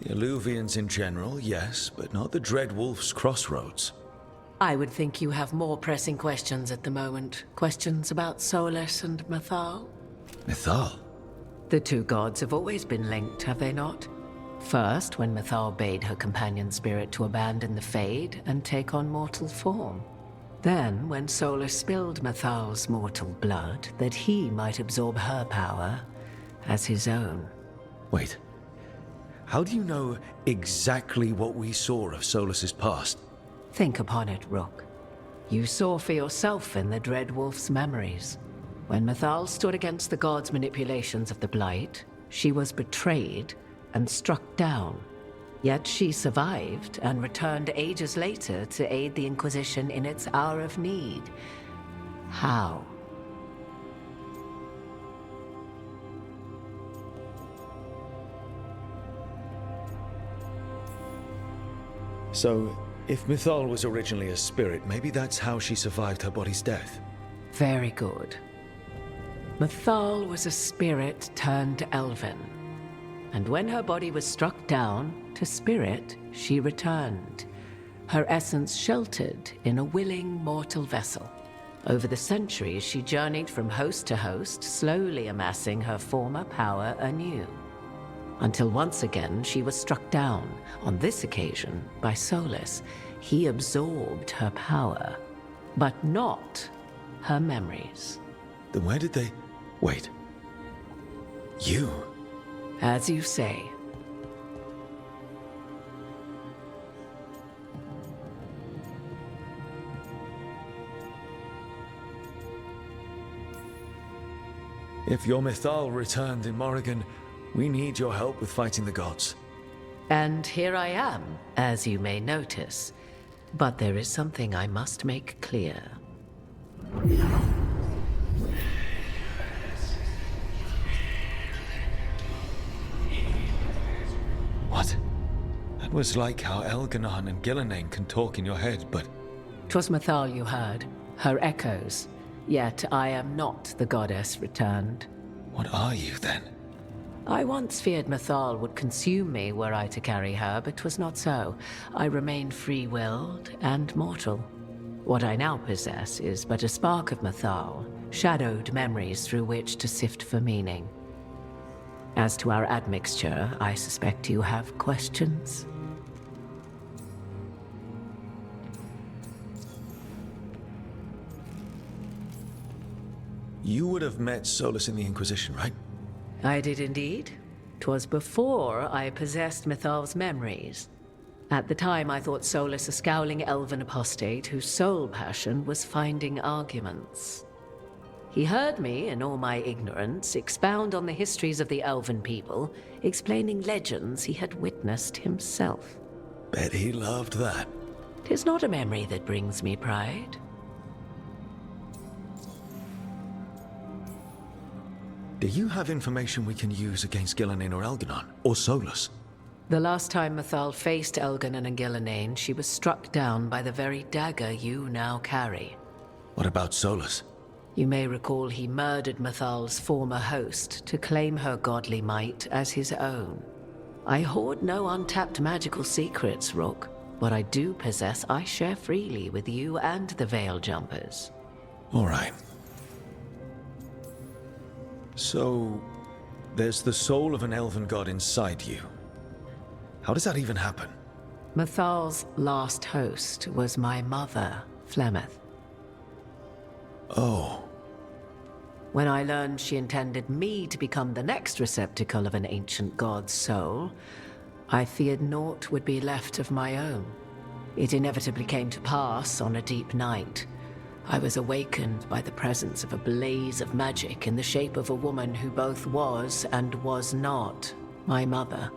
The Alluvians in general, yes, but not the Dread Wolf's crossroads. I would think you have more pressing questions at the moment. Questions about Solus and Mythal? Mythal? The two gods have always been linked, have they not? First, when Mythal bade her companion spirit to abandon the Fade and take on mortal form. Then, when Solus spilled Mythal's mortal blood, that he might absorb her power as his own. Wait. How do you know exactly what we saw of Solus's past? Think upon it, Rook. You saw for yourself in the Dread Wolf's memories. When Mythal stood against the gods' manipulations of the Blight, she was betrayed and struck down. Yet she survived and returned ages later to aid the Inquisition in its hour of need. How? So, if Mythal was originally a spirit, maybe that's how she survived her body's death. Very good. Mythal was a spirit turned elven. and when her body was struck down, to spirit she returned, her essence sheltered in a willing mortal vessel. Over the centuries, she journeyed from host to host, slowly amassing her former power anew. Until once again she was struck down, on this occasion by Solus. He absorbed her power, but not her memories. Then where did they... Wait. You? As you say. If your Mythal returned in Morrigan, we need your help with fighting the gods. And here I am, as you may notice. But there is something I must make clear. What? That was like how Elganon and Gillenane can talk in your head, but... 'Twas Mythal you heard, her echoes. Yet I am not the goddess returned. What are you, then? I once feared Mythal would consume me were I to carry her, but 'twas not so. I remain free-willed and mortal. What I now possess is but a spark of Mythal, shadowed memories through which to sift for meaning. As to our admixture, I suspect you have questions. You would have met Solus in the Inquisition, right? I did indeed. 'Twas before I possessed Mythal's memories. At the time, I thought Solus a scowling elven apostate whose sole passion was finding arguments. He heard me, in all my ignorance, expound on the histories of the elven people, explaining legends he had witnessed himself. Bet he loved that. 'Tis not a memory that brings me pride. Do you have information we can use against Gillenane or Elganon? Or Solus? The last time Mythal faced Elganon and Gillenane, she was struck down by the very dagger you now carry. What about Solus? You may recall he murdered Mythal's former host to claim her godly might as his own. I hoard no untapped magical secrets, Rook. What I do possess, I share freely with you and the Veil Jumpers. All right. So, there's the soul of an elven god inside you. How does that even happen? Mythal's last host was my mother, Flemeth. Oh. When I learned she intended me to become the next receptacle of an ancient god's soul, I feared naught would be left of my own. It inevitably came to pass on a deep night. I was awakened by the presence of a blaze of magic in the shape of a woman who both was and was not my mother.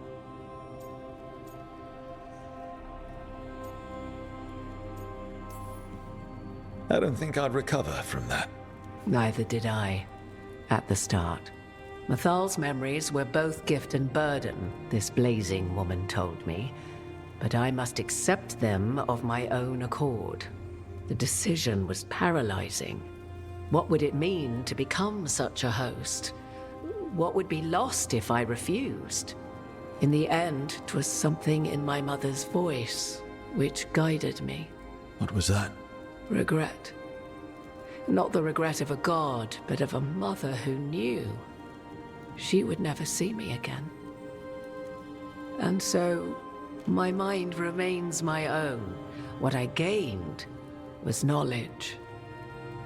I don't think I'd recover from that. Neither did I, at the start. Mythal's memories were both gift and burden, this blazing woman told me, but I must accept them of my own accord. The decision was paralyzing. What would it mean to become such a host? What would be lost if I refused? In the end, 'twas something in my mother's voice which guided me. What was that? Regret. Not the regret of a god, but of a mother who knew she would never see me again. And so, my mind remains my own. What I gained was knowledge,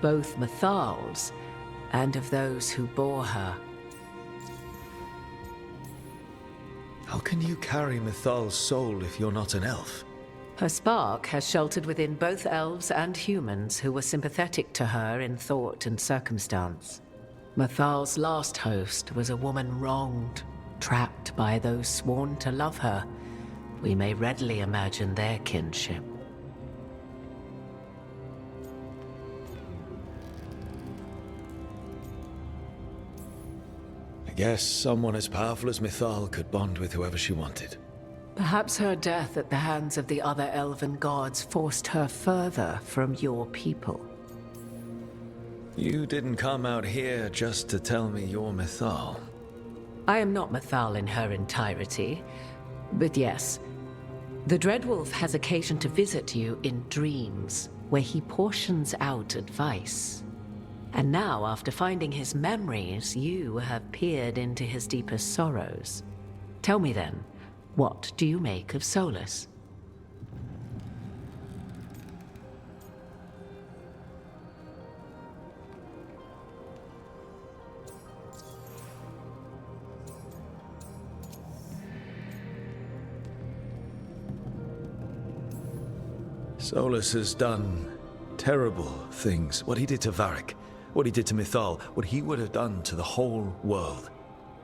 both Mythal's and of those who bore her. How can you carry Mythal's soul if you're not an elf? Her spark has sheltered within both elves and humans who were sympathetic to her in thought and circumstance. Mythal's last host was a woman wronged, trapped by those sworn to love her. We may readily imagine their kinship. I guess someone as powerful as Mythal could bond with whoever she wanted. Perhaps her death at the hands of the other elven gods forced her further from your people. You didn't come out here just to tell me you're Mythal. I am not Mythal in her entirety, but yes, the Dreadwolf has occasion to visit you in dreams, where he portions out advice. And now, after finding his memories, you have peered into his deepest sorrows. Tell me then, what do you make of Solus? Solus has done terrible things. What he did to Varric, what he did to Mythal, what he would have done to the whole world.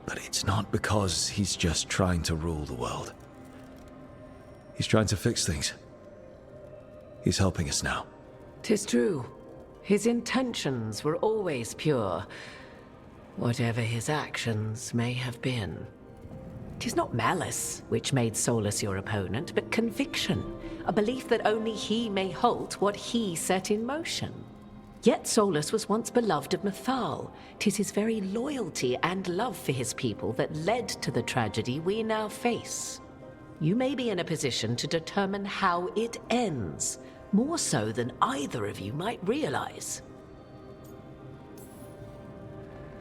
But it's not because he's just trying to rule the world. He's trying to fix things. He's helping us now. 'Tis true. His intentions were always pure, whatever his actions may have been. 'Tis not malice which made Solus your opponent, but conviction, a belief that only he may halt what he set in motion. Yet Solus was once beloved of Mythal. 'Tis his very loyalty and love for his people that led to the tragedy we now face. You may be in a position to determine how it ends, more so than either of you might realize.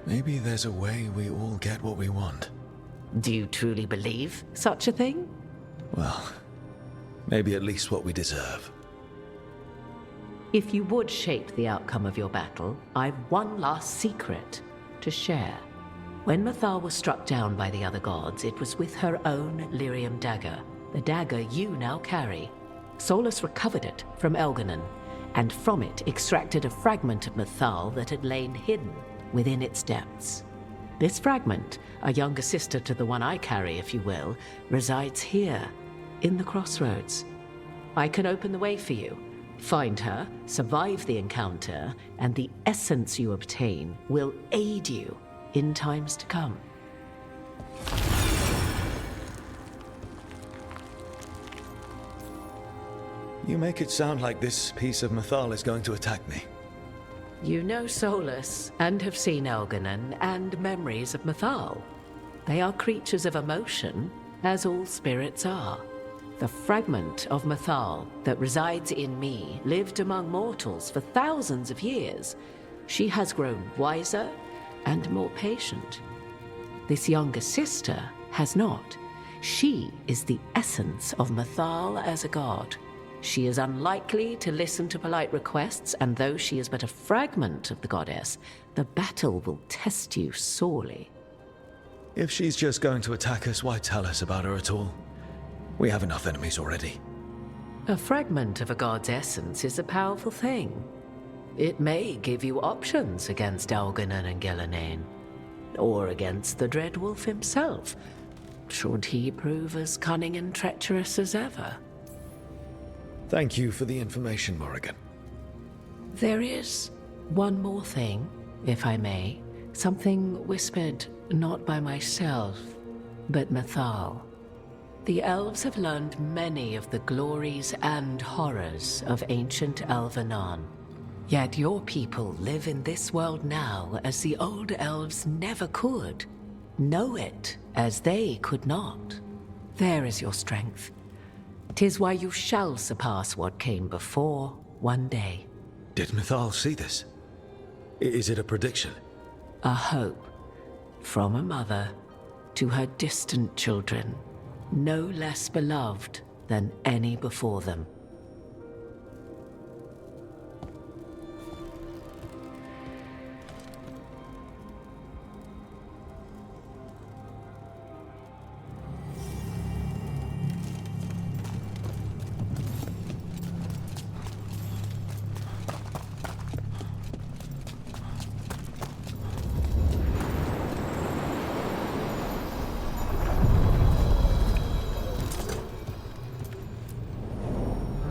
Maybe there's a way we all get what we want. Do you truly believe such a thing? Well, maybe at least what we deserve. If you would shape the outcome of your battle, I've one last secret to share. When Mythal was struck down by the other gods, it was with her own lyrium dagger, the dagger you now carry. Solus recovered it from Elganon, and from it extracted a fragment of Mythal that had lain hidden within its depths. This fragment, a younger sister to the one I carry, if you will, resides here, in the crossroads. I can open the way for you. Find her, survive the encounter, and the essence you obtain will aid you in times to come. You make it sound like this piece of Mythal is going to attack me. You know Solus, and have seen Elganon, and memories of Mythal. They are creatures of emotion, as all spirits are. The fragment of Mythal that resides in me lived among mortals for thousands of years. She has grown wiser and more patient. This younger sister has not. She is the essence of Mythal as a god. She is unlikely to listen to polite requests, and though she is but a fragment of the goddess, the battle will test you sorely. If she's just going to attack us, why tell us about her at all? We have enough enemies already. A fragment of a god's essence is a powerful thing. It may give you options against Elganon and Gillenane, or against the Dreadwolf himself, should he prove as cunning and treacherous as ever. Thank you for the information, Morrigan. There is one more thing, if I may. Something whispered not by myself, but Mythal. The elves have learned many of the glories and horrors of ancient Elvenon. Yet your people live in this world now as the old elves never could. Know it as they could not. There is your strength. 'Tis why you shall surpass what came before one day. Did Mythal see this? Is it a prediction? A hope. From a mother to her distant children, no less beloved than any before them.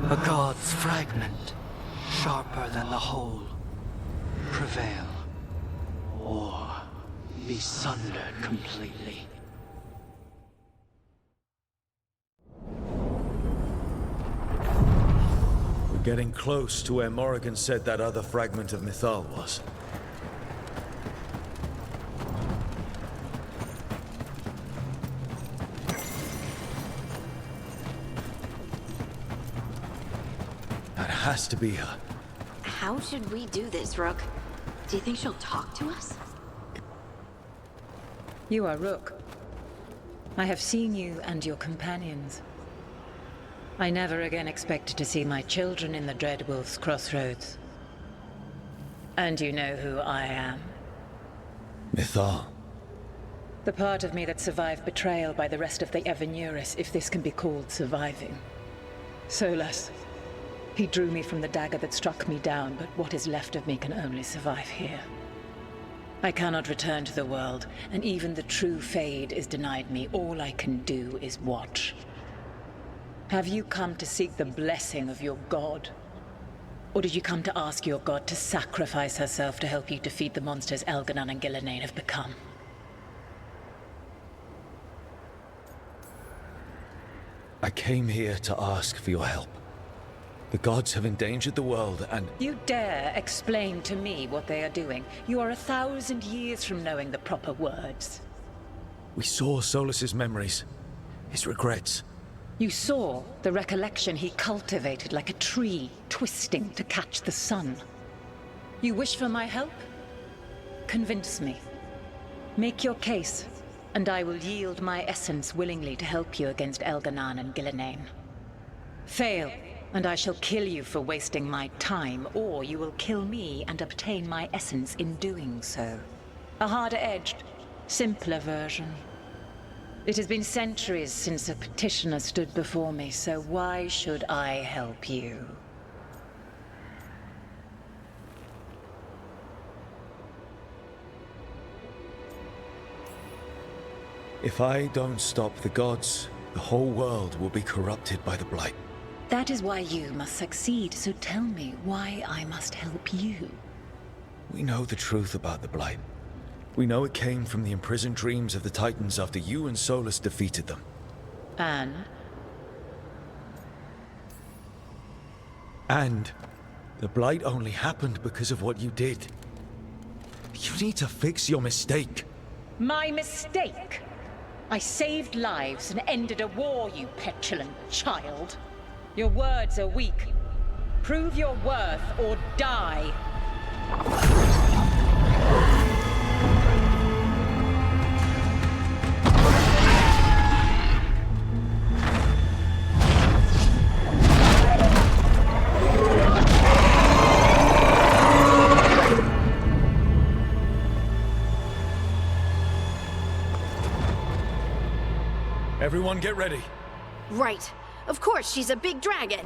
A god's fragment, sharper than the whole. Prevail, or be sundered completely. We're getting close to where Morrigan said that other fragment of Mythal was. has to be her. How should we do this, Rook? Do you think she'll talk to us? You are Rook. I have seen you and your companions. I never again expected to see my children in the Dreadwolf's crossroads. And you know who I am. Mythal. The part of me that survived betrayal by the rest of the Evanuris, if this can be called surviving. Solas. He drew me from the dagger that struck me down, but what is left of me can only survive here. I cannot return to the world, and even the true Fade is denied me. All I can do is watch. Have you come to seek the blessing of your god? Or did you come to ask your god to sacrifice herself to help you defeat the monsters Elganon and Gillenane have become? I came here to ask for your help. The gods have endangered the world, and... You dare explain to me what they are doing? You are 1,000 years from knowing the proper words. We saw Solas's memories, his regrets. You saw the recollection he cultivated like a tree, twisting to catch the sun. You wish for my help? Convince me. Make your case, and I will yield my essence willingly to help you against Elganon and Gillenane. Fail, and I shall kill you for wasting my time, or you will kill me and obtain my essence in doing so. A harder-edged, simpler version. It has been centuries since a petitioner stood before me, so why should I help you? If I don't stop the gods, the whole world will be corrupted by the Blight. That is why you must succeed, so tell me why I must help you. We know the truth about the Blight. We know it came from the imprisoned dreams of the Titans after you and Solas defeated them. And? And the Blight only happened because of what you did. You need to fix your mistake. My mistake? I saved lives and ended a war, you petulant child. Your words are weak. Prove your worth or die. Everyone get ready. Right. Of course, she's a big dragon.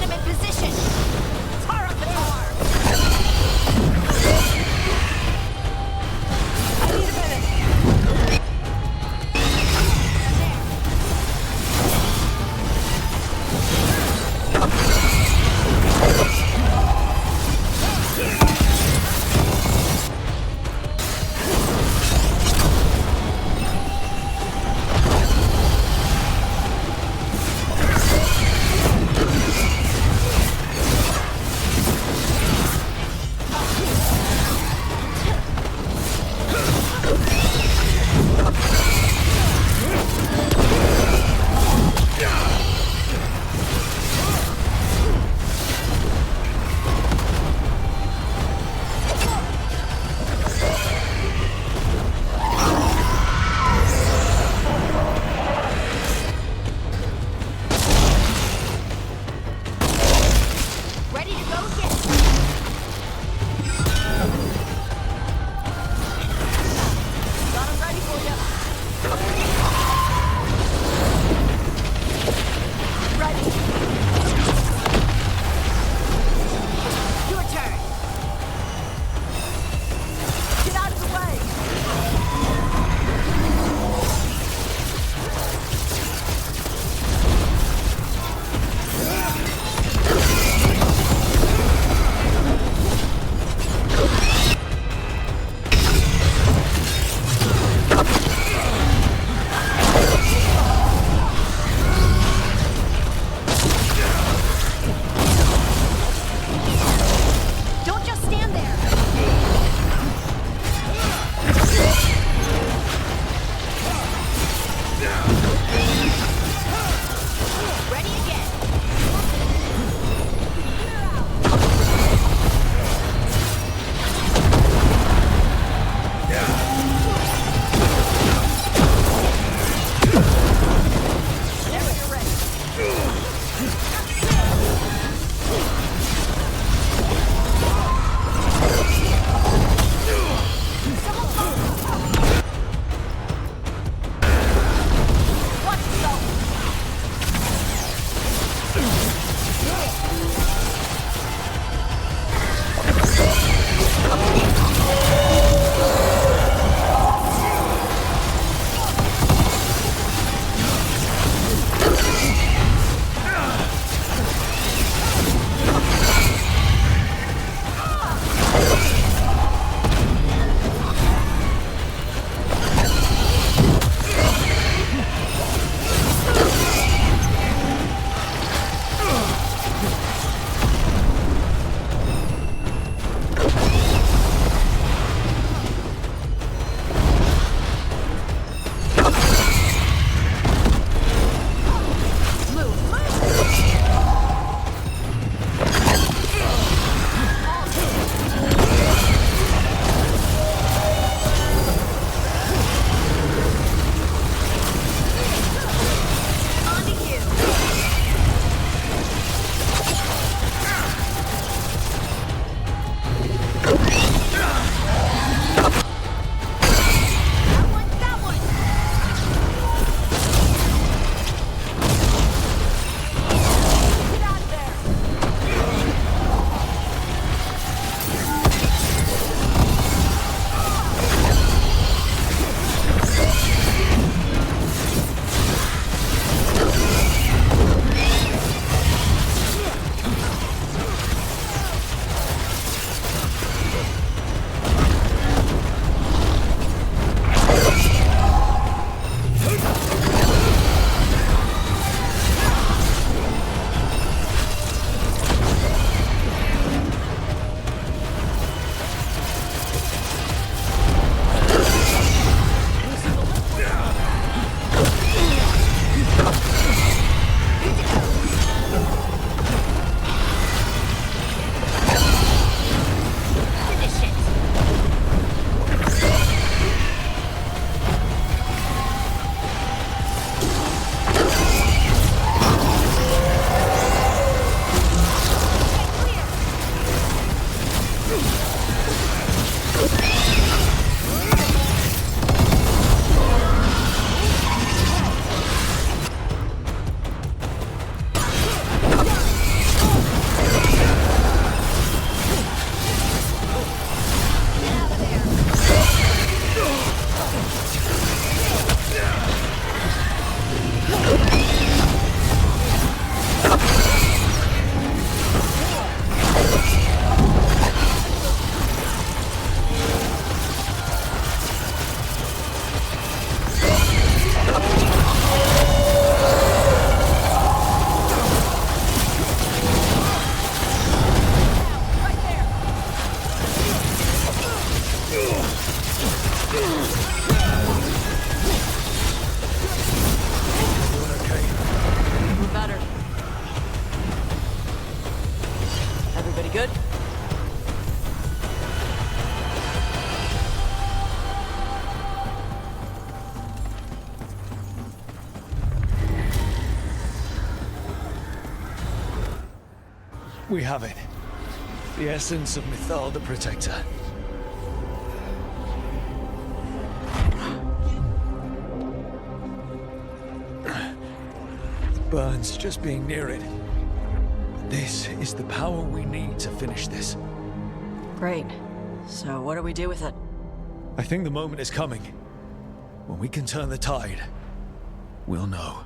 him in position! Tar up the tar! I need a minute. Ready to go again! Got him ready for you! Ready! Your turn! Get out of the way! Don't just stand there! Ready again! Whenever you're ready. Watch yourself! Very good. We have it. The essence of Mythal the Protector. Burns just being near it. This is the power we need to finish this. Great. So what do we do with it? I think the moment is coming. When we can turn the tide, we'll know.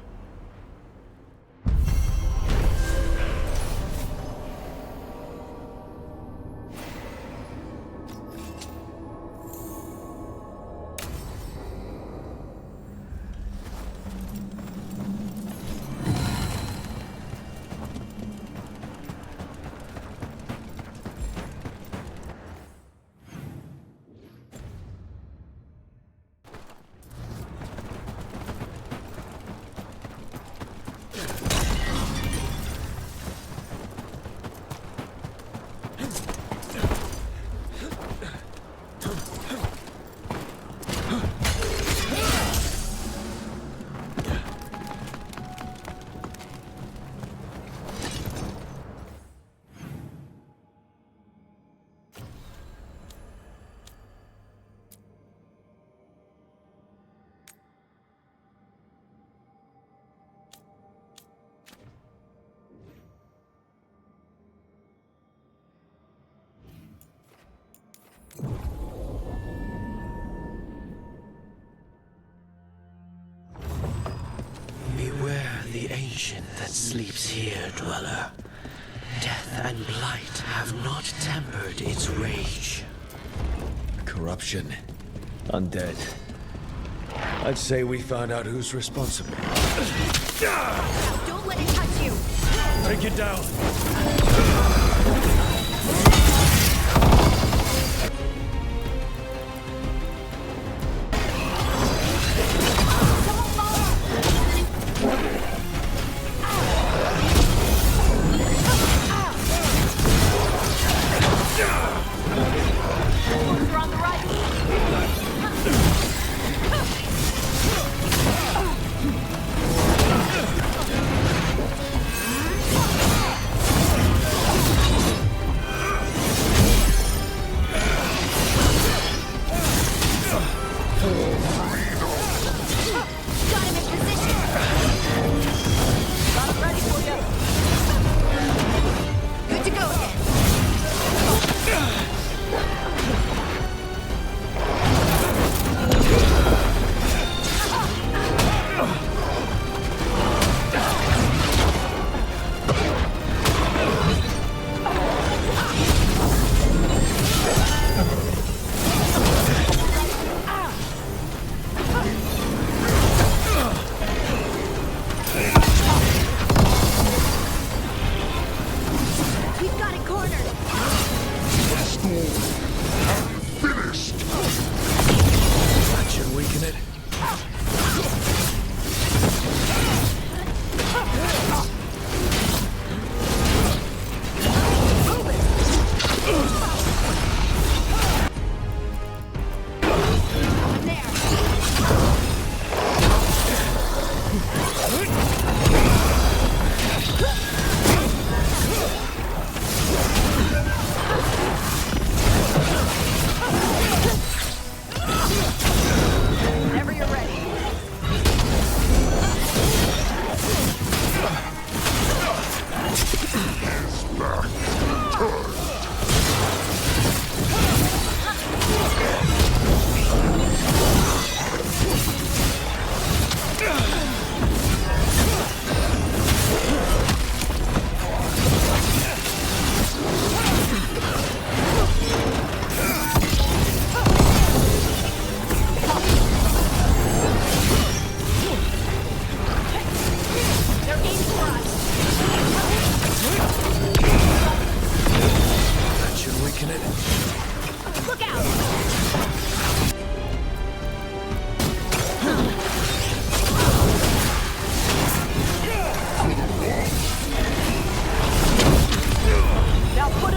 Beware the ancient that sleeps here, dweller. Death and blight have not tempered its rage. Corruption. Undead. I'd say we found out who's responsible. Don't let it touch you! Take it down!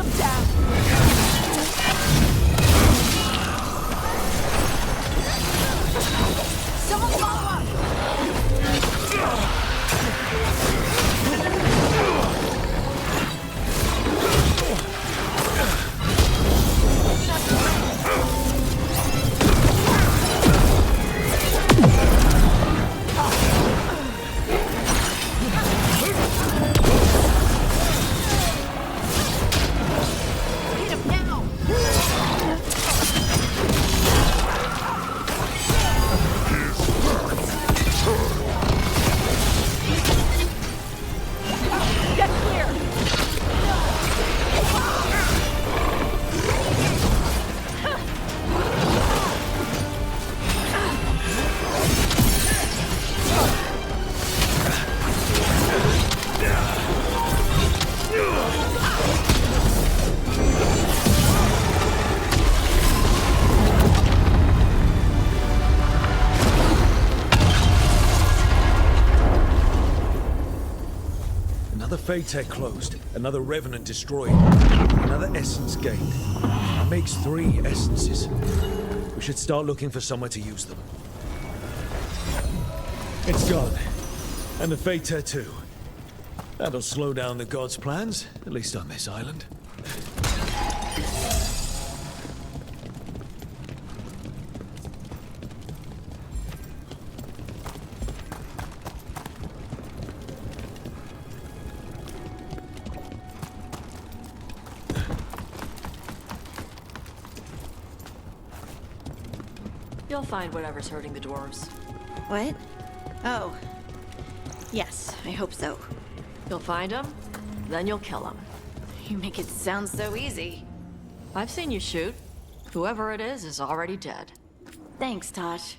them down! Someone follow up! Fate closed, another Revenant destroyed, another Essence gained. That makes 3 Essences. We should start looking for somewhere to use them. It's gone. And the Fate too. That'll slow down the gods' plans, at least on this island. You'll find whatever's hurting the dwarves. What? Oh. Yes, I hope so. You'll find them, then you'll kill them. You make it sound so easy. I've seen you shoot. Whoever it is already dead. Thanks, Tosh.